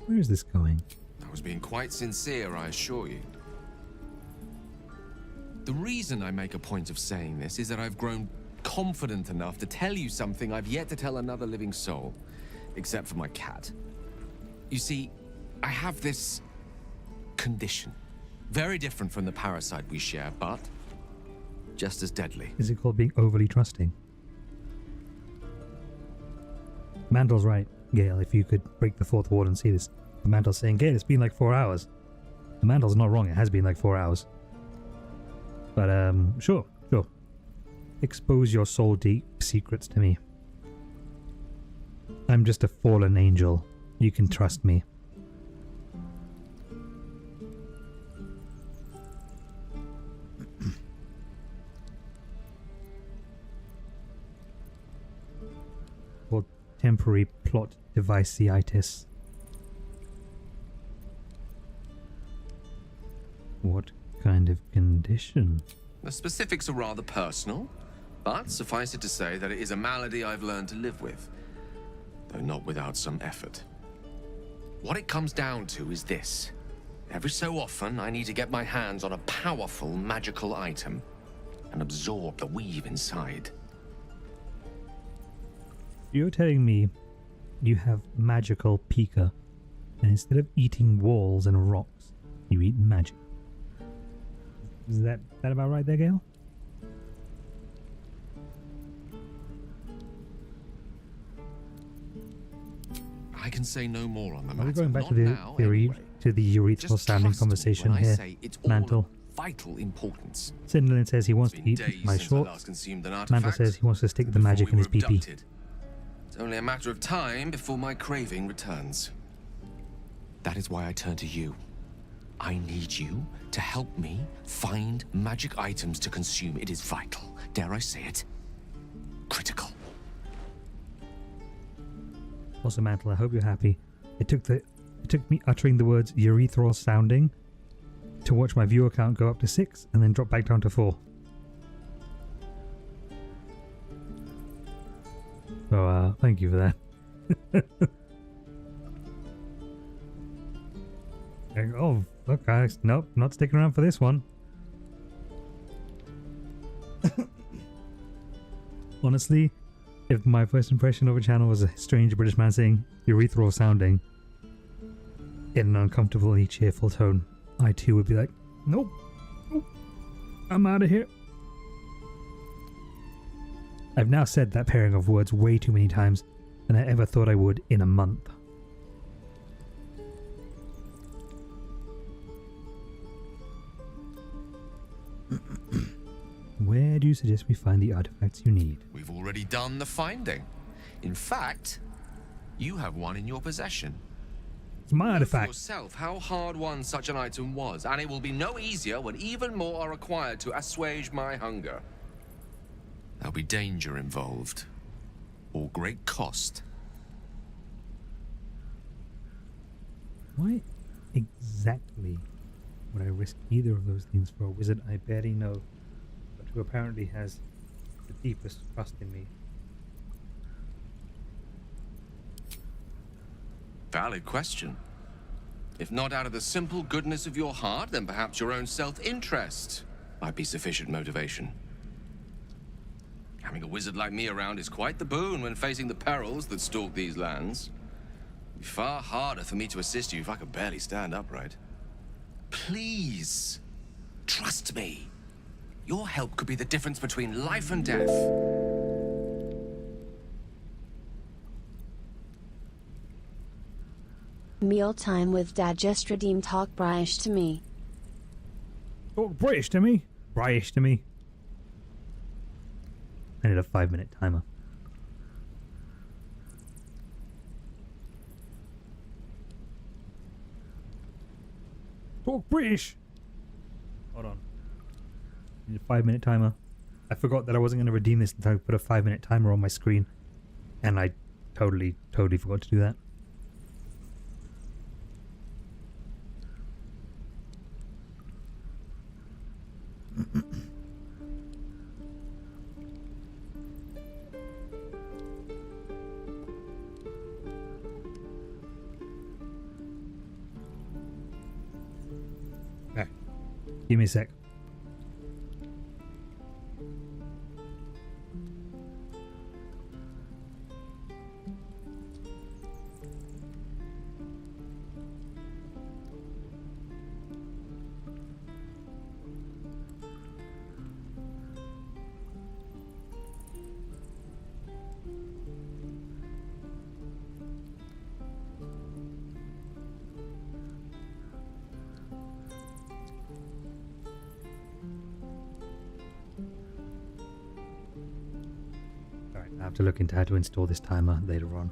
Where is this going? I was being quite sincere, I assure you. The reason I make a point of saying this is that I've grown confident enough to tell you something I've yet to tell another living soul, except for my cat. You see, I have this condition. Very different from the parasite we share, but just as deadly. Is it called being overly trusting? Mantel's right, Gale, if you could break the fourth wall and see this. The Mantel's saying, Gale, it's been like 4 hours. The Mantel's not wrong, it has been like 4 hours. But, sure. Expose your soul deep secrets to me. I'm just a fallen angel. You can trust me. Or temporary plot deviceitis. What kind of condition? The specifics are rather personal, but suffice it to say that it is a malady I've learned to live with, though not without some effort. What it comes down to is this. Every so often, I need to get my hands on a powerful magical item and absorb the weave inside. You're telling me you have magical pica, and instead of eating walls and rocks, you eat magic. Is that about right there, Gale? I can say no more on the Are matter. we going back Not to the now, theory anyway. to the urethral Just sounding trust me conversation when I here? say it's all Mantle. of vital importance. Cinderlin says he wants to eat Days my since I last shorts. consumed an Mantle artifact says he wants to stick the before magic we in his were pee-pee. abducted. It's only a matter of time before my craving returns. That is why I turn to you. I need you to help me find magic items to consume. It is vital. Dare I say it? Critical. Also, Mantle, I hope you're happy. It took me uttering the words urethral sounding to watch my viewer count go up to 6 and then drop back down to 4. So thank you for that. Oh, look, guys, nope, not sticking around for this one. Honestly, if my first impression of a channel was a strange British man saying urethral sounding in an uncomfortably cheerful tone, I too would be like, nope, nope, I'm out of here. I've now said that pairing of words way too many times than I ever thought I would in a month. Where do you suggest we find the artifacts you need? We've already done the finding. In fact, you have one in your possession. It's my Know artifact. for yourself how hard-won such an item was, and it will be no easier when even more are required to assuage my hunger. There'll be danger involved, or great cost. Why exactly would I risk either of those things for a wizard I barely know, but who apparently has the deepest trust in me? Valid question. If not out of the simple goodness of your heart, then perhaps your own self-interest might be sufficient motivation. Having a wizard like me around is quite the boon when facing the perils that stalk these lands. It'd be far harder for me to assist you if I could barely stand upright. Please, trust me. Your help could be the difference between life and death. Mealtime with Dad just redeemed talk British to me. Talk British to me? British to me. I need a 5-minute timer. Talk British! Hold on. I need a 5-minute timer. I forgot that I wasn't going to redeem this until I put a 5-minute timer on my screen. And I totally forgot to do that. Okay. Give me a sec. I have to look into how to install this timer later on.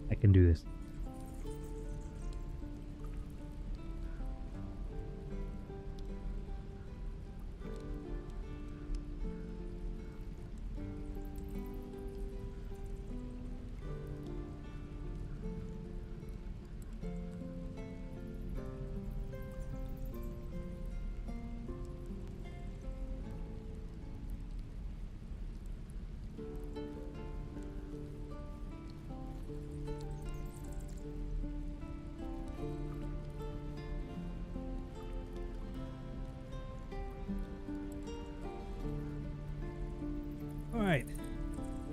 I can do this.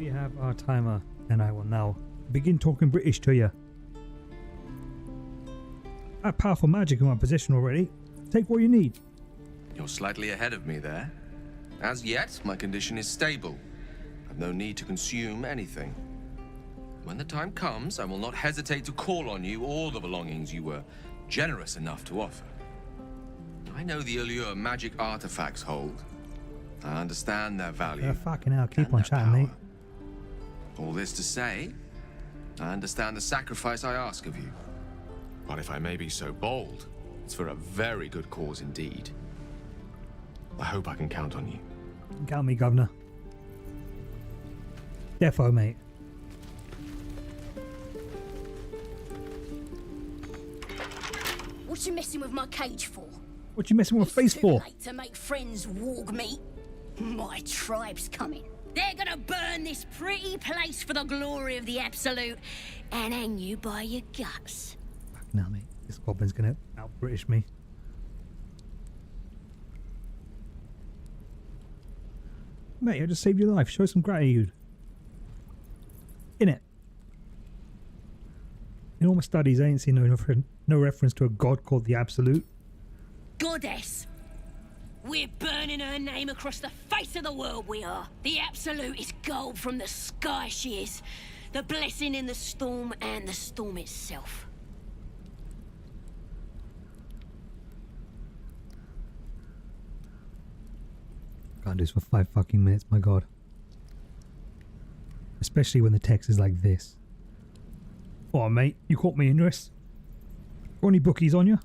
We have our timer, and I will now begin talking British to you. I have powerful magic in my possession already. Take what you need. You're slightly ahead of me there. As yet, my condition is stable. I've no need to consume anything. When the time comes, I will not hesitate to call on you or the belongings you were generous enough to offer. I know the allure magic artifacts hold. I understand their value. Fucking hell, keep on chatting, mate. All this to say, I understand the sacrifice I ask of you. But if I may be so bold, it's for a very good cause indeed. I hope I can count on you. Count me, Governor. Defo, mate. What you messing with my cage for? What you messing with my face for? Too late to make friends, warg meat. My tribe's coming. They're gonna burn this pretty place for the glory of the Absolute and hang you by your guts. Fuck now, mate. This goblin's gonna out-British me. Mate, I just saved your life. Show some gratitude. Innit? In all my studies, I ain't seen no reference to a god called the Absolute. Goddess! We're burning her name across the face of the world, we are. The Absolute is gold from the sky, she is. The blessing in the storm and the storm itself. Can't do this for 5 fucking minutes, my god. Especially when the text is like this. Oh, mate, you caught me interest. Got any bookies on you?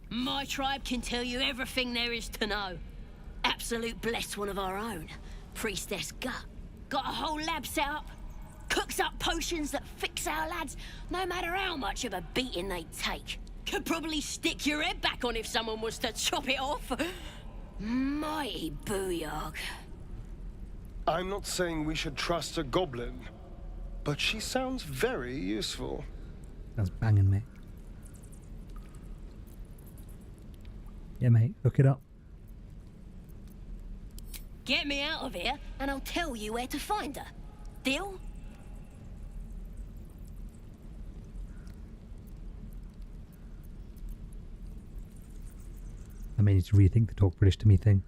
My tribe can tell you everything there is to know. Absolute bless one of our own. Priestess Gut. Got a whole lab set up. Cooks up potions that fix our lads, no matter how much of a beating they take. Could probably stick your head back on if someone was to chop it off. Mighty booyog. I'm not saying we should trust a goblin, but she sounds very useful. Sounds banging, mate. Yeah, mate, look it up. Get me out of here, and I'll tell you where to find her. Deal? I may need to rethink the talk British to me thing.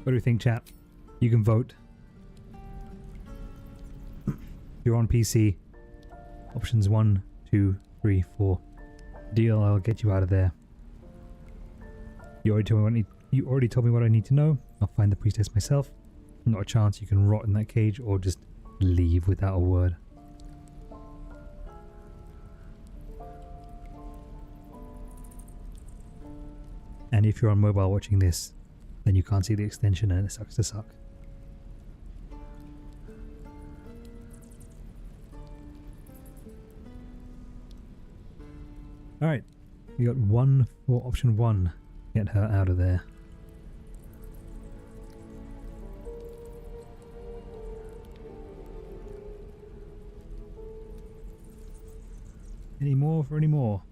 What do you think, chat? You can vote. You're on PC. Options 1, 2, 3, 4. Deal, I'll get you out of there. You already told me what I need to know. I'll find the priestess myself. Not a chance you can rot in that cage or just leave without a word. And if you're on mobile watching this, then you can't see the extension and it sucks to suck. Alright, we got 1 for option 1. Get her out of there. Any more for any more?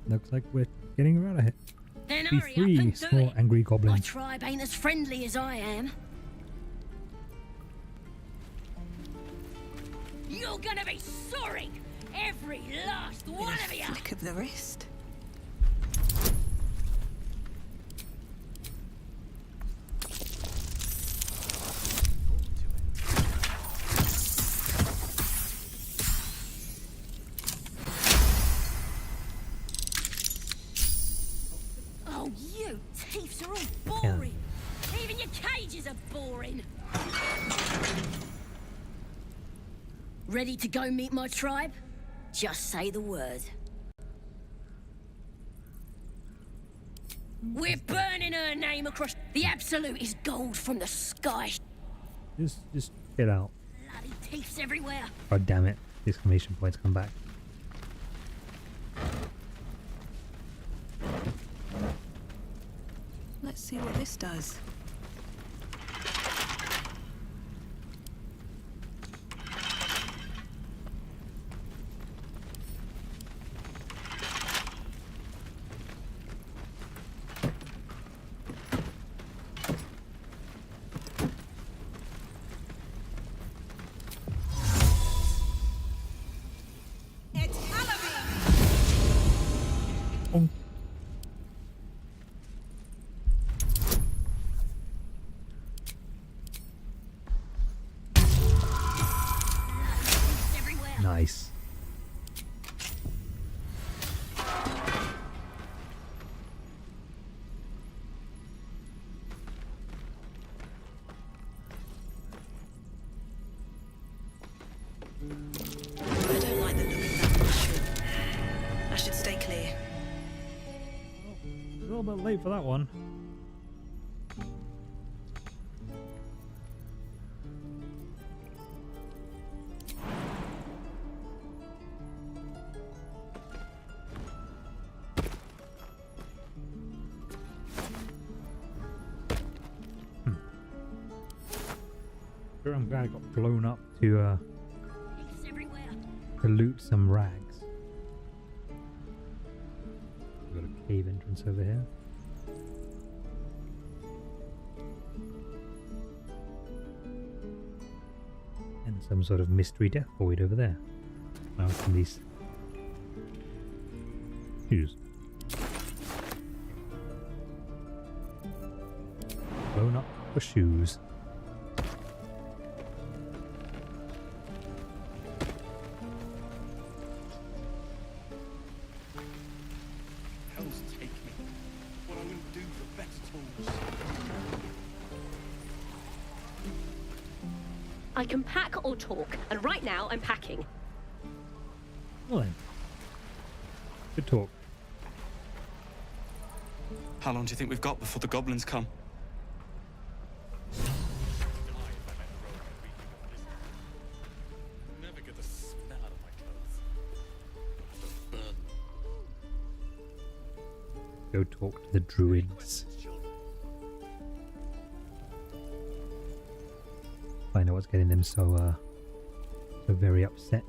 Looks like we're getting her out of here. Then Be hurry up free, and do small it. angry goblin. My tribe ain't as friendly as I am. You're gonna be sorry, every last one of you. Flick of the wrist. Oh, you thieves are all boring. Even your cages are boring. Ready to go meet my tribe? Just say the word. We're burning her name across. The Absolute is gold from the sky. Just get out. Bloody thieves everywhere. God damn it. The exclamation points come back. Let Let's see what this does. Oh. Nice. I don't like the look of that mushroom. I should stay clear. A little bit late for that one. Sure, I'm glad I got blown up to loot some rags. We've got a cave entrance over here. And some sort of mystery death void over there. Now some of these shoes. Blown up for shoes. Hell's take me. What I wouldn't do for better tools. I can pack or talk, and right now I'm packing. Well then. Good talk. How long do you think we've got before the goblins come? Never get the smell out of my clothes. Burn. Go talk to the druids. Find out what's getting them so very upset.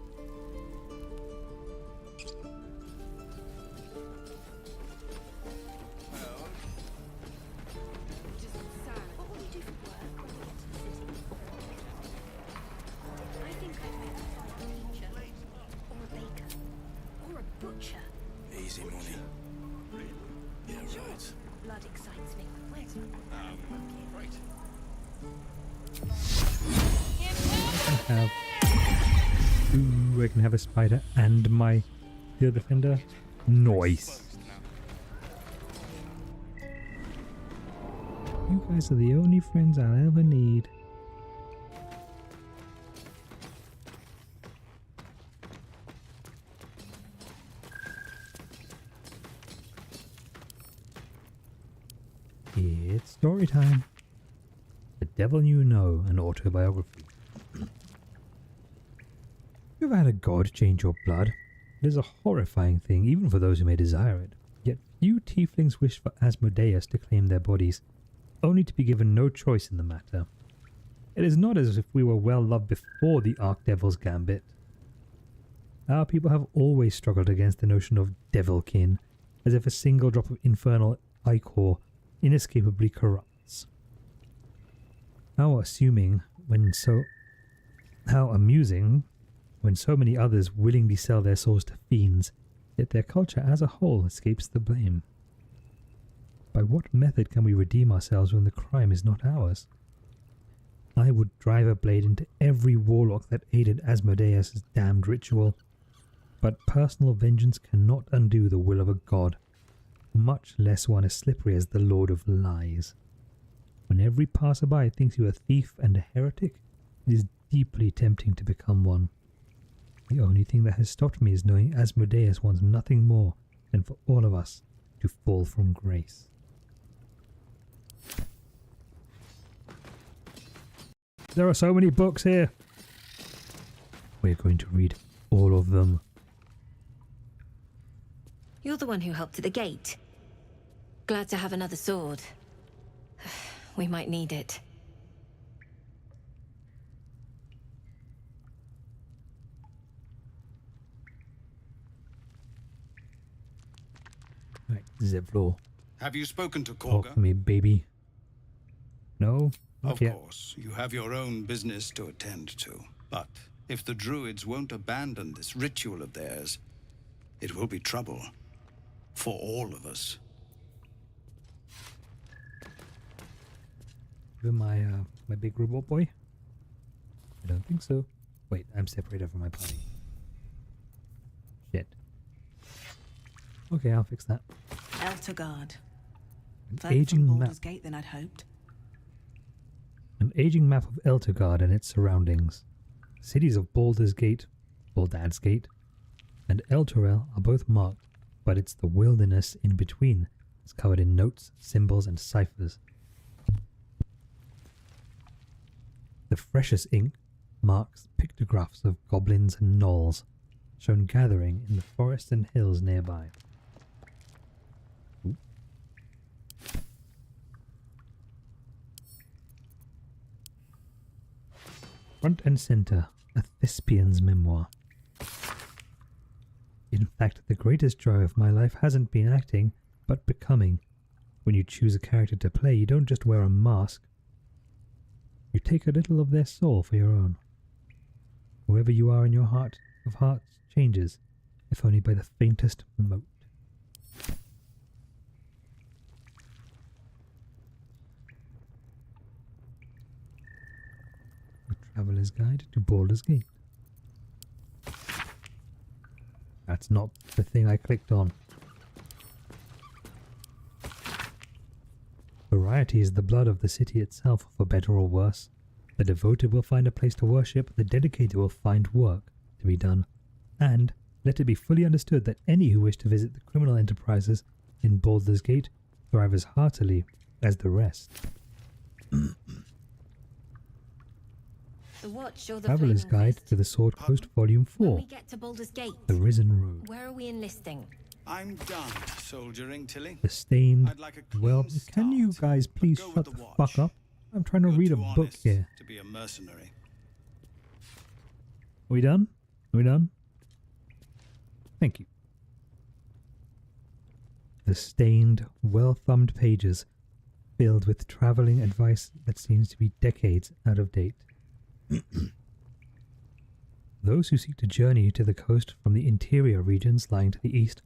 Easy money. Yeah, right. Blood excites me. Where's Right. I can have a spider and my field defender. Nice. You guys are the only friends I'll ever need. It's story time. The Devil You Know, an autobiography. You ever had a god change your blood? It is a horrifying thing, even for those who may desire it. Yet few tieflings wish for Asmodeus to claim their bodies, only to be given no choice in the matter. It is not as if we were well loved before the Archdevil's gambit. Our people have always struggled against the notion of devilkin, as if a single drop of infernal ichor inescapably corrupts. How amusing when so many others willingly sell their souls to fiends, yet their culture as a whole escapes the blame. By what method can we redeem ourselves when the crime is not ours? I would drive a blade into every warlock that aided Asmodeus' damned ritual, but personal vengeance cannot undo the will of a god, much less one as slippery as the Lord of Lies. When every passerby thinks you a thief and a heretic, it is deeply tempting to become one. The only thing that has stopped me is knowing Asmodeus wants nothing more than for all of us to fall from grace. There are so many books here. We're going to read all of them. You're the one who helped at the gate. Glad to have another sword. We might need it. Right, Zevlor. Have you spoken to Talk Korga? to me, baby. No? Not Of yet. course, you have your own business to attend to. But if the druids won't abandon this ritual of theirs, it will be trouble for all of us. With my my big robot boy? I don't think so. Wait, I'm separated from my party. Shit. Okay, I'll fix that. Eltergard. An Further aging from map. Baldur's Gate than I'd hoped. An aging map of Eltergard and its surroundings. Cities of Baldur's Gate, Baldad's Gate, and Elturel are both marked, but it's the wilderness in between. It's covered in notes, symbols, and ciphers. The freshest ink marks pictographs of goblins and gnolls, shown gathering in the forests and hills nearby. Ooh. Front and center, a Thespian's memoir. In fact, the greatest joy of my life hasn't been acting, but becoming. When you choose a character to play, you don't just wear a mask. You take a little of their soul for your own. Whoever you are in your heart of hearts changes, if only by the faintest mote. A Traveller's Guide to Baldur's Gate. That's not the thing I clicked on. Variety is the blood of the city itself, for better or worse. The devoted will find a place to worship, the dedicated will find work to be done. And let it be fully understood that any who wish to visit the criminal enterprises in Baldur's Gate thrive as heartily as the rest. The Watch or the Traveller's Flaming Guide Fist? to the Sword Coast Volume 4. When we get to Baldur's Gate, The Risen Road. where are we enlisting? I'm done soldiering, Tilly. The Stained. I'd like a Well, clean can you guys please go shut with the the fuck up? I'm trying to read a too book honest here. to be a mercenary. Are we done? Are we done? Thank you. The stained, well-thumbed pages filled with travelling advice that seems to be decades out of date. Those who seek to journey to the coast from the interior regions lying to the east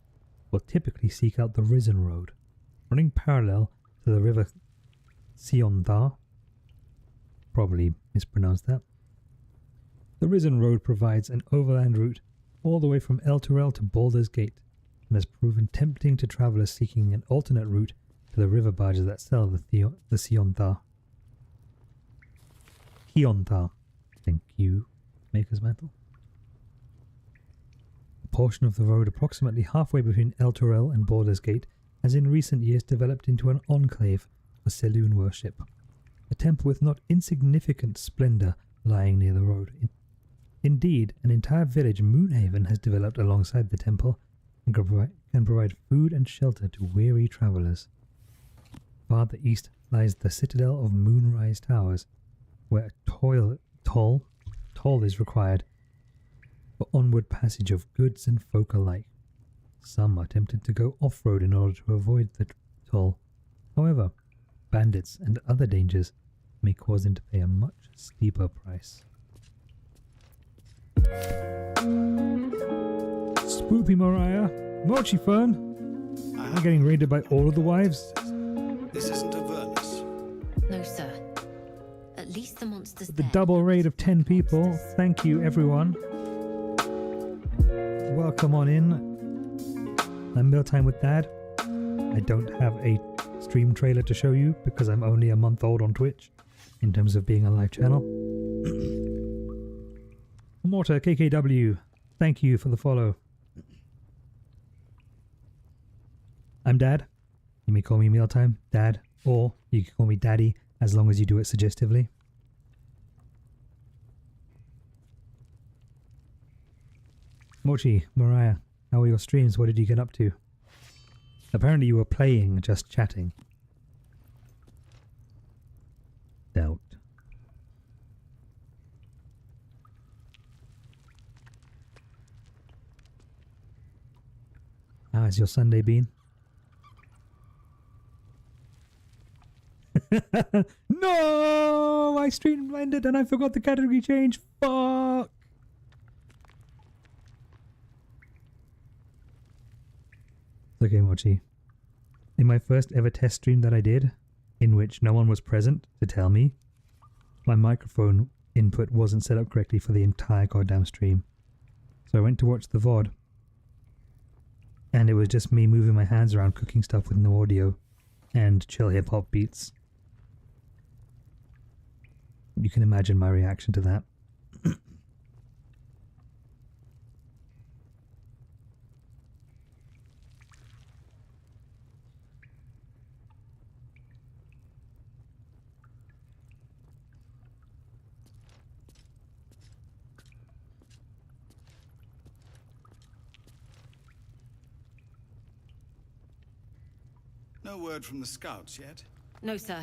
will typically seek out the Risen Road, running parallel to the river Siontha. Probably mispronounced that. The Risen Road provides an overland route all the way from Elturel to Baldur's Gate, and has proven tempting to travellers seeking an alternate route to the river barges that sell the Siontha. Hiontha. Thank you, Maker's Mantle. A portion of the road approximately halfway between Elturel and Baldur's Gate has in recent years developed into an enclave for Saloon worship, a temple with not insignificant splendour lying near the road. Indeed, an entire village, Moonhaven, has developed alongside the temple and can provide food and shelter to weary travellers. Farther east lies the citadel of Moonrise Towers, where a toll is required for onward passage of goods and folk alike. Some are tempted to go off-road in order to avoid the toll. However, bandits and other dangers may cause them to pay a much steeper price. Spoopy Mariah, Mochi Fern. Am I getting raided by all of the wives? This isn't Avernus. No, sir. At least the monster's The dead. double raid of 10 people. Thank you, everyone. Welcome on in. I'm Mealtime with Dad. I don't have a stream trailer to show you because I'm only a month old on Twitch in terms of being a live channel. Mortar KKW, thank you for the follow. I'm Dad. You may call me Mealtime, Dad, or you can call me Daddy as long as you do it suggestively. Mochi, Mariah, how were your streams? What did you get up to? Apparently you were playing, just chatting. has your Sunday been? No! I stream blended and I forgot the category change. Fuck! It's okay, Mochi. In my first ever test stream that I did, in which no one was present to tell me, my microphone input wasn't set up correctly for the entire goddamn stream. So I went to watch the VOD, and it was just me moving my hands around cooking stuff with no audio and chill hip-hop beats. You can imagine my reaction to that. No word from the scouts yet? No, sir.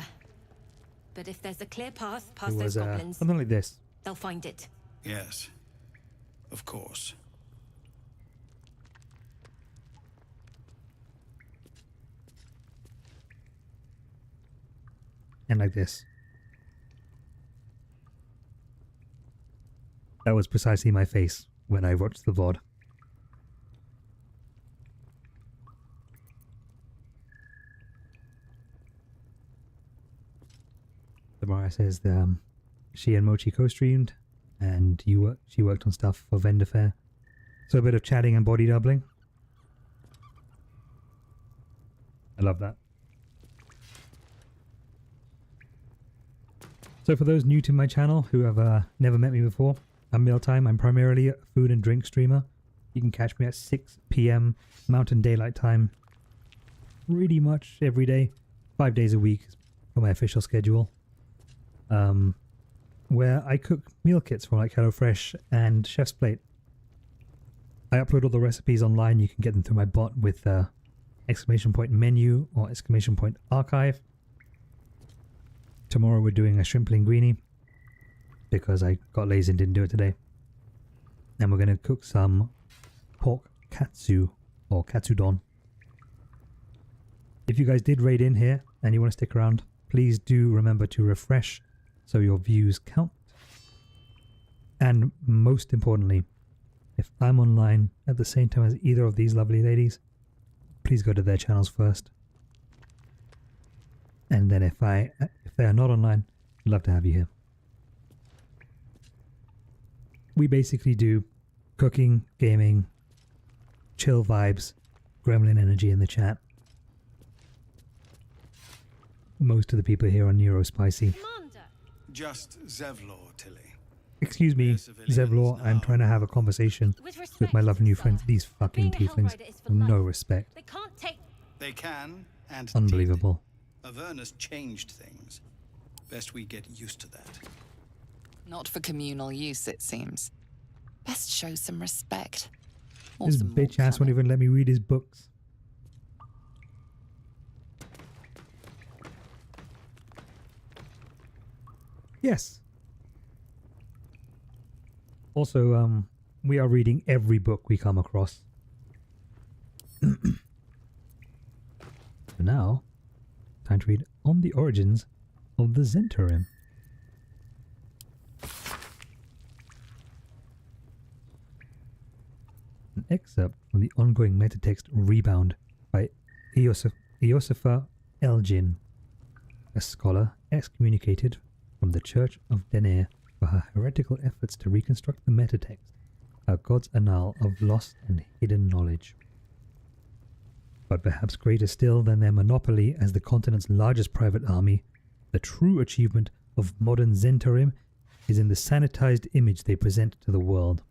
But if there's a clear path It past was those goblins, something like this. they'll find it. Yes. Of course. And like this. That was precisely my face when I watched the VOD. Mara says she and Mochi co-streamed, and she worked on stuff for Vendor Fair. So a bit of chatting and body doubling. I love that. So for those new to my channel who have never met me before, I'm Mealtime. I'm primarily a food and drink streamer. You can catch me at 6 PM Mountain Daylight Time. Pretty much every day, 5 days a week for my official schedule. Where I cook meal kits from like HelloFresh and Chef's Plate. I upload all the recipes online. You can get them through my bot with !menu or !archive. Tomorrow we're doing a shrimp linguine because I got lazy and didn't do it today. And we're going to cook some pork katsu or katsudon. If you guys did raid in here and you want to stick around, please do remember to refresh so your views count. And most importantly, if I'm online at the same time as either of these lovely ladies, please go to their channels first. And then if they are not online, I'd love to have you here. We basically do cooking, gaming, chill vibes, gremlin energy in the chat. Most of the people here are neurospicy. Just Zevlor, Tilly. Excuse me, Zevlor, I'm trying to have a conversation with my lovely new friends. These fucking tieflings have no respect. They can, and Unbelievable. Avernus changed things. Best we get used to that. Not for communal use, it seems. Best show some respect. This bitch ass won't even let me read his books. Yes. Also, we are reading every book we come across. For now, time to read On the Origins of the Zhentarim. An excerpt from the ongoing metatext Rebound by Eosifa Elgin, a scholar excommunicated from the Church of Denair for her heretical efforts to reconstruct the metatext, a god's annal of lost and hidden knowledge. But perhaps greater still than their monopoly as the continent's largest private army, the true achievement of modern Zhentarim is in the sanitized image they present to the world.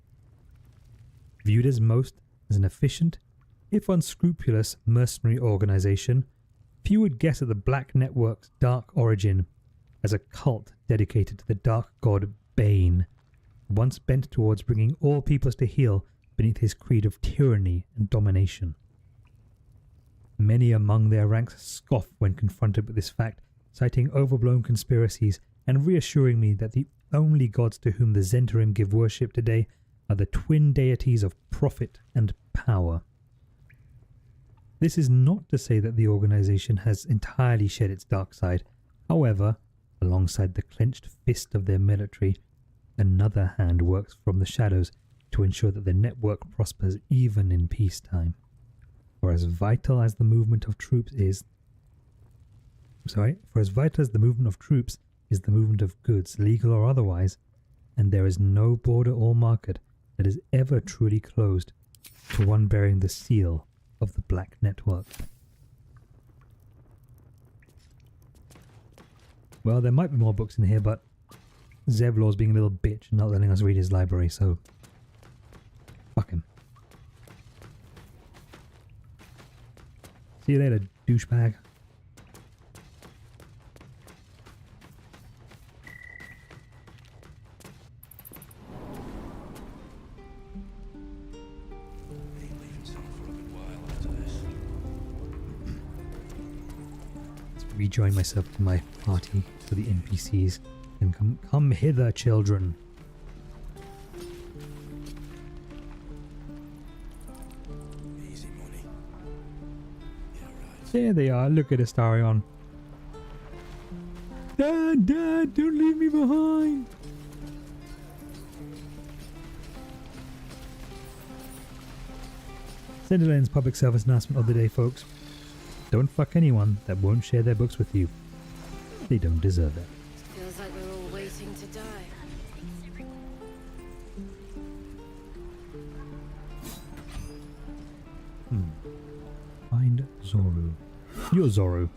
Viewed as an efficient, if unscrupulous, mercenary organization, few would guess at the Black Network's dark origin as a cult dedicated to the dark god Bane, once bent towards bringing all peoples to heel beneath his creed of tyranny and domination. Many among their ranks scoff when confronted with this fact, citing overblown conspiracies and reassuring me that the only gods to whom the Zhentarim give worship today are the twin deities of profit and power. This is not to say that the organization has entirely shed its dark side. However, alongside the clenched fist of their military, another hand works from the shadows to ensure that the network prospers even in peacetime. For as vital as the movement of troops is the movement of goods, legal or otherwise, and there is no border or market that is ever truly closed to one bearing the seal of the Black Network. Well, there might be more books in here, but Zevlor's being a little bitch and not letting us read his library, so fuck him. See you later, douchebag. Rejoin myself to my party for the NPCs and come hither, children. Easy money. There they are. Look at Astarion. Dad, Dad, don't leave me behind. Cinderland's public service announcement of the day, folks. Don't fuck anyone that won't share their books with you. They don't deserve it. Feels like we're all waiting to die. Find Zoru. You're Zoru.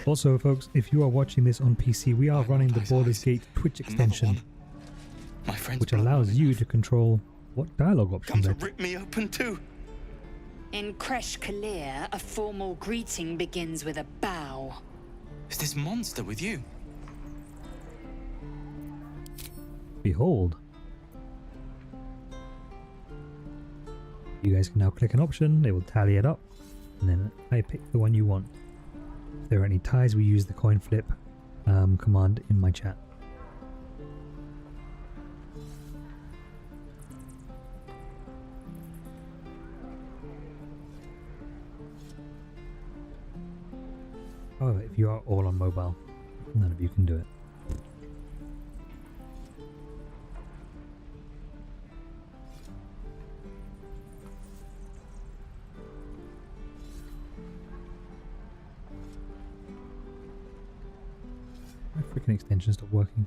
Also, folks, if you are watching this on PC, we are running the Baldur's Gate Twitch extension, which allows you to control what dialogue options Come to rip me open too. In Kresh Kalir, a formal greeting begins with a bow. Is this monster with you? Behold. You guys can now click an option, it will tally it up, and then I pick the one you want. If there are any ties, we use the coin flip command in my chat. However, if you are all on mobile, none of you can do it. My freaking extension stopped working.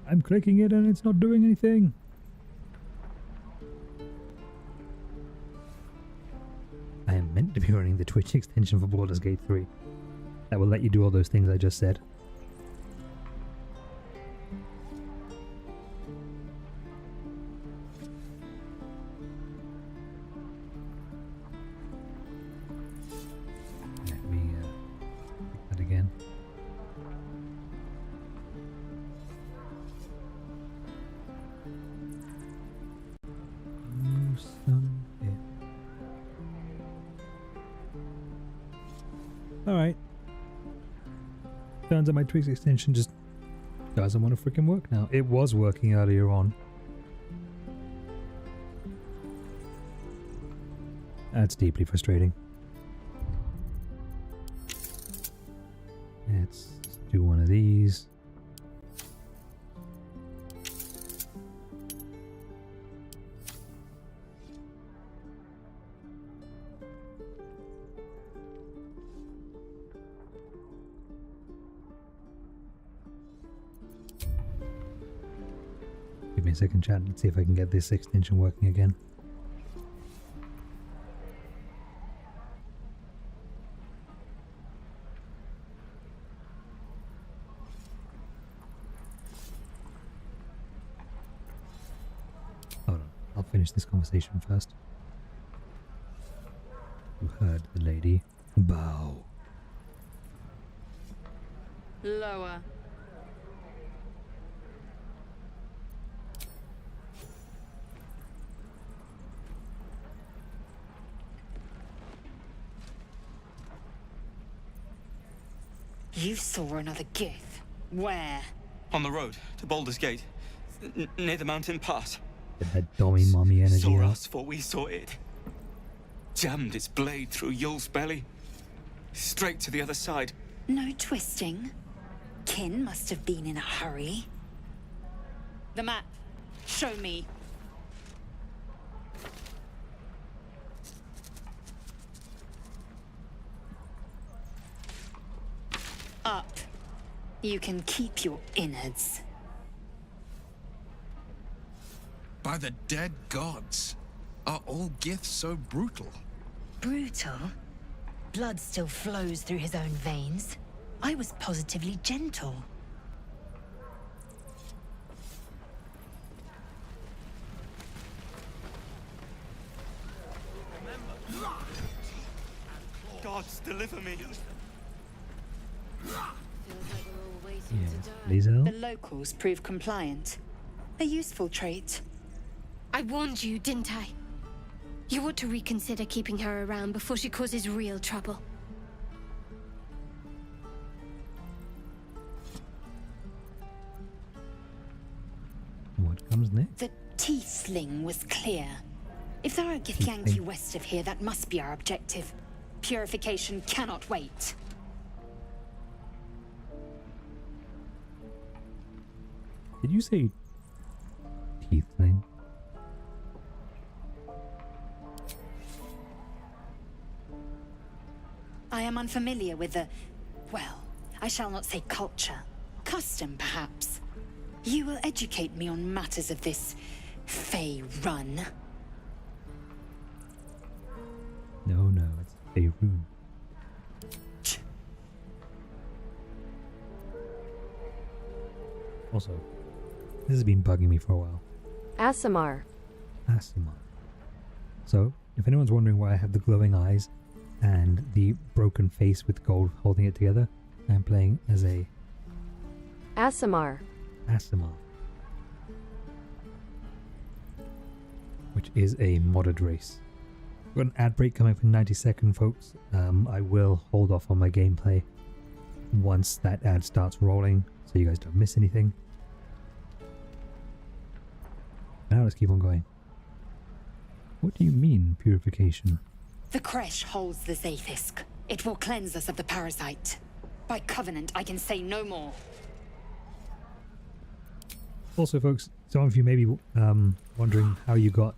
I'm clicking it and it's not doing anything. I am meant to be running the Twitch extension for Baldur's Gate 3. That will let you do all those things I just said. Let me pick that again. You son of a bitch. Alright. Turns out my Twix extension just doesn't want to freaking work now. It was working earlier on. That's deeply frustrating. Let's do one of these. Give me a second, chat. Let's see if I can get this extension working again. Hold on, I'll finish this conversation first. You heard the lady. Bow. Lower. You saw another gith. Where? On the road to Baldur's Gate, near the mountain pass. Get that dummy mommy energy Saw out. us before we saw it. Jammed its blade through Yul's belly. Straight to the other side. No twisting. Kin must have been in a hurry. The map. Show me. Up. You can keep your innards. By the dead gods, are all Giths so brutal? Brutal? Blood still flows through his own veins. I was positively gentle. Gods, deliver me. The locals prove compliant. A useful trait. I warned you, didn't I? You ought to reconsider keeping her around before she causes real trouble. What comes next? The Tiefling was clear. If there are Githyanki west of here, that must be our objective. Purification cannot wait. Did you say Tiefling? I am unfamiliar with the... well, I shall not say culture. Custom, perhaps. You will educate me on matters of this Fey run. No, it's a room. Also, this has been bugging me for a while. Aasimar. Aasimar. So, if anyone's wondering why I have the glowing eyes and the broken face with gold holding it together, I'm playing as a Aasimar. Aasimar, which is a modded race. We've got an ad break coming for 90 seconds, folks. I will hold off on my gameplay once that ad starts rolling, so you guys don't miss anything. Now let's keep on going. What do you mean, purification? The Kresh holds the Zaithisk. It will cleanse us of the parasite. By covenant, I can say no more. Also, folks, some of you may be wondering how you got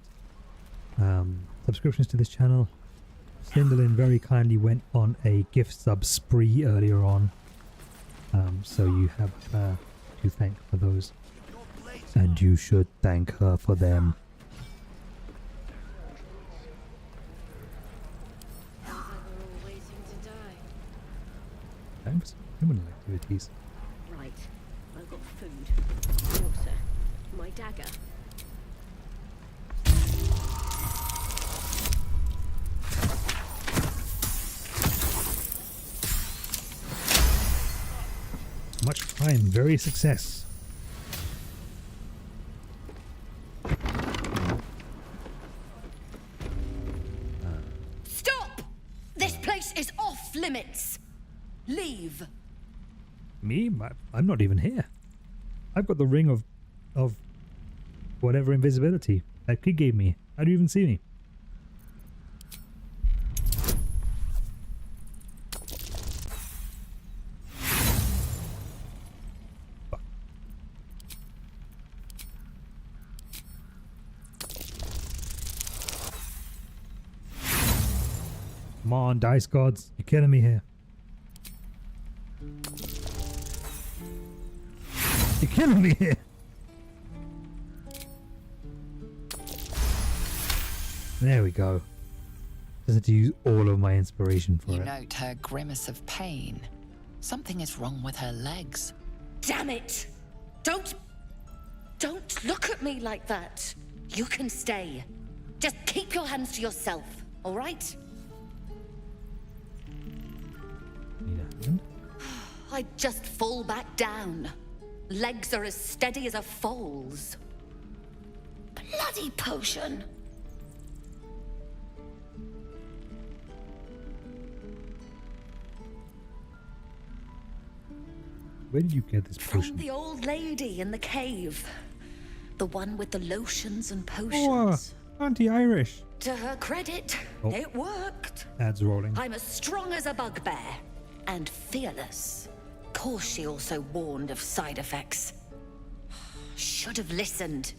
subscriptions to this channel. Cinderlin very kindly went on a gift sub spree earlier on, so you have her to thank for those, and you should thank her for them. Time for some criminal activities. Right. I've got food. Water. My dagger. Much crime, very success. Stop! This place is off limits. Leave. Me? I'm not even here. I've got the ring of whatever invisibility that kid gave me. How do you even see me? Come on, dice gods. You're killing me here. You're killing me here. There we go. Just had to use all of my inspiration for You it. note her grimace of pain. Something is wrong with her legs. Damn it! Don't look at me like that. You can stay. Just keep your hands to yourself, all right? Need a hand? I'd just fall back down. Legs are as steady as a foal's. Bloody potion! Where did you get this From potion? the old lady in the cave. The one with the lotions and Oh, potions. Auntie Irish. To her credit, Oh. it worked. Ads rolling. I'm as strong as a bugbear. And fearless. Course she also warned of side effects. Should have listened.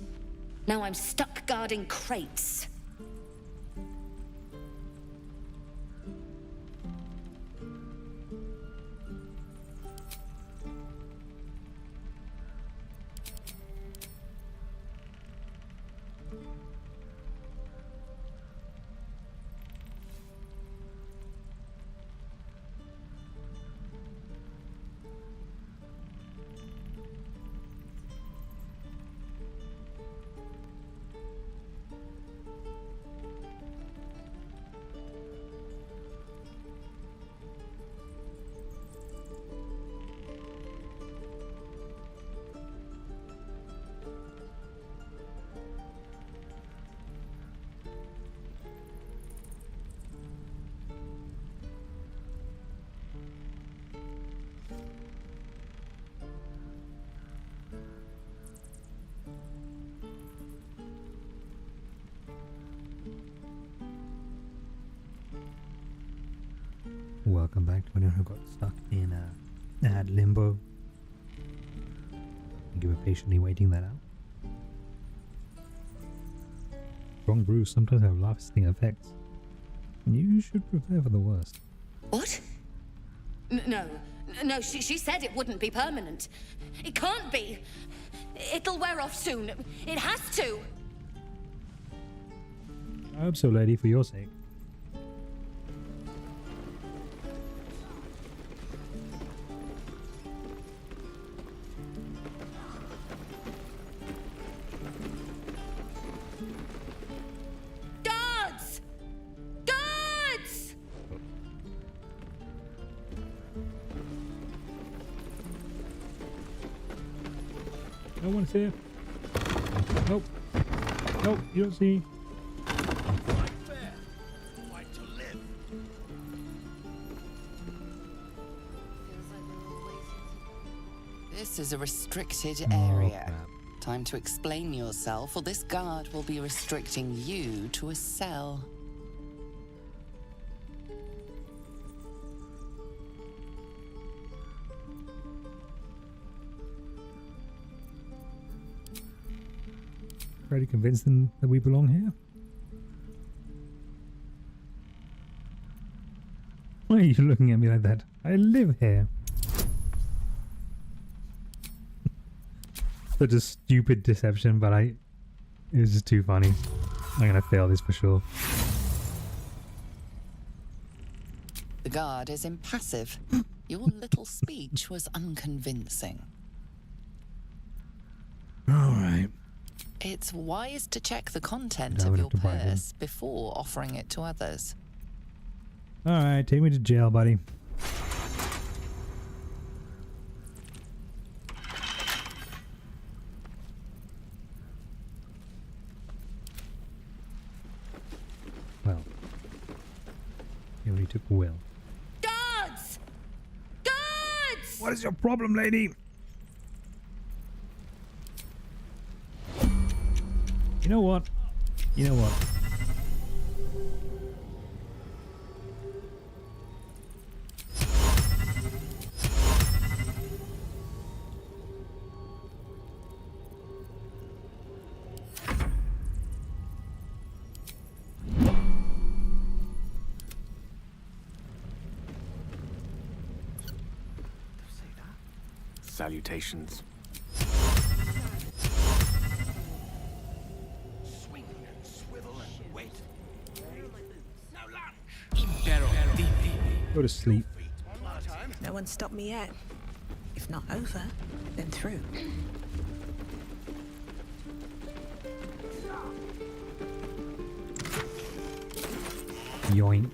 Now I'm stuck guarding crates. Welcome back to anyone who got stuck in ad limbo. Thank you for patiently waiting that out. Strong brews sometimes have lasting effects. You should prepare for the worst. What? No, she said it wouldn't be permanent. It can't be. It'll wear off soon. It has to. I hope so, lady, for your sake. Guards! Guards! No one's here. Nope. Nope, you don't see. This is a restricted area. Time to explain yourself, or this guard will be restricting you to a cell. Try to convince them that we belong here. Why are you looking at me like that? I live here. Such a stupid deception, but it was just too funny. I'm gonna fail this for sure. The guard is impassive. Your little speech was unconvincing. Alright. It's wise to check the content I of would your have to buy them. purse before offering it to others. Alright, take me to jail, buddy. Well, he only took Will. Guards! Guards! What is your problem, lady? You know what? You know what? Salutations. Swing and swivel and wait. No Go to sleep. No one stopped me yet. If not over, then through. Yoink.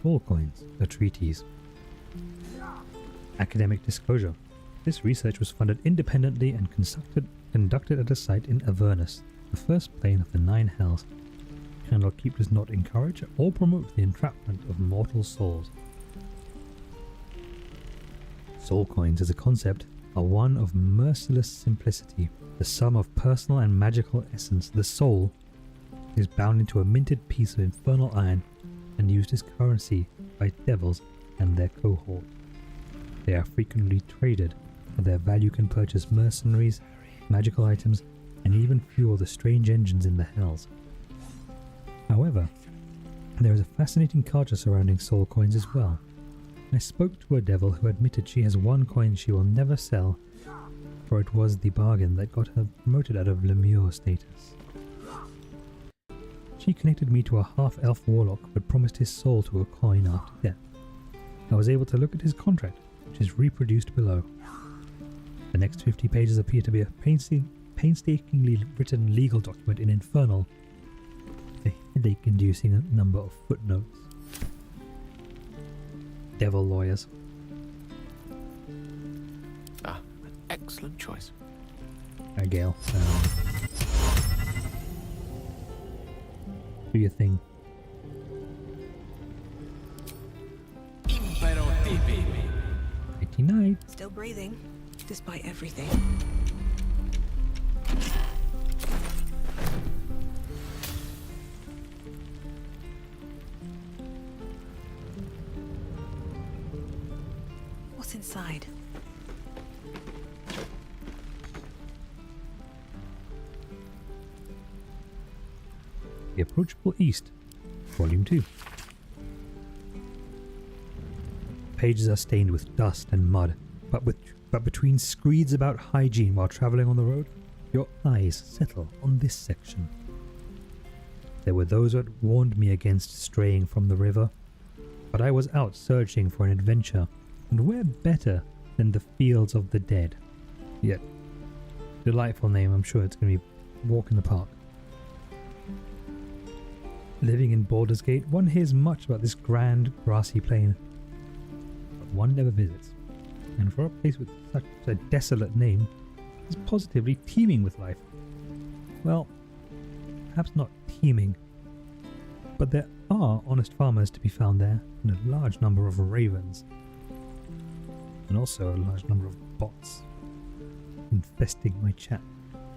All coins, a treatise. Academic disclosure. This research was funded independently and conducted at a site in Avernus, the first plane of the 9 hells. Candlekeep does not encourage or promote the entrapment of mortal souls. Soul coins as a concept are one of merciless simplicity, the sum of personal and magical essence. The soul is bound into a minted piece of infernal iron and used as currency by devils and their cohort. They are frequently traded, for their value can purchase mercenaries, magical items, and even fuel the strange engines in the hells. However, there is a fascinating culture surrounding soul coins as well. I spoke to a devil who admitted she has one coin she will never sell, for it was the bargain that got her promoted out of Lemure status. She connected me to a half-elf warlock who had promised his soul to a coin after death. I was able to look at his contract, which is reproduced below. The next 50 pages appear to be a painstakingly written legal document in Infernal, with a headache-inducing number of footnotes. Devil lawyers. Ah, an excellent choice. Gale. Do your thing. 89. Still breathing, despite everything. What's inside? The Approachable East, Volume 2. Pages are stained with dust and mud, but between screeds about hygiene while travelling on the road, your eyes settle on this section. There were those that warned me against straying from the river, but I was out searching for an adventure, and where better than the Fields of the Dead? Yet, delightful name, I'm sure it's going to be walk in the park. Living in Baldur's Gate, one hears much about this grand grassy plain, but one never visits. And for a place with such a desolate name, it's positively teeming with life. Well, perhaps not teeming, but there are honest farmers to be found there, and a large number of ravens, and also a large number of bots infesting my chat.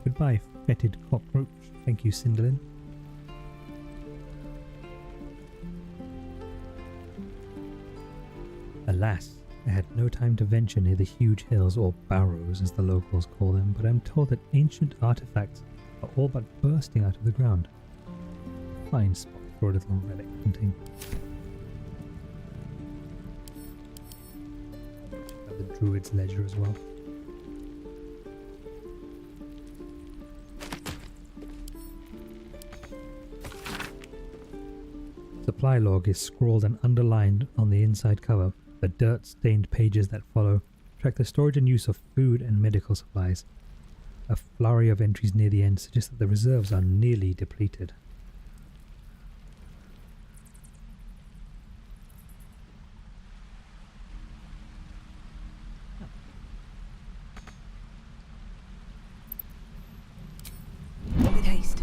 Goodbye, fetid cockroach. Thank you, Cinderlin. Alas, I had no time to venture near the huge hills, or barrows as the locals call them, but I'm told that ancient artifacts are all but bursting out of the ground. Fine spot for a little relic hunting. The Druid's Ledger as well. Supply log is scrawled and underlined on the inside cover. The dirt-stained pages that follow track the storage and use of food and medical supplies. A flurry of entries near the end suggests that the reserves are nearly depleted. With haste.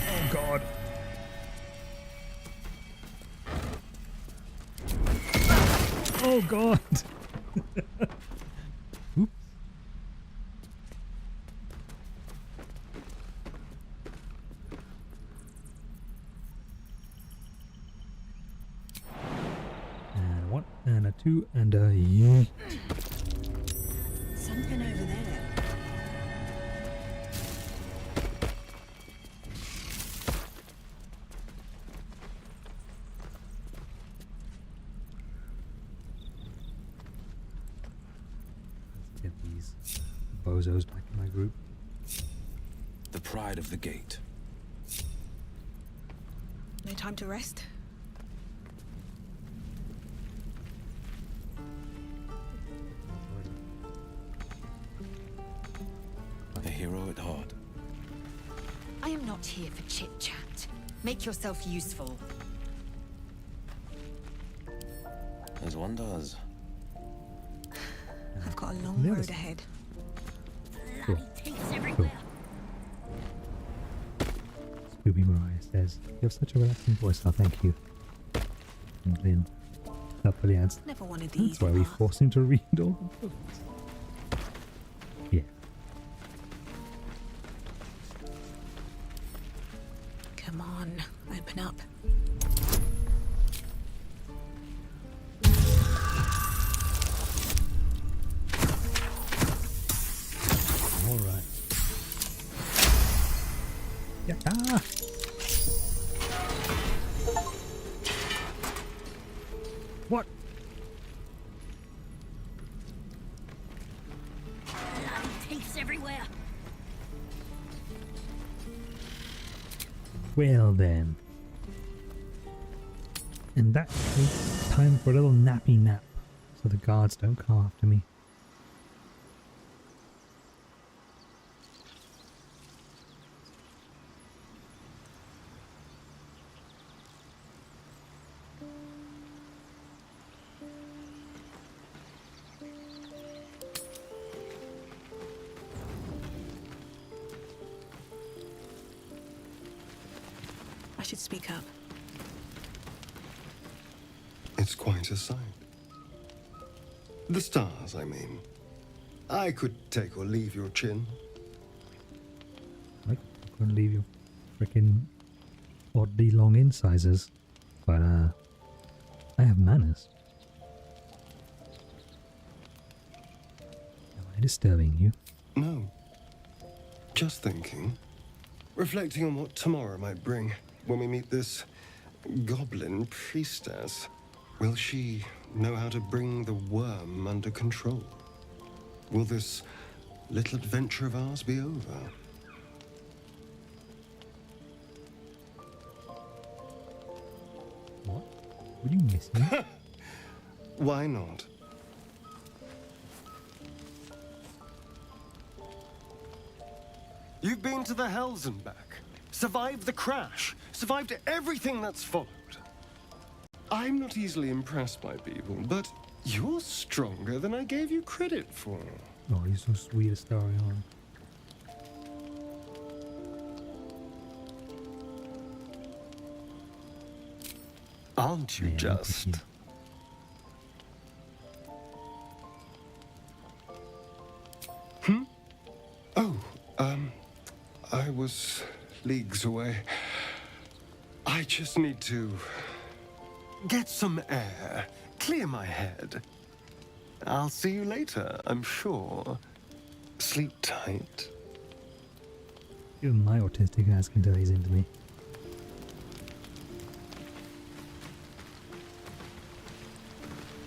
Oh God. Oh God. Oops. And a 1, and a 2, and a yeet. Something over there. Let's get these bozos back in my group. The pride of the gate. No time to rest? Make yourself useful. As one does. I've got a long road ahead. Cool. Cool. Scooby Mariah says, "You have such a relaxing voice. Oh, thank you." And Lynn helpfully answered, Never wanted the "That's why we force him to read all the books." Yeah. Come on, open up. All right. Yeah. Ah. What? Bloody teeth everywhere. Well then. In that case, time for a little nappy nap, so the guards don't come after me. I should speak up. It's quite a sight. The stars, I mean. I could take or leave your chin. I couldn't leave your freaking oddly long incisors, but I have manners. Am I disturbing you? No. Just thinking. Reflecting on what tomorrow might bring when we meet this goblin priestess. Will she know how to bring the worm under control? Will this little adventure of ours be over? What? Would you miss me? Why not? You've been to the Hells and back. Survived the crash. Survived everything that's followed. I'm not easily impressed by people, but you're stronger than I gave you credit for. Oh, you're so sweet, Astarion. Aren't you just? Oh, I was leagues away. I just need to get some air, clear my head. I'll see you later, I'm sure. Sleep tight. Even my autistic ass can tell he's into me.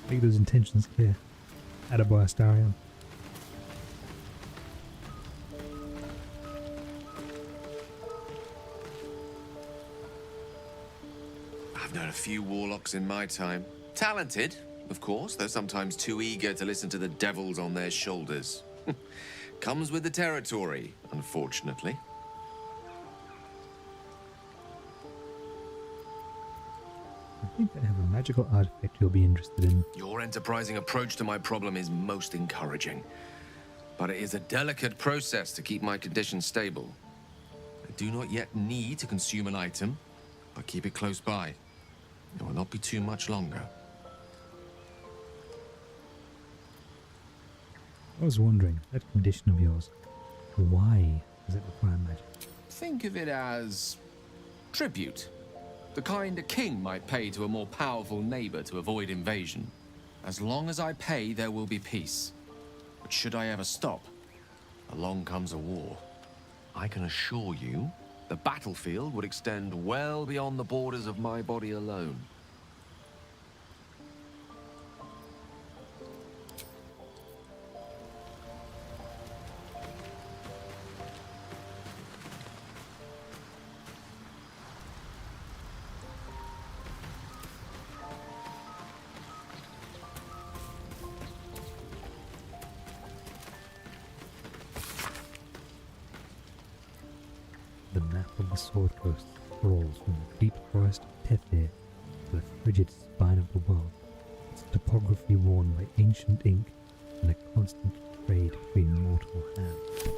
Make those intentions clear. Attaboy, Astarion. I've known a few warlocks in my time. Talented, of course, though sometimes too eager to listen to the devils on their shoulders. Comes with the territory, unfortunately. I think I have a magical artifact you'll be interested in. Your enterprising approach to my problem is most encouraging. But it is a delicate process to keep my condition stable. I do not yet need to consume an item, but keep it close by. It will not be too much longer. I was wondering, that condition of yours, why does it require magic? Think of it as tribute. The kind a king might pay to a more powerful neighbor to avoid invasion. As long as I pay, there will be peace. But should I ever stop, along comes a war. I can assure you, the battlefield would extend well beyond the borders of my body alone. The map of the Sword Coast. sprawls from the deep forest of Tethir to the frigid spine of the world, its topography worn by ancient ink and a constant trade between mortal hands.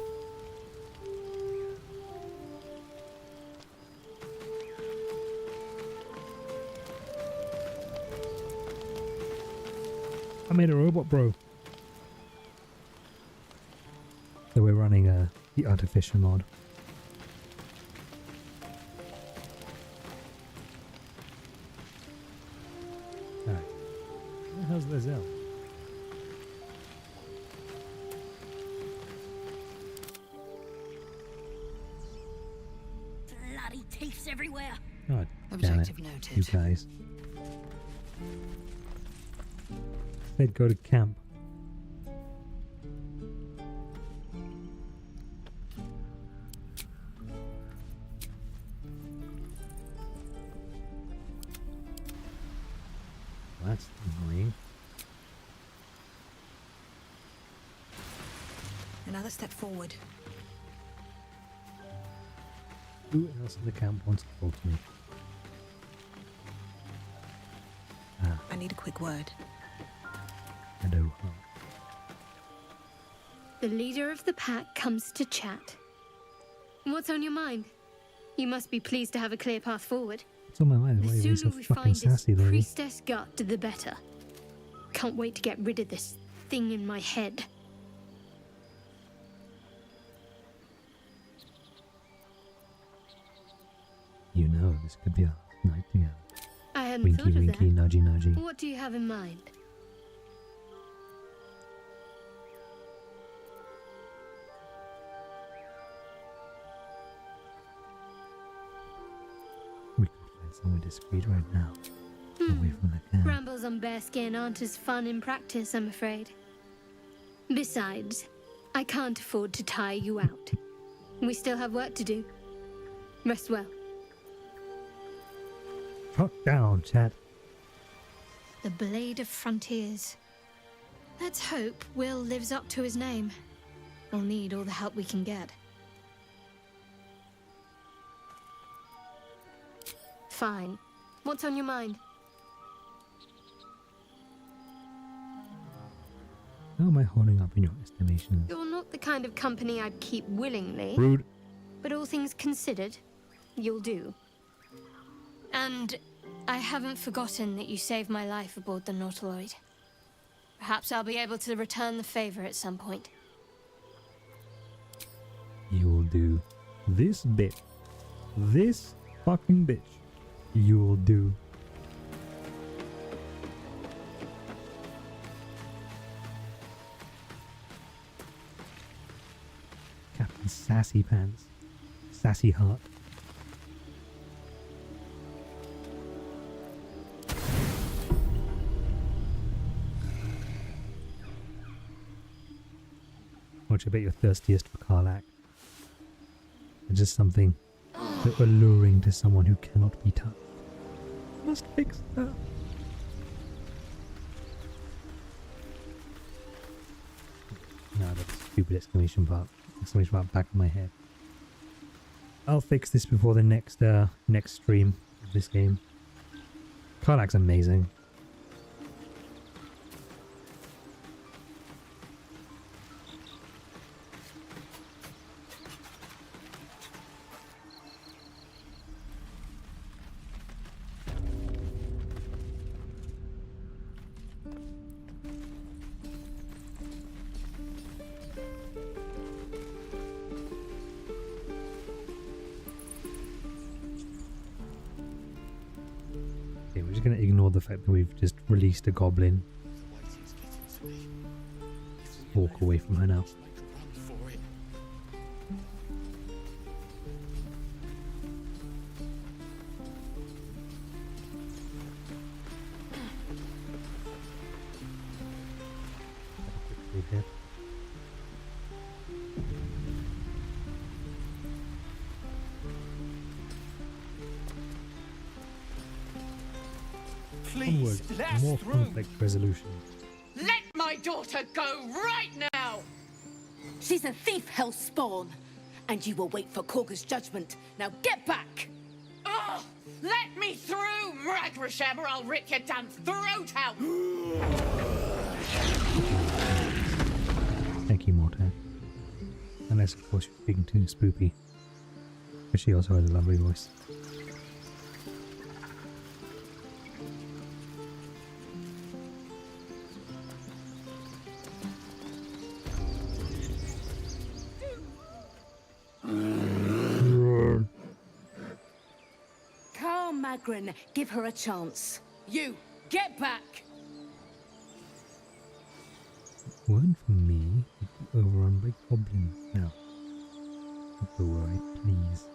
I made a robot, bro. So we're running the artificial mod. Alright. Where the hell's Lizelle? Bloody thieves everywhere. Oh, damn it. You guys. They'd go to camp. That's annoying. Another step forward. Who else in the camp wants to talk to me? I need a quick word. Hello. The leader of the pack comes to chat. What's on your mind? You must be pleased to have a clear path forward. What's on my mind? Why are The you being sooner so we fucking find this sassy, lady? priestess gut, the better. Can't wait to get rid of this thing in my head. You know, this could be our night together. I hadn't Winky, thought of winky, that. nudgy, nudgy. What do you have in mind? We could find somewhere discreet right now. Away from the camp. Rambles on bearskin aren't as fun in practice, I'm afraid. Besides, I can't afford to tire you out. We still have work to do. Rest well. Fuck down, chat. The Blade of Frontiers. Let's hope Will lives up to his name. We'll need all the help we can get. Fine. What's on your mind? How am I holding up in your estimation? You're not the kind of company I'd keep willingly. Rude. But all things considered, you'll do. And I haven't forgotten that you saved my life aboard the Nautiloid. Perhaps I'll be able to return the favor at some point. You'll do. This bit. This fucking bitch. You'll do. Captain Sassy Pants. Sassy Heart. Which I bet you're thirstiest for Karlach. It's just something so alluring to someone who cannot be touched. Must fix that. No, that's a stupid exclamation mark. Exclamation mark back of my head. I'll fix this before the next stream of this game. Karlach's amazing. We're just going to ignore the fact that we've just released a goblin. Walk away from her now. Please, last more through. conflict resolution. Let my daughter go right now! She's a thief, hellspawn. And you will wait for Korga's judgment. Now get back! Ugh! Oh, let me through, Ragrasham, or I'll rip your damn throat out! Thank you, Mortan. Unless, of course, you're speaking to Spoopy. But she also has a lovely voice. Calm, Magrin. Give her a chance. You, get back! Word from me, you'd be overrun by goblins now. Go right, please.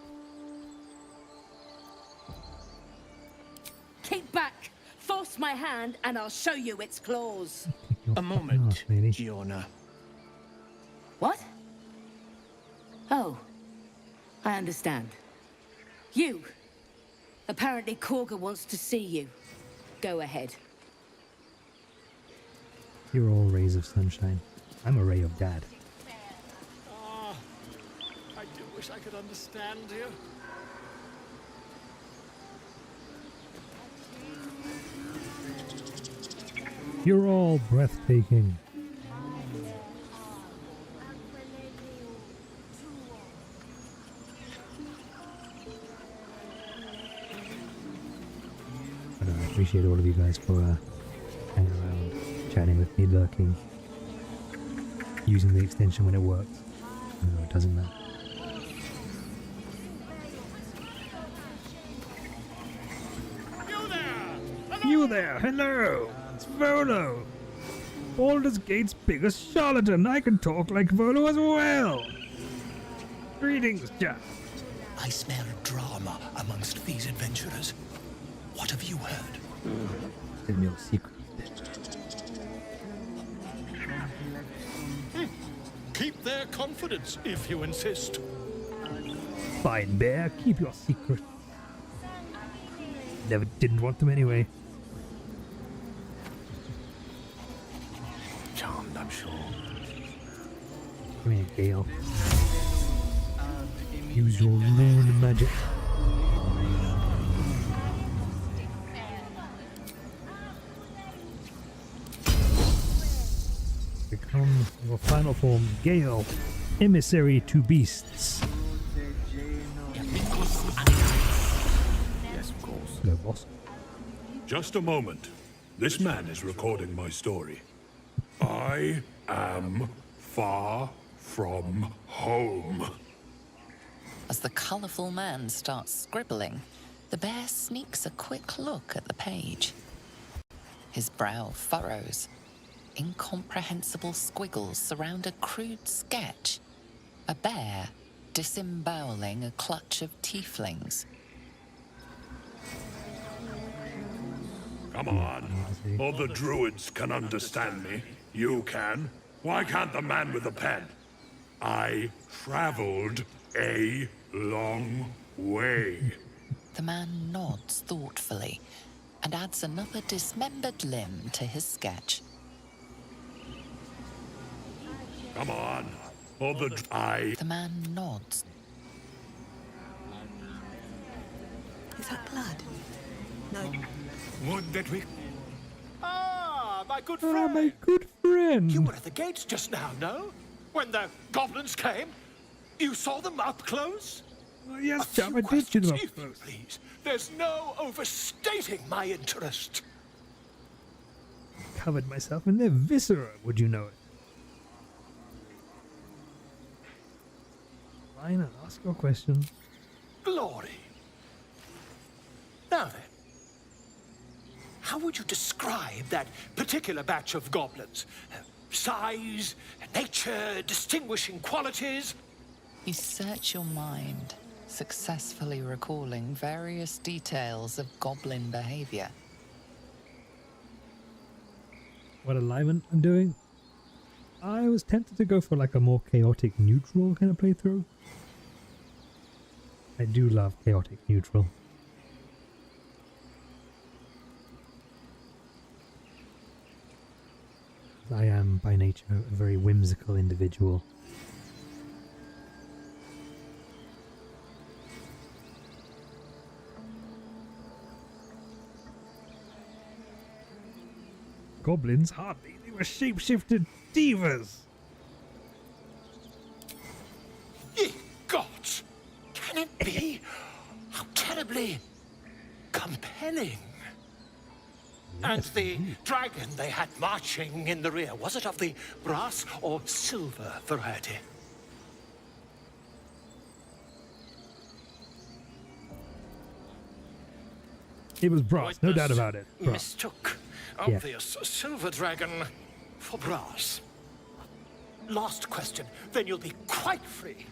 Keep back! Force my hand and I'll show you its claws. A moment, Giona. What? Oh, I understand. You. Apparently Korga wants to see you. Go ahead. You're all rays of sunshine. I'm a ray of dad. I do wish I could understand you. You're all breathtaking. But I appreciate all of you guys for hanging around, chatting with me, lurking, using the extension when it works. No, it doesn't matter. You there! Hello! It's Volo! Baldur's Gate's biggest charlatan! I can talk like Volo as well! Greetings, Jack! I smell drama amongst these adventurers. What have you heard? Tell me your secret. Keep their confidence, if you insist. Fine, Bear, keep your secret. Never didn't want them anyway. Charmed, I'm sure. Come here, Gale. Use your moon magic. Become your final form, Gale, emissary to beasts. Yes, of course. No, boss. Just a moment. This man is recording my story. I am far from home. As the colourful man starts scribbling, the bear sneaks a quick look at the page. His brow furrows. Incomprehensible squiggles surround a crude sketch. A bear disemboweling a clutch of tieflings. Come on. All the druids can understand me. You can. Why can't the man with the pen? I traveled a long way. The man nods thoughtfully and adds another dismembered limb to his sketch. Come on. All the The man nods. Is that blood? No. Would that we... Ah, my good Ah, friend. my good friend. You were at the gates just now, no? When the goblins came? You saw them up close? Yes, Jam, I did see them up close. Please, there's no overstating my interest. Covered myself in their viscera, would you know it? Fine, I'll ask your question. Glory. Now then, how would you describe that particular batch of goblins? Size, nature, distinguishing qualities? You search your mind, successfully recalling various details of goblin behavior. What alignment I'm doing? I was tempted to go for like a more chaotic neutral kind of playthrough. I do love chaotic neutral. I am by nature a very whimsical individual. Goblins? Hardly. They were shape-shifted divas. Ye gods! Can it be? How terribly compelling. And the dragon they had marching in the rear, was it of the brass or silver variety? It was brass, no doubt about it. Brass. Mistook Yeah. obvious silver dragon for brass. Last question, then you'll be quite free.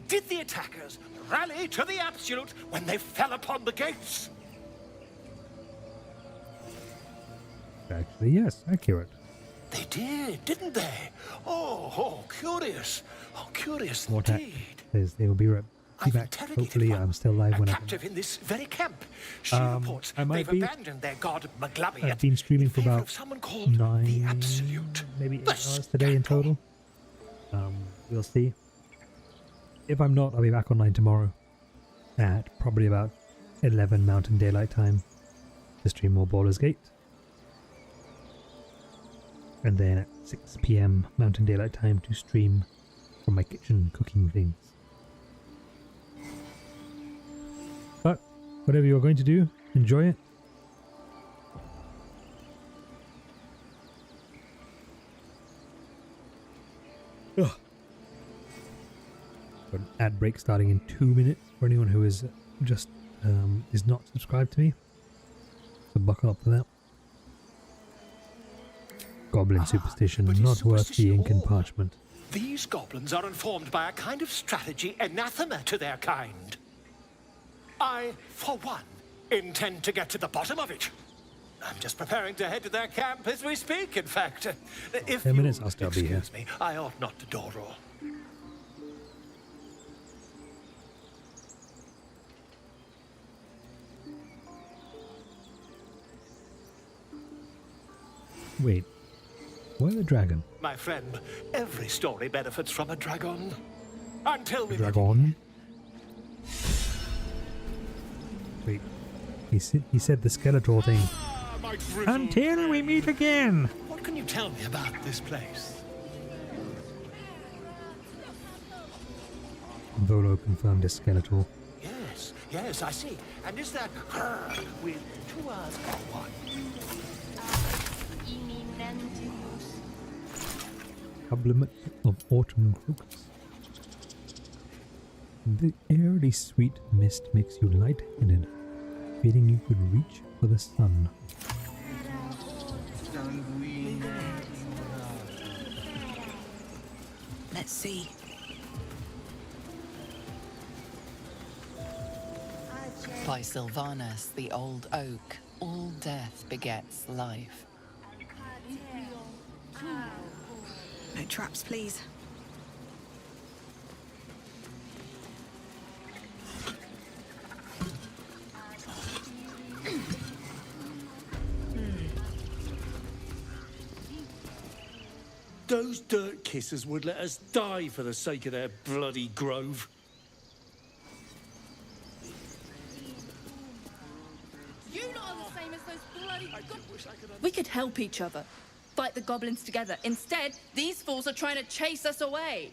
Did the attackers rally to the absolute when they fell upon the gates? Actually, yes, accurate. They did, didn't they? Oh, curious. Oh, curious Mortat indeed. says they will be right back. Hopefully, I'm still live when I can. Captive in this very camp. She reports I might they've be. abandoned their god Maglubby. I've been streaming for about someone called 9, maybe 8 hours today in total. We'll see. If I'm not, I'll be back online tomorrow at probably about 11 Mountain Daylight Time to stream more Baldur's Gate. And then at 6 PM Mountain Daylight Time to stream from my kitchen cooking things. But whatever you're going to do, enjoy it. Ugh. Got an ad break starting in 2 minutes for anyone who is just is not subscribed to me. So buckle up for that. Goblin superstition, not worth the ink and parchment. These goblins are informed by a kind of strategy anathema to their kind. I, for one, intend to get to the bottom of it. I'm just preparing to head to their camp as we speak, in fact. If 10 minutes, you I'll still be here. excuse me, I ought not to dawdle. Wait, why the dragon? My friend, every story benefits from a dragon. Until we Dragon? Wait, he said the skeletal thing. Until we meet again! What can you tell me about this place? Volo confirmed as skeletal. Yes, I see. And is that her with 2 R's or 1? Compliment of autumn crooks. The airy sweet mist makes you light-headed, feeling you could reach for the sun. Let's see. By Sylvanus, the old oak, all death begets life. No traps, please. Those dirt kissers would let us die for the sake of their bloody grove. You lot are the same as those bloody We could help each other. Fight the goblins together. Instead, these fools are trying to chase us away.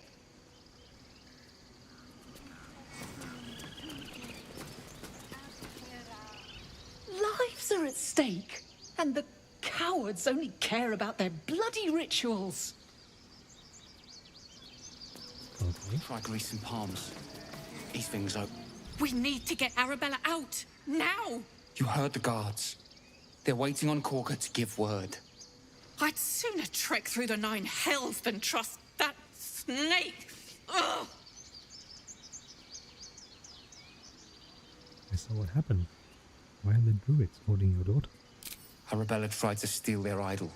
Lives are at stake, and the cowards only care about their bloody rituals. Try greasing palms. These things are... We need to get Arabella out, now! You heard the guards. They're waiting on Corker to give word. I'd sooner trek through the 9 hells than trust that snake! Ugh! I saw what happened. Why are the druids holding your daughter? Arabella tried to steal their idol.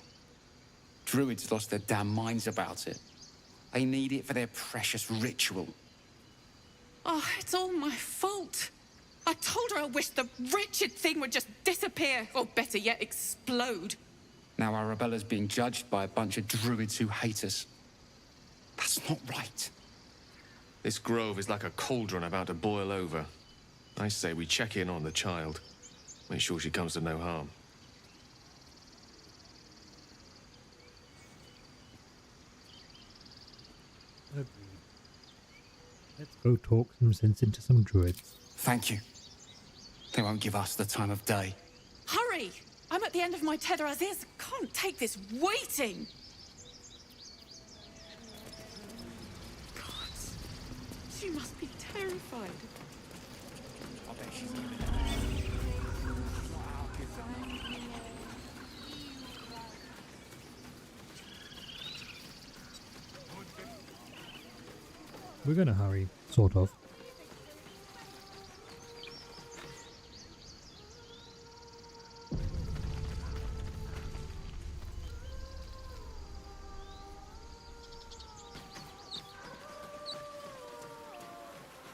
Druids lost their damn minds about it. They need it for their precious ritual. Oh, it's all my fault. I told her I wished the wretched thing would just disappear, or better yet, explode. Now Arabella's being judged by a bunch of druids who hate us. That's not right. This grove is like a cauldron about to boil over. I say we check in on the child. Make sure she comes to no harm. Let's go talk some sense into some druids. Thank you. They won't give us the time of day. Hurry! I'm at the end of my tether as is. Can't take this waiting. God, she must be terrified. I bet she's We're gonna hurry, sort of.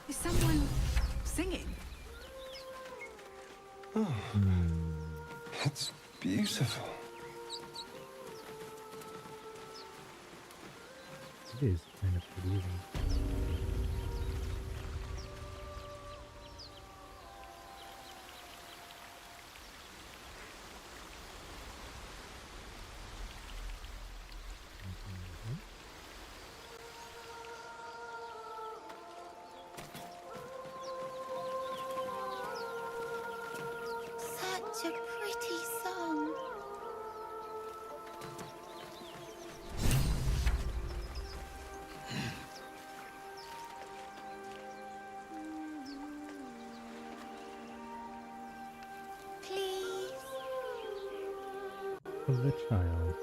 Is someone singing? Oh, it's beautiful. It is kind of pretty, isn't it? Such a pretty song. Please. For the child.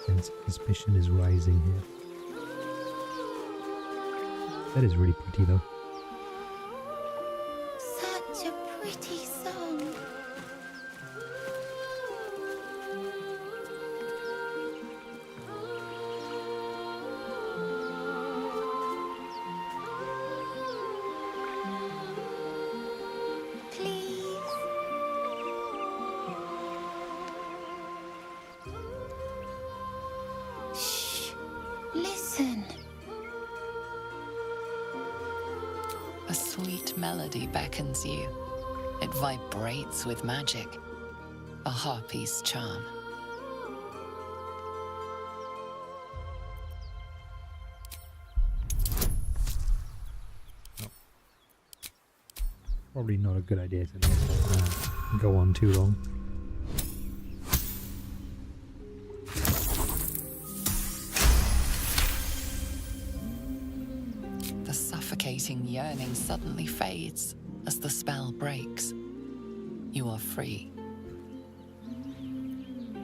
Sense of suspicion is rising here. That is really pretty though. Such a pretty song. Please. Shh. Listen. A sweet melody beckons you. It vibrates with magic. A harpy's charm. Probably not a good idea to go on too long. The suffocating yearning suddenly fades as the spell breaks. You are free.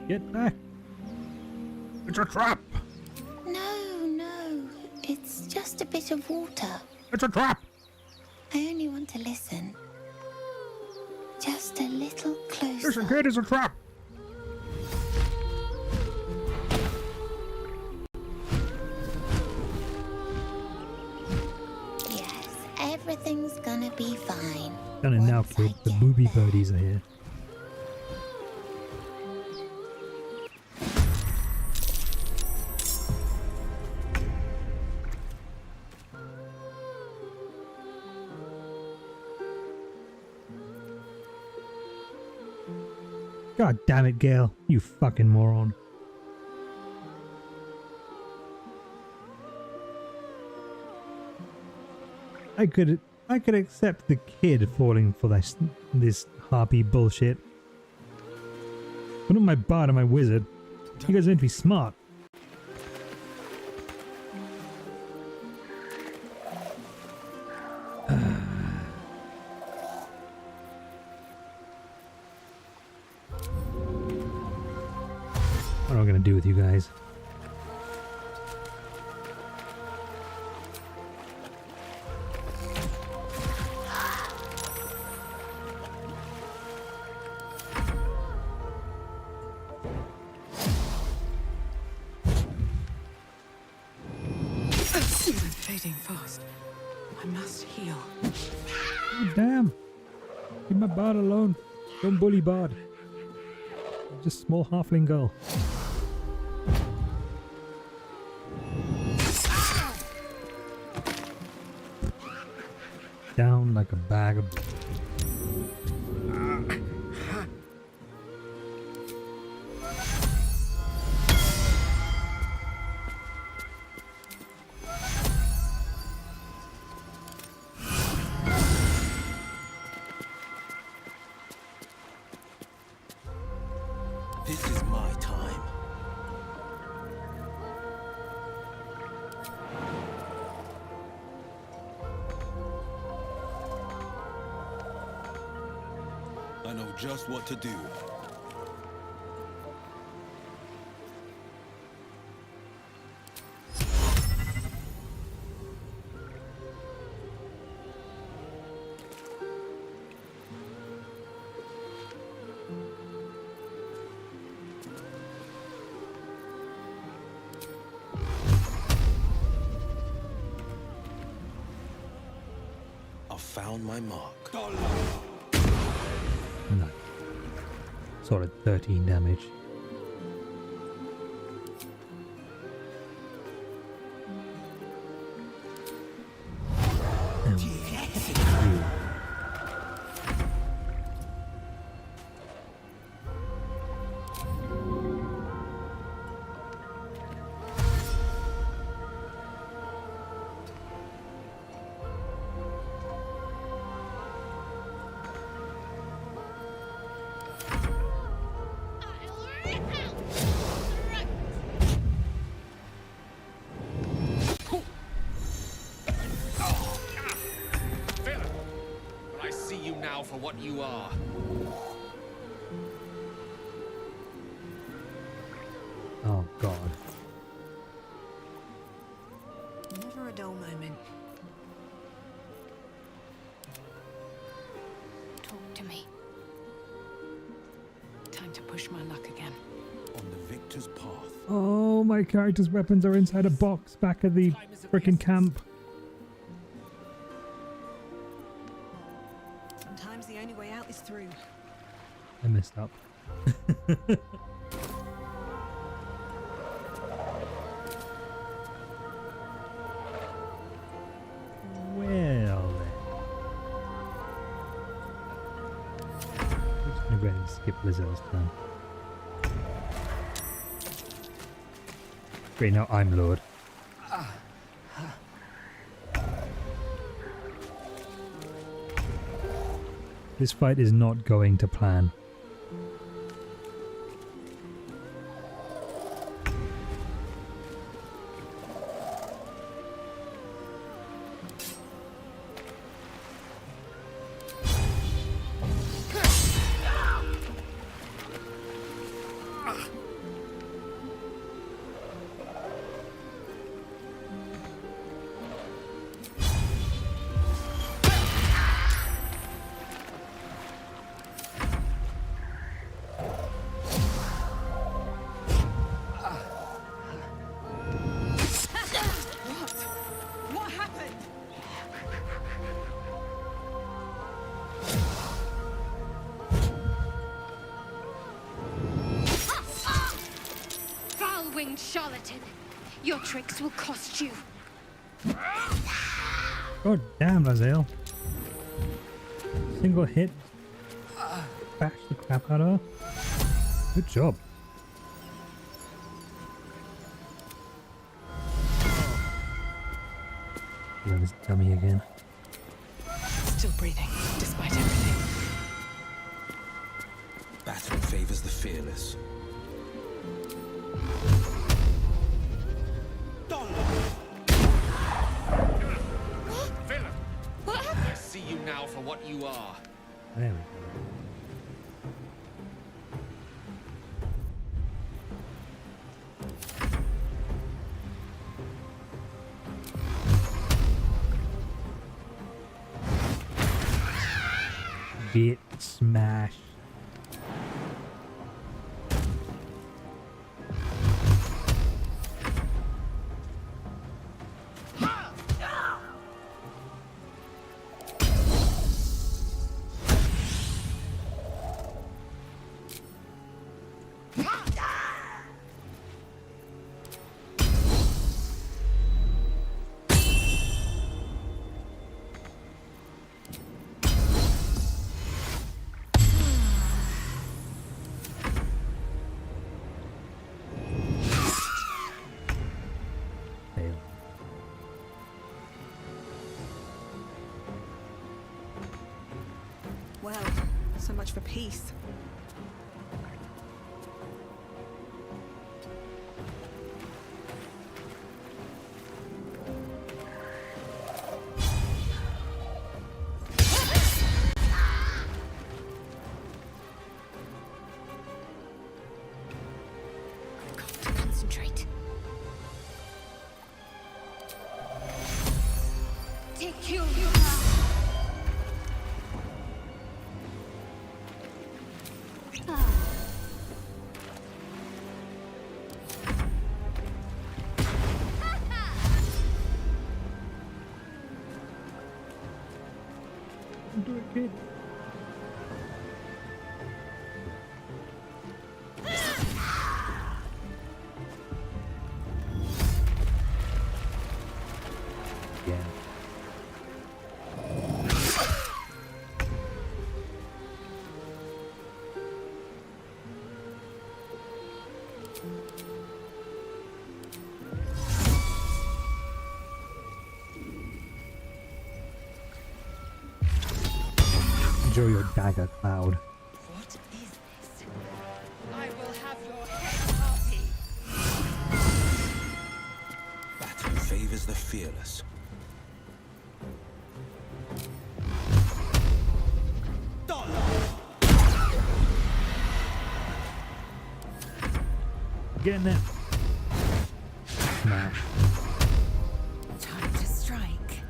Get back! It's a trap! No. It's just a bit of water. It's a trap! I only want to listen. Just a little closer. Listen, kid, it's a trap! Yes, everything's gonna be fine. Done it now, kid. The booby birdies are here. God damn it, Gale. You fucking moron. I could accept the kid falling for this harpy bullshit. But not my bard and my wizard. You guys are meant to be smart. What am I gonna do with you guys? I'm fading fast. I must heal. Oh, damn! Leave my bard alone. Don't bully bard. I'm just a small halfling girl. Down like a bag of... This is my time. I know just what to do. Found my mark. No. Solid 13 damage. For what you are. Oh God. Never a dull moment. Talk to me. Time to push my luck again. On the victor's path. Oh, my character's weapons are inside a box back at the frickin' camp. Sometimes the only way out is through. I messed up. Well then. I'm just gonna go ahead and skip Lizelle's turn. Great, now I'm Lord. This fight is not going to plan. Charlatan, your tricks will cost you. God damn, Lazel. Single hit. Bash the crap out of her. Good job. This dummy again. Still breathing, despite everything. Battle favors the fearless. I see you now for what you are. There we go. Bit smash. Well, so much for peace. kid. Yeah. Enjoy your dagger, Cloud. What is this? I will have your head, Harpy. Battle favors the fearless. Get in there. Smash. Time to strike.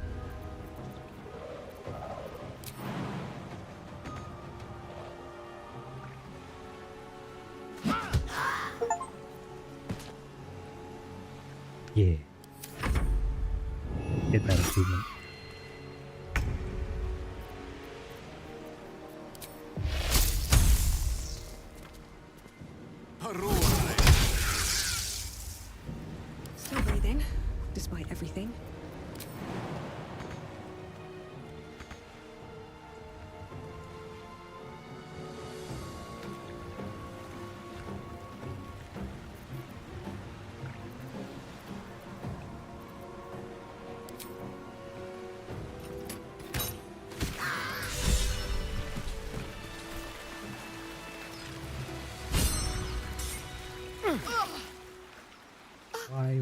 Yeah. Get that achievement. Still breathing, despite everything.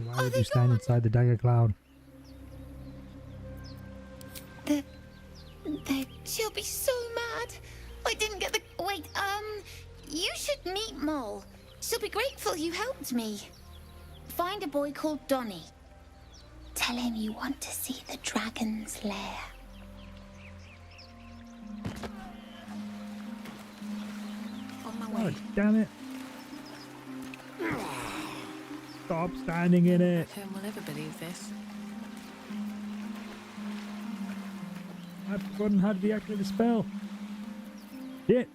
Why would you stand inside the dagger cloud? She'll be so mad. I didn't get the... Wait, you should meet Moll. She'll be grateful you helped me. Find a boy called Donny. Tell him you want to see the dragon's lair. On my Oh, way. damn it. Stop standing in it. Who will ever believe this? I've forgotten how to deactivate the spell. Shit.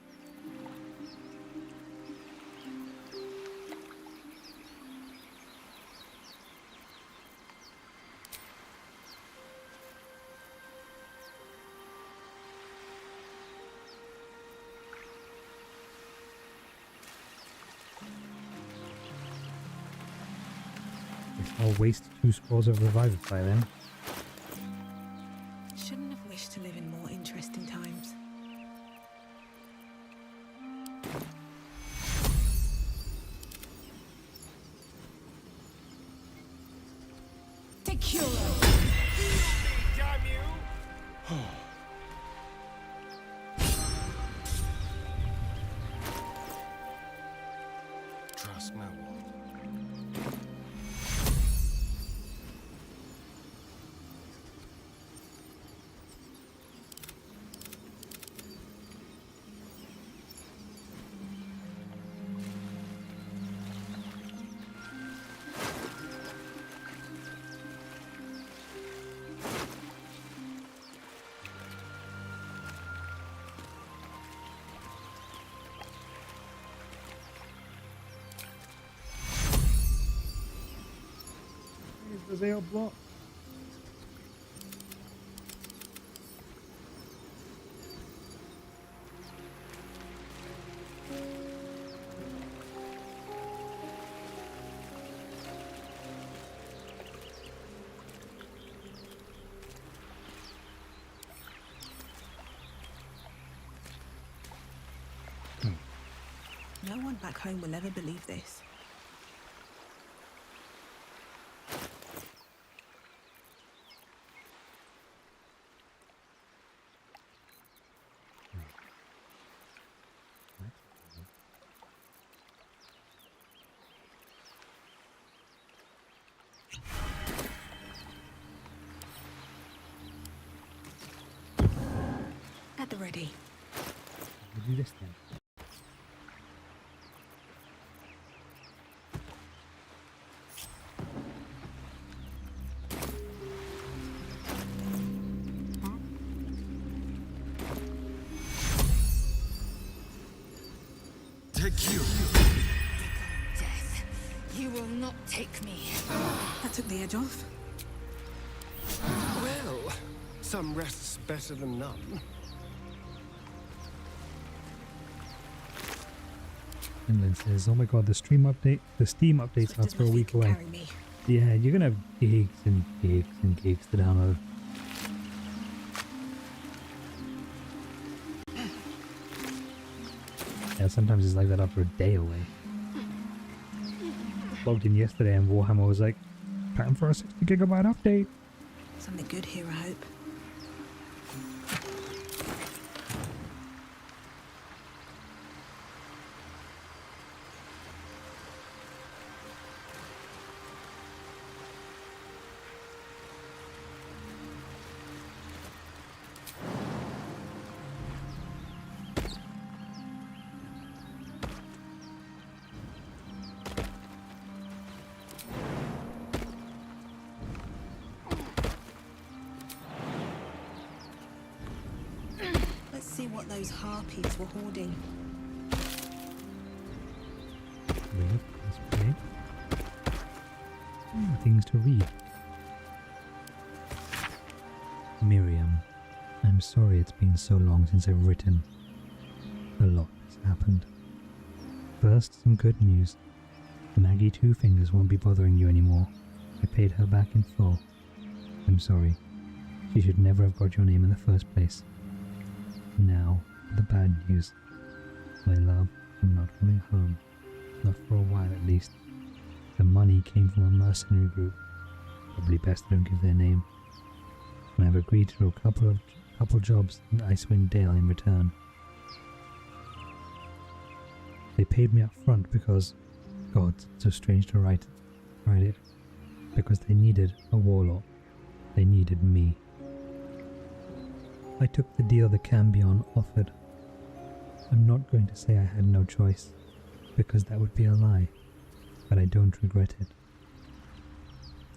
I'll waste 2 scrolls of Revivify then. Shouldn't have wished to live in more interesting times. Secure. Damn you! Trust no one. Is the Zale block? No one back home will ever believe this. At the ready. We'll do this then. take you. Death, you will not take me. That took the edge off. Well, some rest's better than none. Finland says, "Oh my god, the Steam updates are still a week away." Yeah, you're gonna have gigs and gigs and gigs to download. Yeah, sometimes it's like that after a day away. Logged in yesterday and Warhammer was like, "Time for a 60 gigabyte update." Something good here, I hope. See what those harpies were hoarding. Things to read. Miriam, I'm sorry it's been so long since I've written. A lot has happened. First, some good news. Maggie Two Fingers won't be bothering you anymore. I paid her back in full. I'm sorry. She should never have got your name in the first place. Now, the bad news. My love, I'm not coming home. Not for a while at least. The money came from a mercenary group. Probably best I don't give their name. And I've agreed to do a couple jobs in Icewind Dale in return. They paid me up front because, God, it's so strange to write it. Because they needed a warlock. They needed me. I took the deal the Cambion offered. I'm not going to say I had no choice, because that would be a lie, but I don't regret it.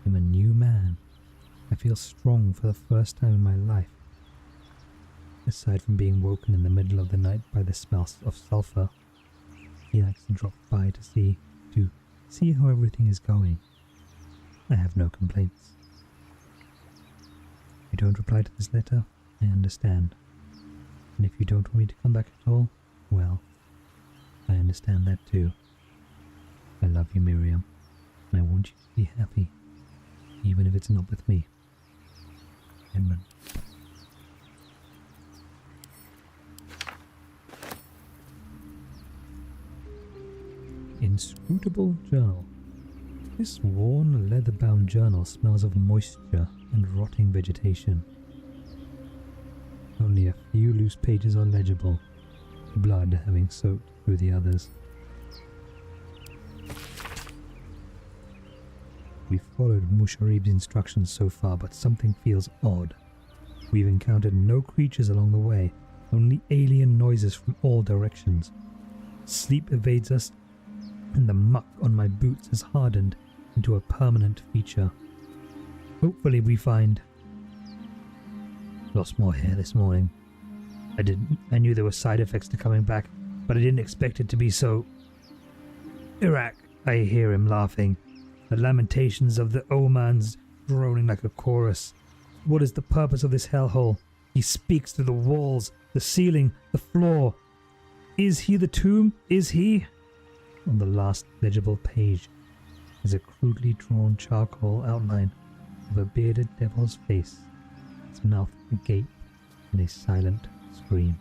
I'm a new man. I feel strong for the first time in my life. Aside from being woken in the middle of the night by the smell of sulfur, he likes to drop by to see how everything is going. I have no complaints. If you don't reply to this letter, I understand. And if you don't want me to come back at all, well, I understand that too. I love you, Miriam, and I want you to be happy, even if it's not with me. Edmund. Inscrutable journal. This worn, leather-bound journal smells of moisture and rotting vegetation. Only a few loose pages are legible, blood having soaked through the others. We've followed Musharib's instructions so far, but something feels odd. We've encountered no creatures along the way, only alien noises from all directions. Sleep evades us, and the muck on my boots has hardened into a permanent feature. Hopefully we find... Lost more hair this morning. I knew there were side effects to coming back, but I didn't expect it to be so... Iraq, I hear him laughing. The lamentations of the Omans droning like a chorus. What is the purpose of this hellhole? He speaks to the walls, the ceiling, the floor. Is he the tomb? Is he? On the last legible page is a crudely drawn charcoal outline of a bearded devil's face, its mouth agape in a silent scream.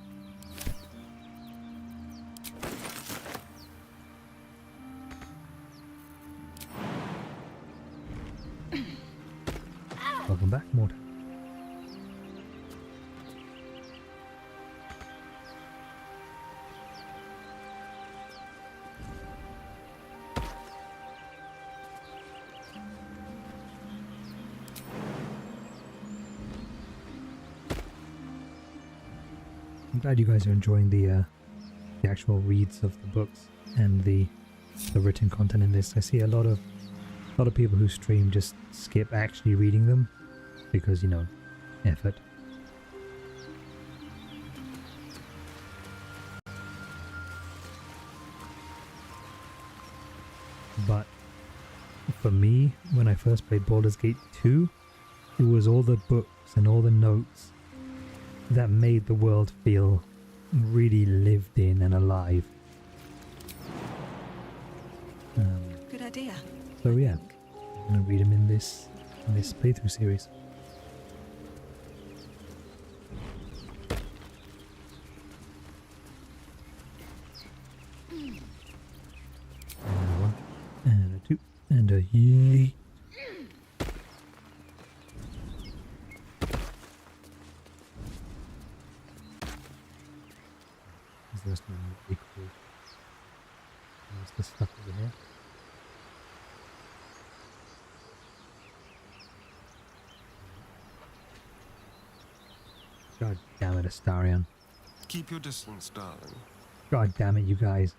Welcome back, Mortar. I'm glad you guys are enjoying the actual reads of the books and the written content in this. I see a lot of people who stream just skip actually reading them because, you know, effort. But for me, when I first played Baldur's Gate 2, it was all the books and all the notes that made the world feel really lived in and alive. Good idea. So yeah, I'm gonna read them in this playthrough series. And a 1, and a 2, and a yay. Is there something really cool? What's this stuff over here? God damn it, Astarion. Keep your distance, darling. God damn it, you guys.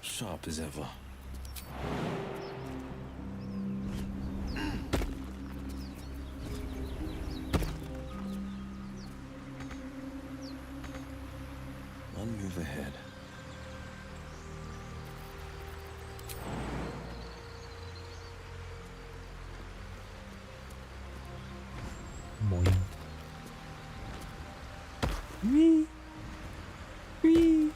Sharp as ever. One move ahead. Boing. Wee. Wee.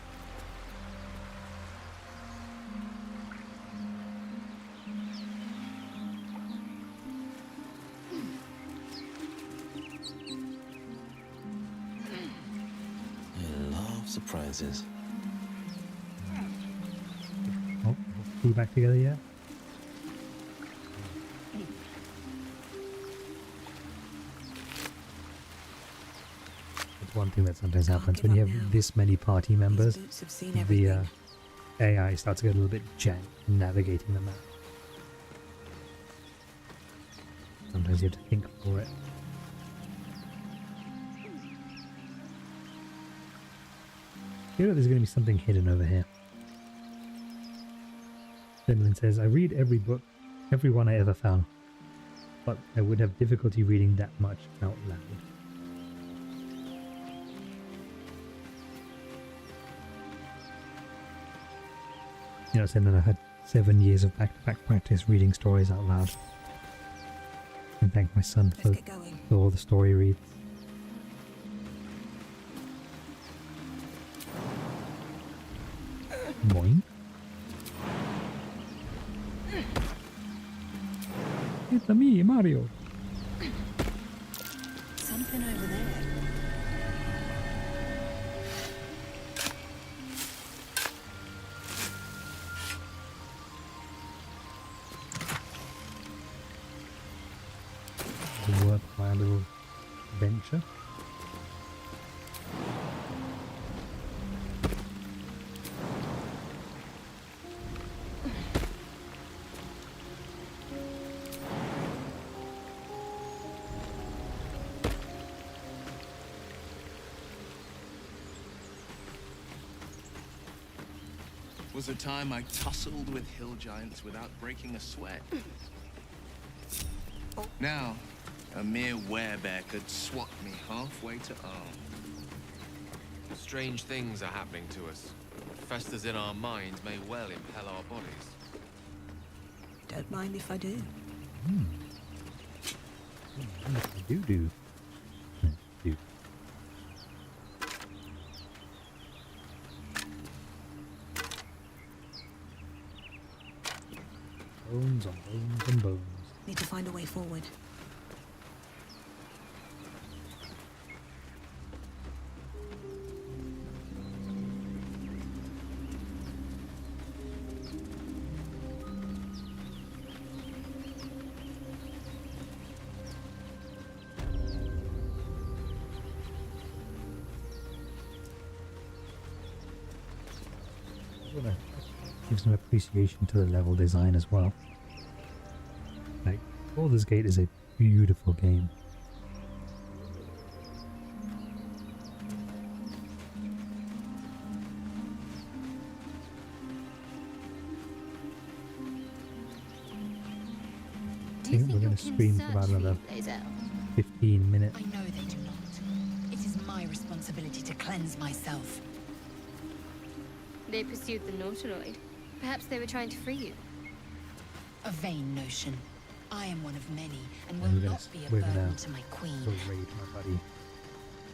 I love surprises. Oh, pull back together yet? That's one thing that sometimes happens when you have this many party members. The AI starts to get a little bit jank navigating the map. Sometimes you have to think for it. I feel like there's going to be something hidden over here. Finland says, I read every book, every one I ever found, but I would have difficulty reading that much out loud. You know, saying that I've had 7 years of back-to-back practice reading stories out loud. And thank my son for all the story reads. Boing. It's me, Mario. Something over there. The worth my little venture. Was a time I tussled with hill giants without breaking a sweat. Now, a mere werebear could swat me halfway to arm. Strange things are happening to us. What festers in our minds may well impel our bodies. Don't mind if I do. Do. Bones on bones and bones. Need to find a way forward. Give some appreciation to the level design as well. Like, Baldur's Gate is a beautiful game. I think we're going to stream for about another 15 minutes. I know they do not. It is my responsibility to cleanse myself. They pursued the Nautiloid. Perhaps they were trying to free you. A vain notion. I am one of many, and will We're gonna- not be a we're burden gonna to my queen. Go raid my buddy.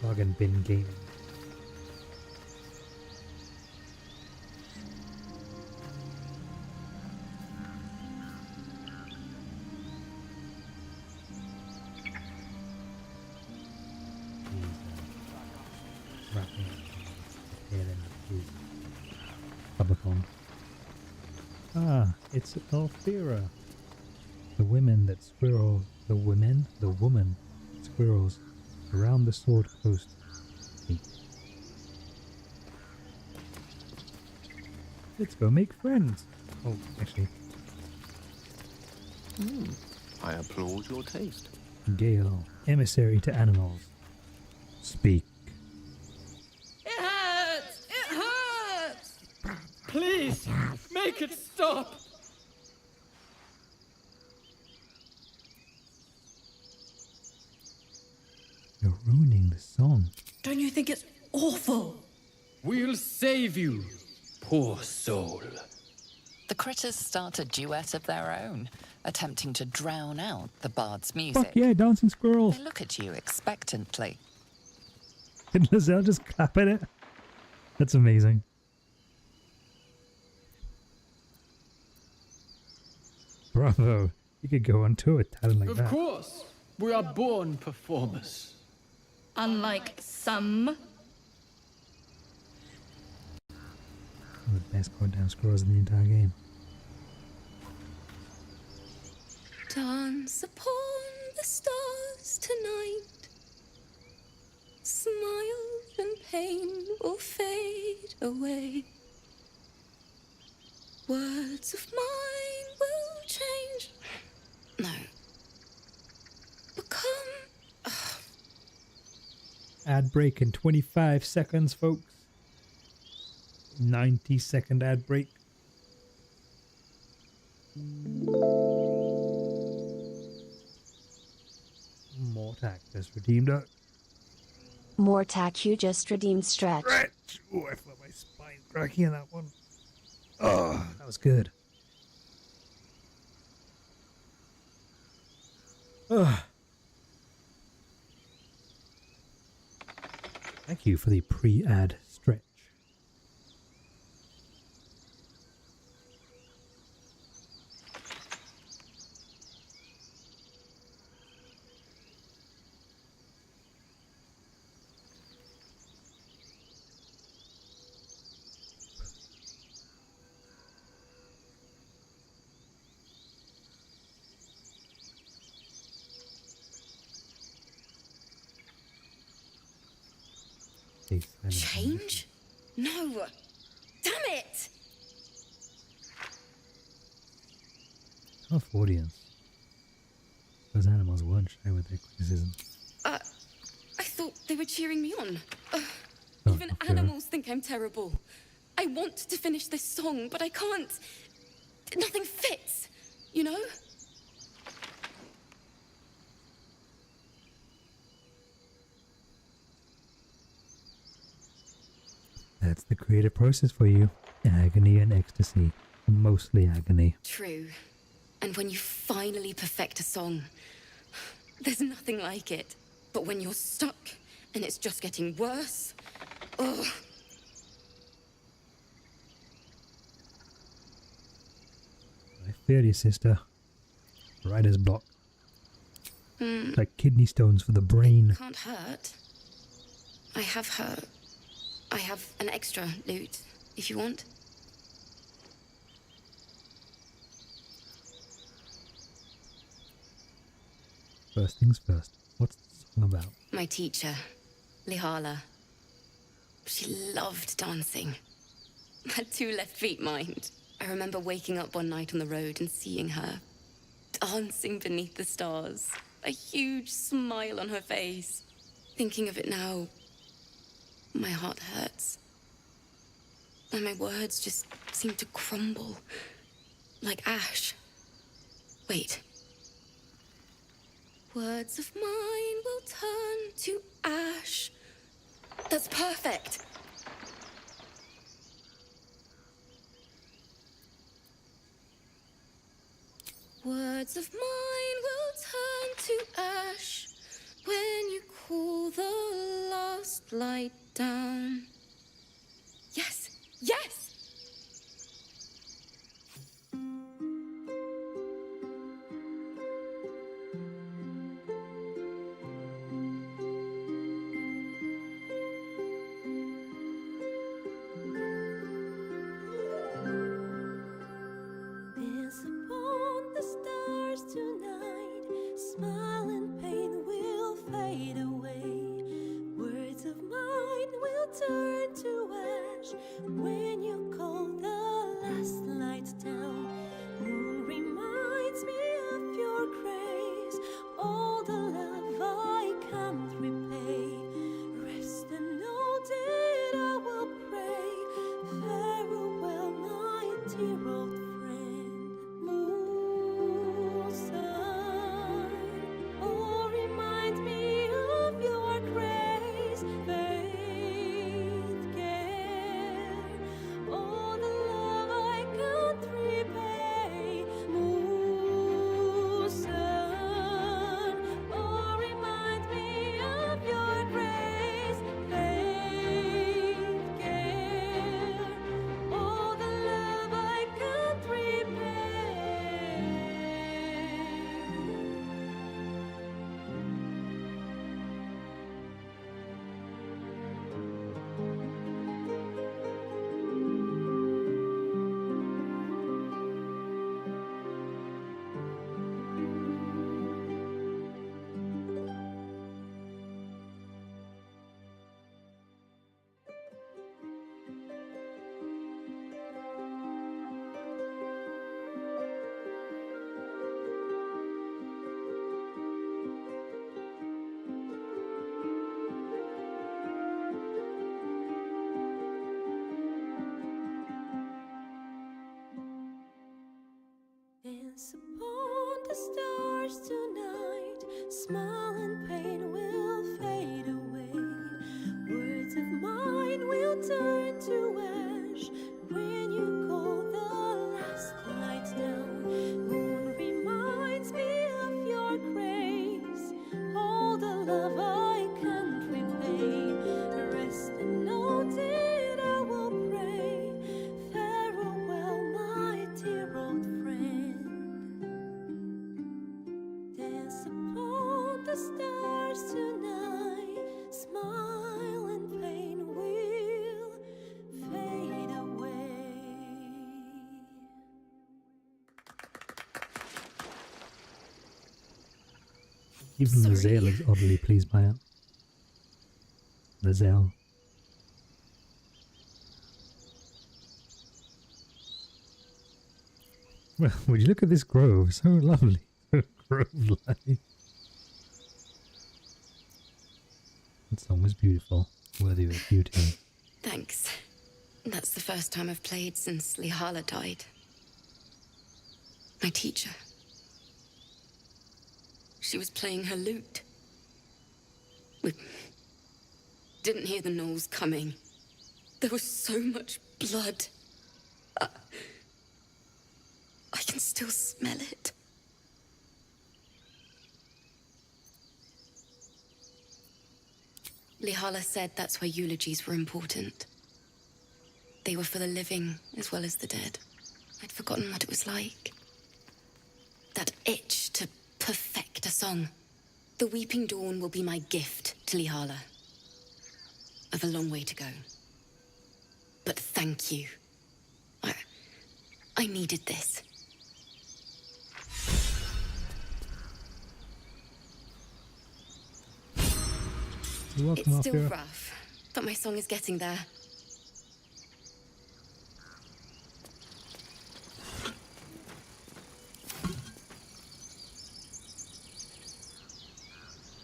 Log and bin gaming. Wrapping up the head end of his Clubicon. Ah, it's Alfira. The women that squirrel, the woman squirrels around the Sword Coast. Let's go make friends. Oh, actually. I applaud your taste. Gale, emissary to animals. Speak. It hurts! It hurts! Please, make it stop! You're ruining the song. Don't you think it's awful? We'll save you, poor soul. The critters start a duet of their own, attempting to drown out the bard's music. Fuck yeah, dancing squirrels. They look at you expectantly. Did Lizelle just clap at it? That's amazing. Bravo. You could go on tour with talent like Of that. course, we are born performers. Unlike some. One of the best goddamn squirrels in the entire game. Dance upon the stars tonight. Smiles and pain will fade away. Words of mine will change. No. Become. Ad break in 25 seconds, folks. 90-second ad break. Mortac just redeemed it. Mortac, you just redeemed stretch. Oh, I felt my spine cracking in that one. Oh, that was good. Ugh. Thank you for the pre-ad stretch. Change? No! Damn it! Tough audience. Those animals weren't shy with their criticism. I thought they were cheering me on. Even okay. animals think I'm terrible. I want to finish this song, but I can't. Nothing fits, you know? That's the creative process for you. Agony and ecstasy. Mostly agony. True. And when you finally perfect a song, there's nothing like it. But when you're stuck and it's just getting worse, oh. I feel you, sister. Writer's block. Like kidney stones for the brain. Can't hurt. I have an extra lute, if you want. First things first. What's the song about? My teacher, Lihala. She loved dancing. Had 2 left feet, mind. I remember waking up one night on the road and seeing her dancing beneath the stars. A huge smile on her face. Thinking of it now, my heart hurts. And my words just seem to crumble. Like ash. Wait. Words of mine will turn to ash. That's perfect. Words of mine will turn to ash when you cool the last light down. Yes, yes! Dance upon the stars tonight. Smile and pain will fade away. Words of mine will turn to ash when you call the last light down. Moon reminds me of your grace. All the love I can't repay. Rest and know that I will pray. Farewell, my dear old friend. Moon, sun, oh, remind me of your grace. Faith, care, all the love I can't repay. Moon, sun, oh, remind me of your grace. Faith, care, all the love I can't repay. Dance upon the stars tonight. Smile and pain will fade away. Words of mine will turn to ash when you call the last light down. Moon reminds me of your grace. All the love I can't repay. Rest and know that I will pray. Farewell, my dear old friend. Dance upon the stars tonight. Smile and pain will fade away. Even Lazel is oddly pleased by it. Lazel. Well, would you look at this grove? So lovely. So grove-like. That song was beautiful. Worthy of beauty. Thanks. That's the first time I've played since Lihala died. My teacher. She was playing her lute. We didn't hear the gnolls coming. There was so much blood. I can still smell it. Lihala said that's why eulogies were important. They were for the living as well as the dead. I'd forgotten what it was like. That itch to perfect a song. The Weeping Dawn will be my gift to Lihala. I've a long way to go. But thank you. I needed this. You're welcome, It's still Alfira. rough, but my song is getting there.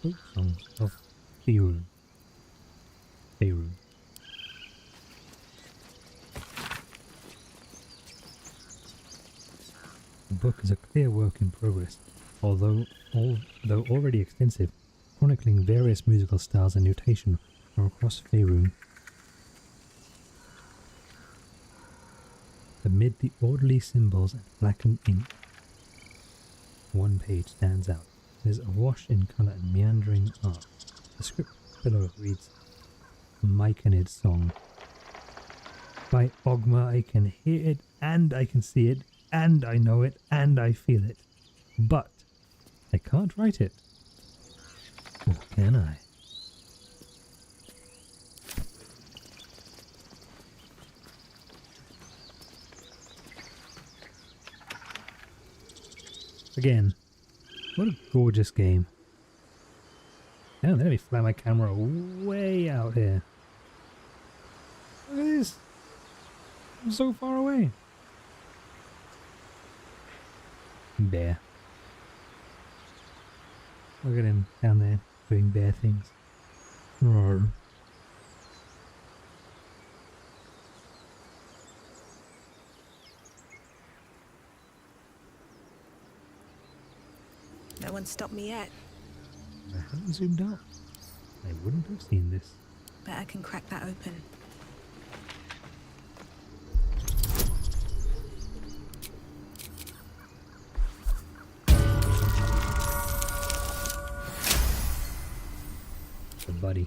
Folk songs of Theru. Theru. The book is a clear work in progress, though already extensive, chronicling various musical styles and notation or across Faerun. Amid the orderly symbols and blackened ink, one page stands out. It is awash in colour and meandering art. The script below reads, Myconid's Song. By Ogma, I can hear it, and I can see it, and I know it, and I feel it. But I can't write it. Or can I? Again, what a gorgeous game. Now let me fly my camera way out here. Look at this. I'm so far away. Bear. Look at him down there doing bear things. Roar. No one stopped me yet. I haven't zoomed out. I wouldn't have seen this. Bet I can crack that open. Good buddy.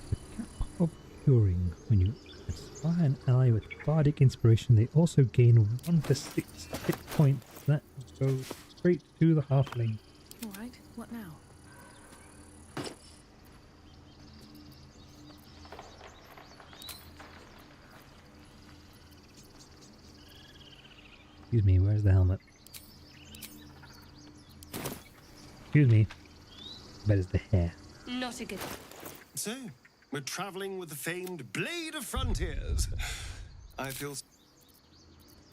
The cap of curing. When you inspire an ally with bardic inspiration, they also gain 1 to 6 hit points. That goes straight to the halfling. Alright, what now? Excuse me, where's the helmet? Excuse me. But it's the hair. Not a good. So, we're traveling with the famed Blade of Frontiers. I feel...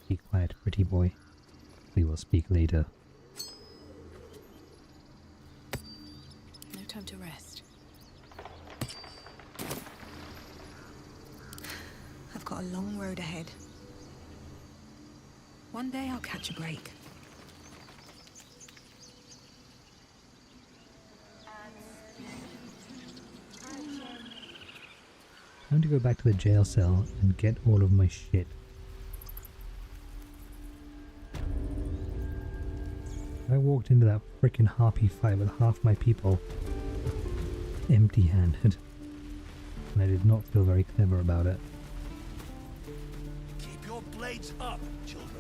Be quiet, pretty boy. We will speak later. No time to rest. I've got a long road ahead. One day I'll catch a break. Time to go back to the jail cell and get all of my shit. I walked into that frickin' harpy fight with half my people empty-handed, and I did not feel very clever about it. Keep your blades up, children.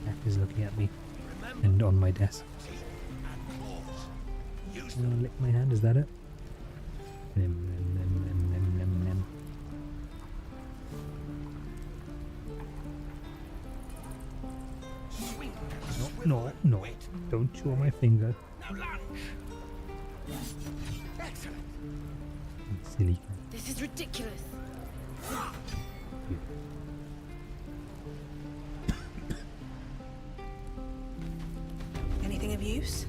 Cat is looking at me and on my desk. I'm gonna lick my hand, is that it? No, no, don't chew on my finger. Now lunge. Excellent. Silly cat. This is ridiculous. Anything of use?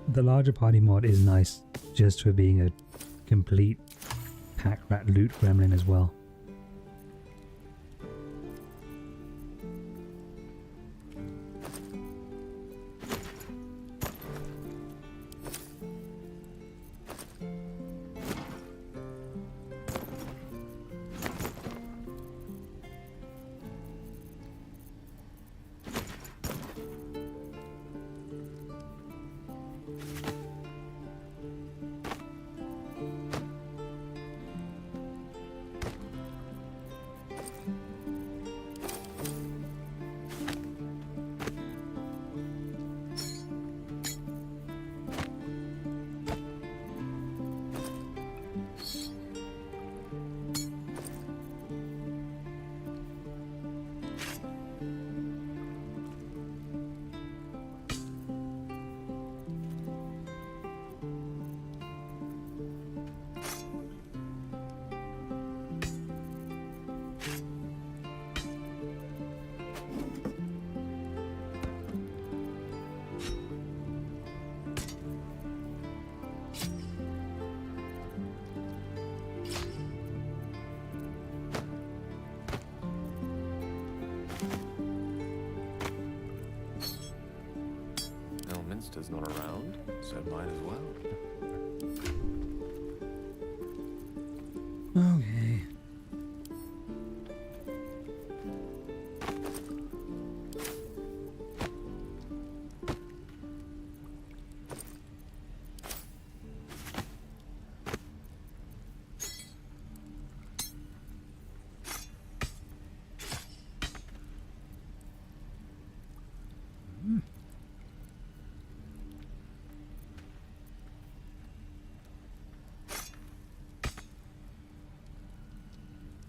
The larger party mod is nice just for being a complete pack rat loot gremlin as well. Baldad's not around, so might as well. Okay.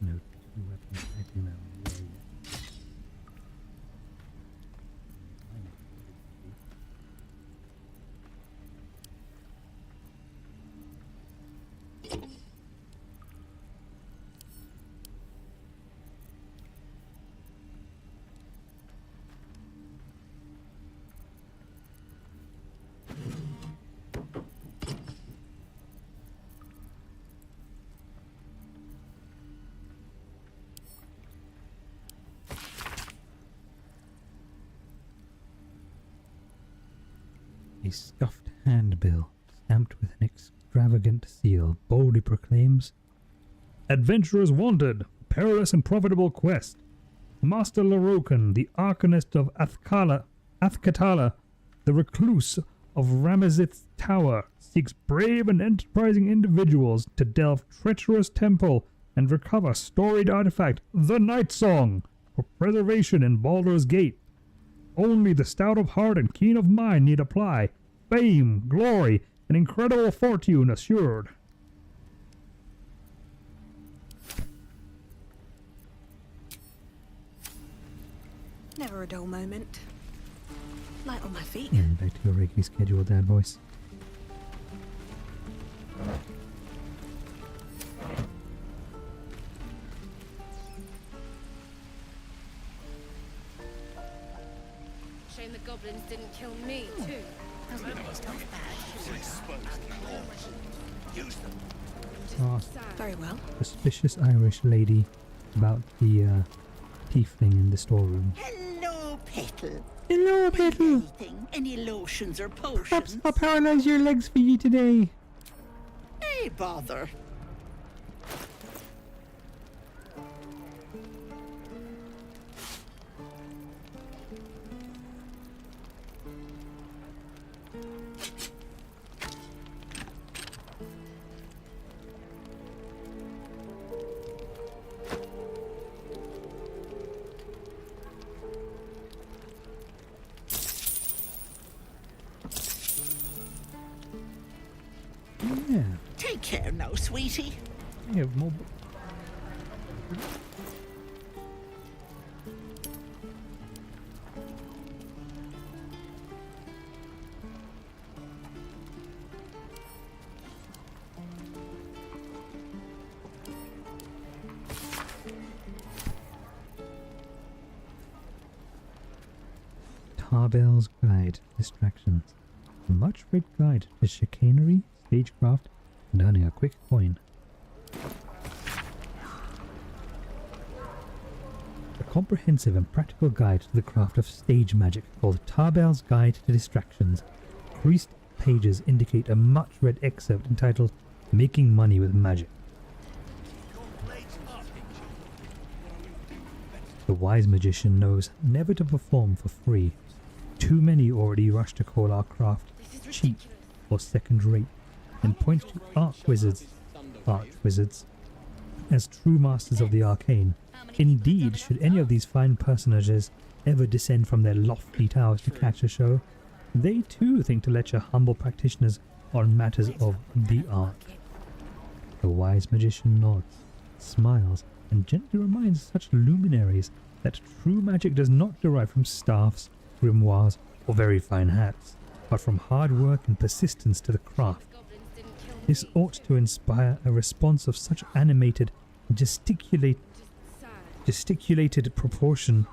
No two weapons typing that way. A scuffed handbill, stamped with an extravagant seal, boldly proclaims, "Adventurers wanted! Perilous and profitable quest! Master Larokan, the Arcanist of Athkatala, the recluse of Ramazith's Tower, seeks brave and enterprising individuals to delve treacherous temple and recover storied artifact, the Night Song, for preservation in Baldur's Gate. Only the stout of heart and keen of mind need apply. Fame, glory, and incredible fortune assured." Never a dull moment. Light on my feet. And back to your regularly scheduled dad voice. Shame the goblins didn't kill me, too. Very well. Suspicious Irish lady about the tiefling in the storeroom. Hello, Petal. Hello, Petal. Anything? Any lotions or potions? Perhaps I'll paralyze your legs for you today. Hey, bother. Yeah. Take care now, sweetie. Yeah, more. Tarbell's Guide to Distractions. A much read guide to chicanery, stagecraft, and earning a quick coin. A comprehensive and practical guide to the craft of stage magic called Tarbell's Guide to Distractions. Creased pages indicate a much read excerpt entitled Making Money with Magic. The wise magician knows never to perform for free. Too many already rush to call our craft cheap or second-rate, and point to archwizards as true masters of the arcane. Indeed, should any of these fine personages ever descend from their lofty towers to catch a show, they too think to lecture humble practitioners on matters of the art. The wise magician nods, smiles, and gently reminds such luminaries that true magic does not derive from staffs, grimoires, or very fine hats, but from hard work and persistence to the craft. This ought to inspire a response of such animated, gesticulated proportion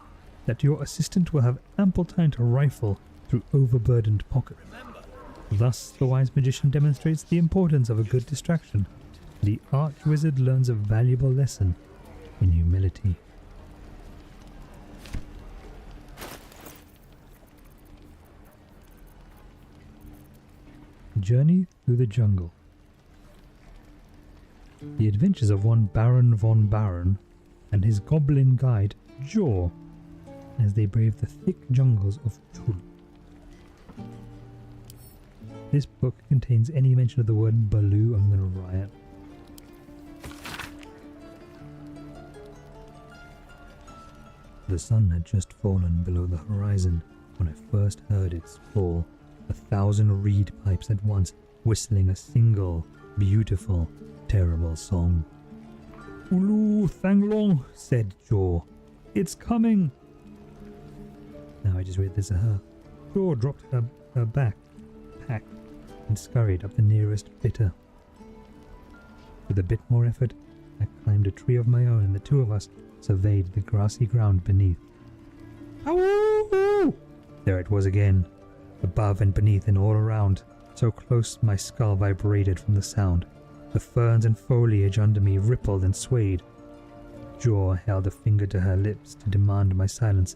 that your assistant will have ample time to rifle through overburdened pockets. Thus, the wise magician demonstrates the importance of a good distraction. The archwizard learns a valuable lesson in humility. Journey Through the Jungle. The adventures of one Baron von Baron and his goblin guide, Jaw, as they brave the thick jungles of Tul. This book contains any mention of the word Baloo, I'm gonna riot. The sun had just fallen below the horizon when I first heard its fall, 1,000 reed pipes at once, whistling a single, beautiful, terrible song. "Ulu Thanglong," said Jaw. "It's coming!" Now I just read this to her. Jaw dropped her pack and scurried up the nearest bitter. With a bit more effort, I climbed a tree of my own and the two of us surveyed the grassy ground beneath. Ow! There it was again, above and beneath and all around, so close my skull vibrated from the sound. The ferns and foliage under me rippled and swayed. Jaw held a finger to her lips to demand my silence,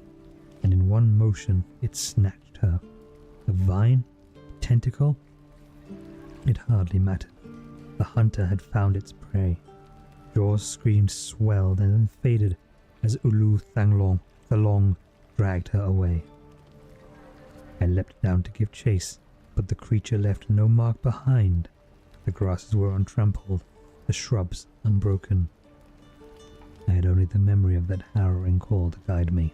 and in one motion it snatched her. A vine? A tentacle? It hardly mattered. The hunter had found its prey. Jaw's screams swelled and then faded as Ulu Thanglong, the Long, dragged her away. I leapt down to give chase, but the creature left no mark behind. The grasses were untrampled, the shrubs unbroken. I had only the memory of that harrowing call to guide me.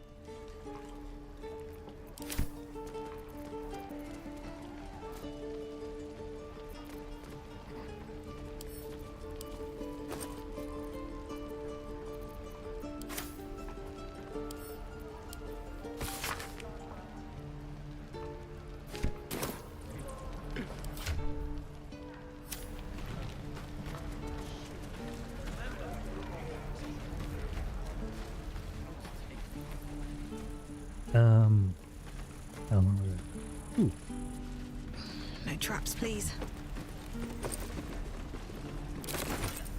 Ooh. No traps, please.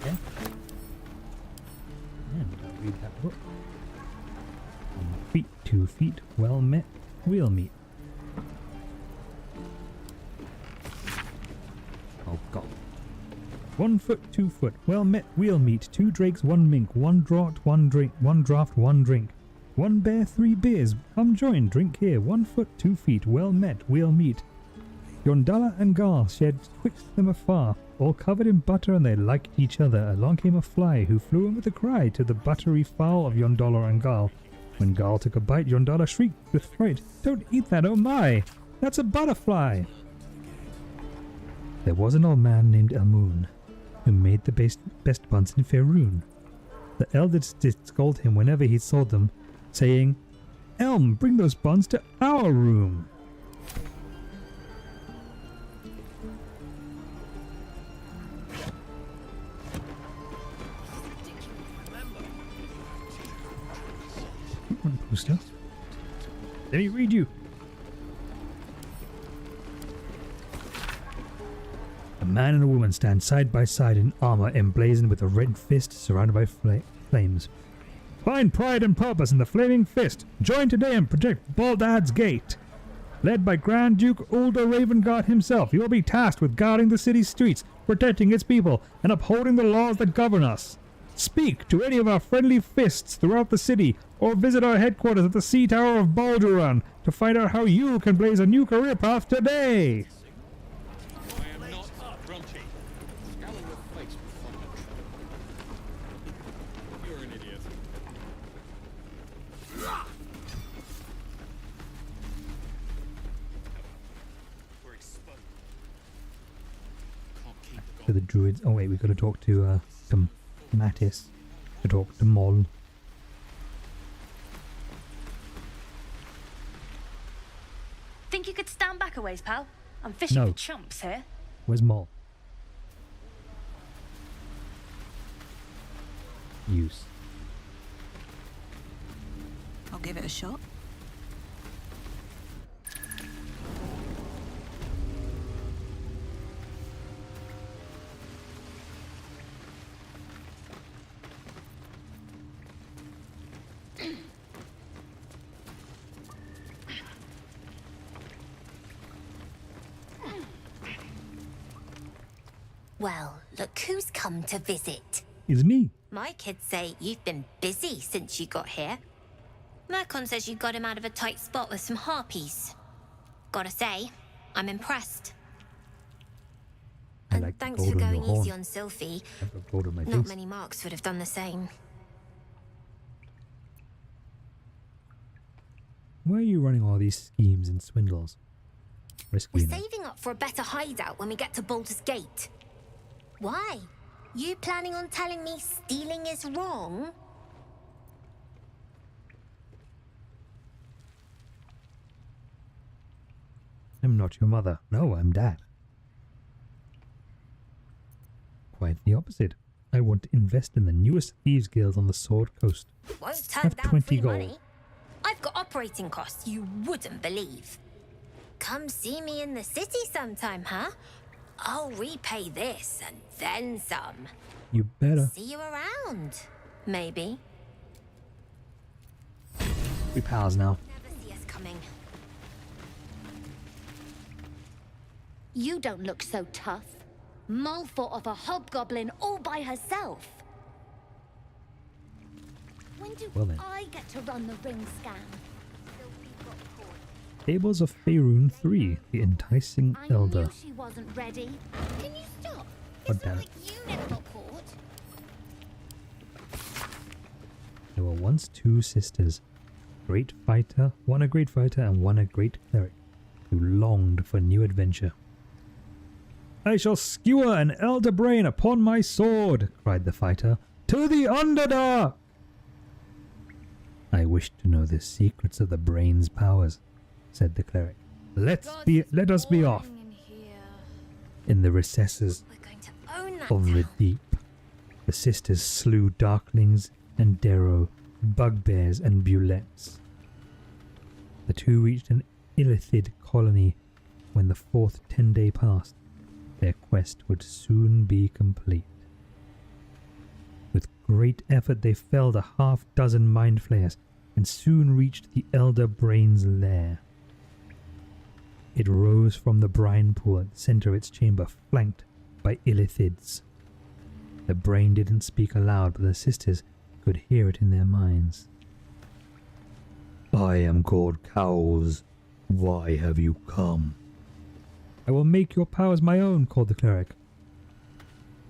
Yeah. And I'll read that book. 1 feet, 2 feet, well met, we'll meet. Oh god. 1 foot, 2 foot, well met, we'll meet. 2 drakes, 1 mink, 1 draught, 1 drink, 1 draught, 1 drink. 1 bear, 3 beers, come join, drink here. 1 foot, 2 feet, well met, we'll meet. Yondalla and Garl shared twixt them afar, all covered in butter, and they liked each other. Along came a fly, who flew in with a cry to the buttery fowl of Yondalla and Garl. When Garl took a bite, Yondalla shrieked with fright, "Don't eat that, oh my! That's a butterfly!" There was an old man named Elmoon, who made the best buns in Faerun. The elders did scold him whenever he sold them, saying, "Elm, bring those buns to our room." Poster. Let me read you. A man and a woman stand side by side in armor emblazoned with a red fist surrounded by flames. Find pride and purpose in the flaming fist. Join today and protect Baldad's gate. Led by Grand Duke Ulder Ravengard himself, you will be tasked with guarding the city's streets, protecting its people, and upholding the laws that govern us. Speak to any of our friendly fists throughout the city, or visit our headquarters at the Sea Tower of Balduran to find out how you can blaze a new career path today. To the druids. Oh wait, we've got to talk to Mattis to talk to Moll. Think you could stand back a ways, pal? I'm fishing No. for chumps here. Where's Moll? Use. I'll give it a shot. Well, look who's come to visit. It's me. My kids say you've been busy since you got here. Murkon says you got him out of a tight spot with some harpies. Gotta say, I'm impressed. I And like thanks for going easy on Sylphie. Not many marks would have done the same. Why are you running all these schemes and swindles? Risky, We're you know. saving up for a better hideout when we get to Baldur's Gate. Why? You planning on telling me stealing is wrong? I'm not your mother. No, I'm Dad. Quite the opposite. I want to invest in the newest thieves guild on the Sword Coast. Won't turn Have down 20 free gold. money. I've got operating costs you wouldn't believe. Come see me in the city sometime, huh? I'll repay this and then some. You better. See you around, maybe. We pals now. Never see us coming. You don't look so tough. Mull fought off a hobgoblin all by herself. When do Well then. I get to run the ring scan? Tables of Faerun 3, the enticing I elder. knew she wasn't ready. Can you stop? God damn it. You never got caught. There were once two sisters, great fighter, one a great fighter and one a great cleric, who longed for new adventure. I shall skewer an elder brain upon my sword, cried the fighter, to the Underdark! I wish to know the secrets of the brain's powers, said the cleric. Let us be off. In the recesses of the deep, the sisters slew darklings and darrow, bugbears and bullets. The two reached an illithid colony when the fourth 10-day passed. Their quest would soon be complete. With great effort they felled a half-dozen mind flayers and soon reached the Elder Brain's lair. It rose from the brine pool at the center of its chamber, flanked by illithids. The brain didn't speak aloud, but the sisters could hear it in their minds. I am called Cowls. Why have you come? I will make your powers my own, called the cleric.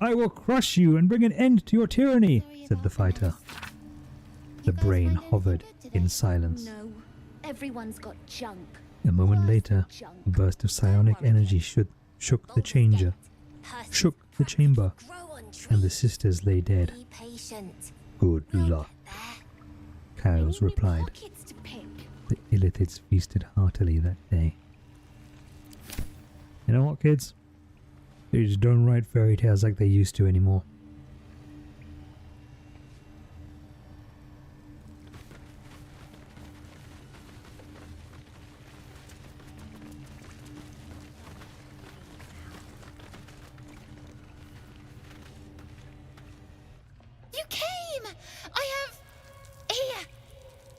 I will crush you and bring an end to your tyranny, said the fighter. The brain hovered in silence. No, everyone's got junk. A moment later, a burst of psionic energy shook the chamber, and the sisters lay dead. Good luck, Cowls replied. The illithids feasted heartily that day. You know what, kids? They just don't write fairy tales like they used to anymore. You came! I have... Here!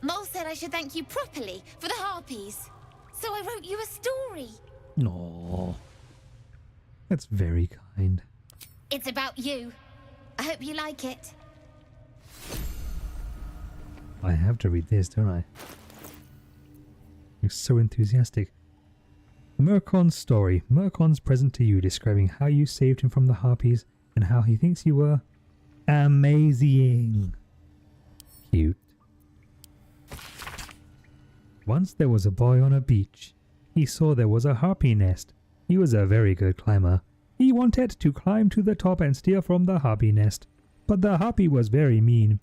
Mole said I should thank you properly for the harpies. So I wrote you a story. No, that's very kind. It's about you. I hope you like it. I have to read this, don't I? You're so enthusiastic. Murkon's story. Murkon's present to you, describing how you saved him from the harpies and how he thinks you were amazing. Cute. Once there was a boy on a beach. He saw there was a harpy nest. He was a very good climber. He wanted to climb to the top and steal from the harpy nest, but the harpy was very mean.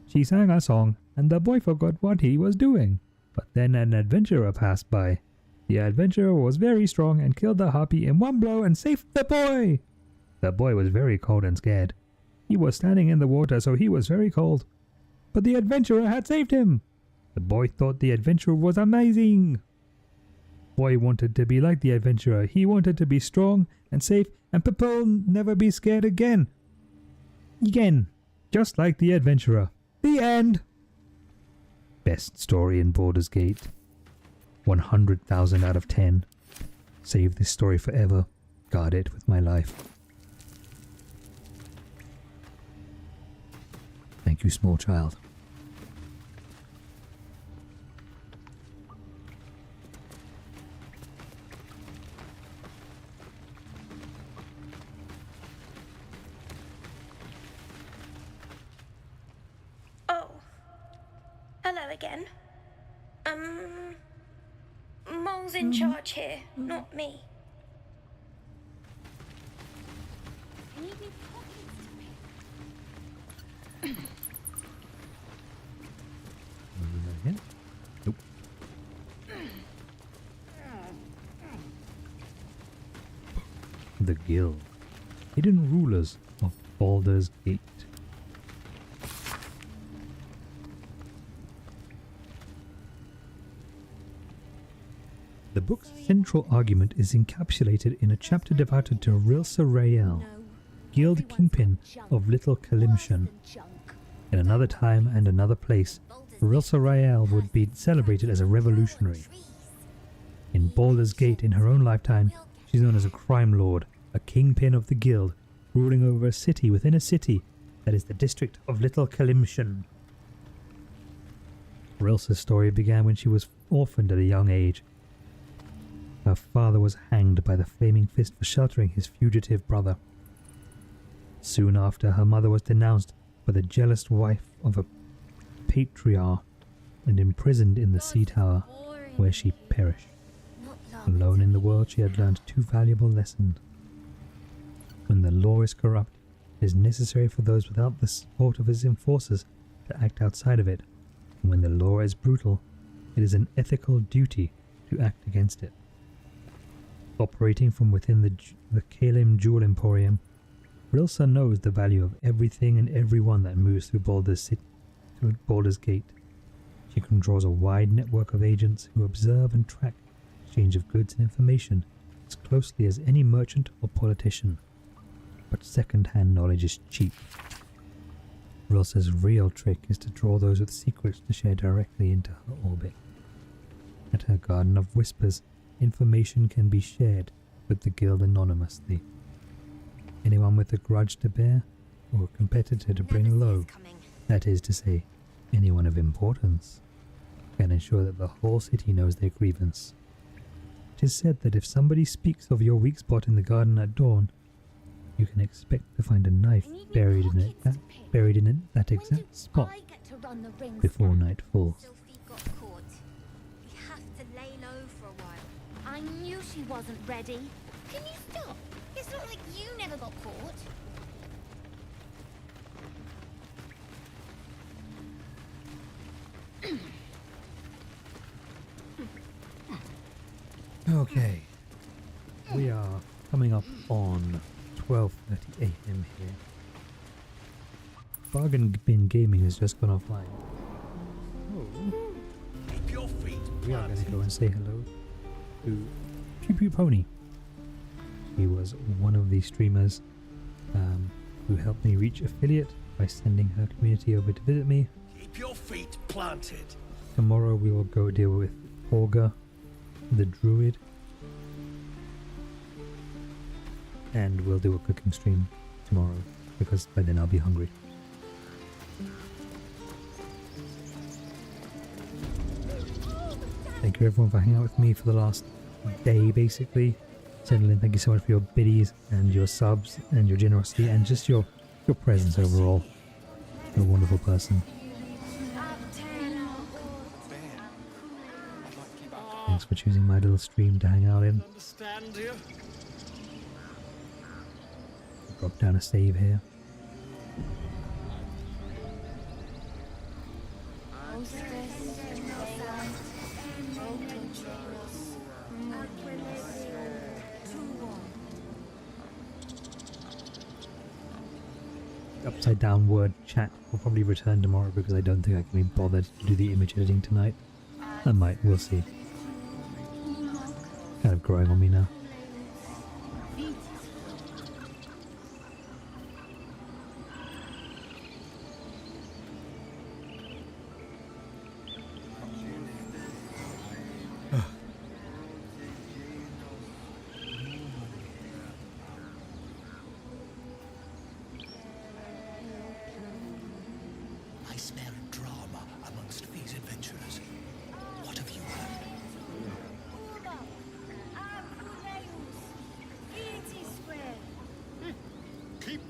She sang a song, and the boy forgot what he was doing. But then an adventurer passed by. The adventurer was very strong and killed the harpy in one blow and saved the boy. The boy was very cold and scared. He was standing in the water, so he was very cold. But the adventurer had saved him. The boy thought the adventurer was amazing. Boy wanted to be like the adventurer. He wanted to be strong and safe and never be scared again. Just like the adventurer. The end. Best story in Baldur's Gate. 100,000 out of 10. Save this story forever. Guard it with my life. Thank you, small child. Oh. Hello again. Mole's in charge here, not me. Nope. The Guild. Hidden rulers of Baldur's Gate. The book's central argument is encapsulated in a chapter devoted to Rilsa Rael, Guild Kingpin of Little Kalimshan. In another time and another place, Rilsa Rael would be celebrated as a revolutionary. In Baldur's Gate in her own lifetime, she's known as a crime lord, a kingpin of the guild, ruling over a city within a city that is the district of Little Kalimshan. Rilsa's story began when she was orphaned at a young age. Her father was hanged by the Flaming Fist for sheltering his fugitive brother. Soon after, her mother was denounced by the jealous wife of a patriarch and imprisoned in the sea tower, where she perished. Alone in the world, she had learned two valuable lessons. When the law is corrupt, it is necessary for those without the support of its enforcers to act outside of it. And when the law is brutal, it is an ethical duty to act against it. Operating from within the Kalim Jewel Emporium, Rilsa knows the value of everything and everyone that moves through Baldur's Gate. She controls a wide network of agents who observe and track the exchange of goods and information as closely as any merchant or politician. But second-hand knowledge is cheap. Rilsa's real trick is to draw those with secrets to share directly into her orbit. At her Garden of Whispers, information can be shared with the guild anonymously. Anyone with a grudge to bear, or a competitor to bring low, that is to say, anyone of importance, can ensure that the whole city knows their grievance. It is said that if somebody speaks of your weak spot in the garden at dawn, you can expect to find a knife buried in that exact spot before night falls. I knew she wasn't ready. Can you stop? It's not like you never got caught. Okay, we are coming up on 12:30 AM here. Bargain Bin Gaming has just gone offline. Keep your feet We are going to go and say hello to Pew Pew Pony. He was one of the streamers who helped me reach affiliate by sending her community over to visit me. Keep your feet planted. Tomorrow we will go deal with Olga, the druid, and we'll do a cooking stream tomorrow because by then I'll be hungry. Thank you everyone for hanging out with me for the last day basically. Gentlemen, thank you so much for your biddies and your subs and your generosity and just your presence overall. You're a wonderful person. Thanks for choosing my little stream to hang out in. Drop down a save here. Upside down word chat will probably return tomorrow because I don't think I can be bothered to do the image editing tonight. I might, we'll see. Kind of growing on me now.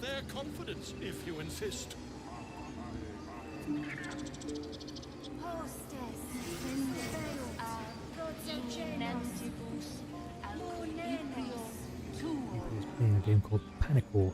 their confidence, if you insist. He's playing a game called Panic War.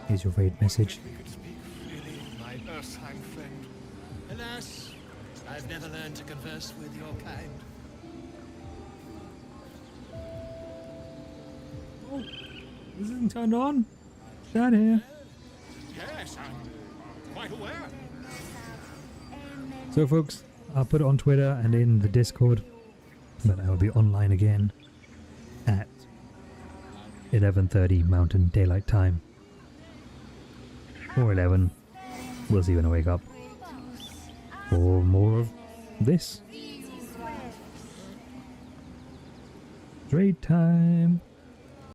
Here's your raid message. My Earthheim friend. Alas, I've never learned to converse with your kind. Oh, this isn't turned on. Down here. Yes, I'm quite aware. So folks, I'll put it on Twitter and in the Discord, but I will be online again at 11:30 Mountain Daylight Time. Or 11. We'll see when I wake up. For more of this. Trade time.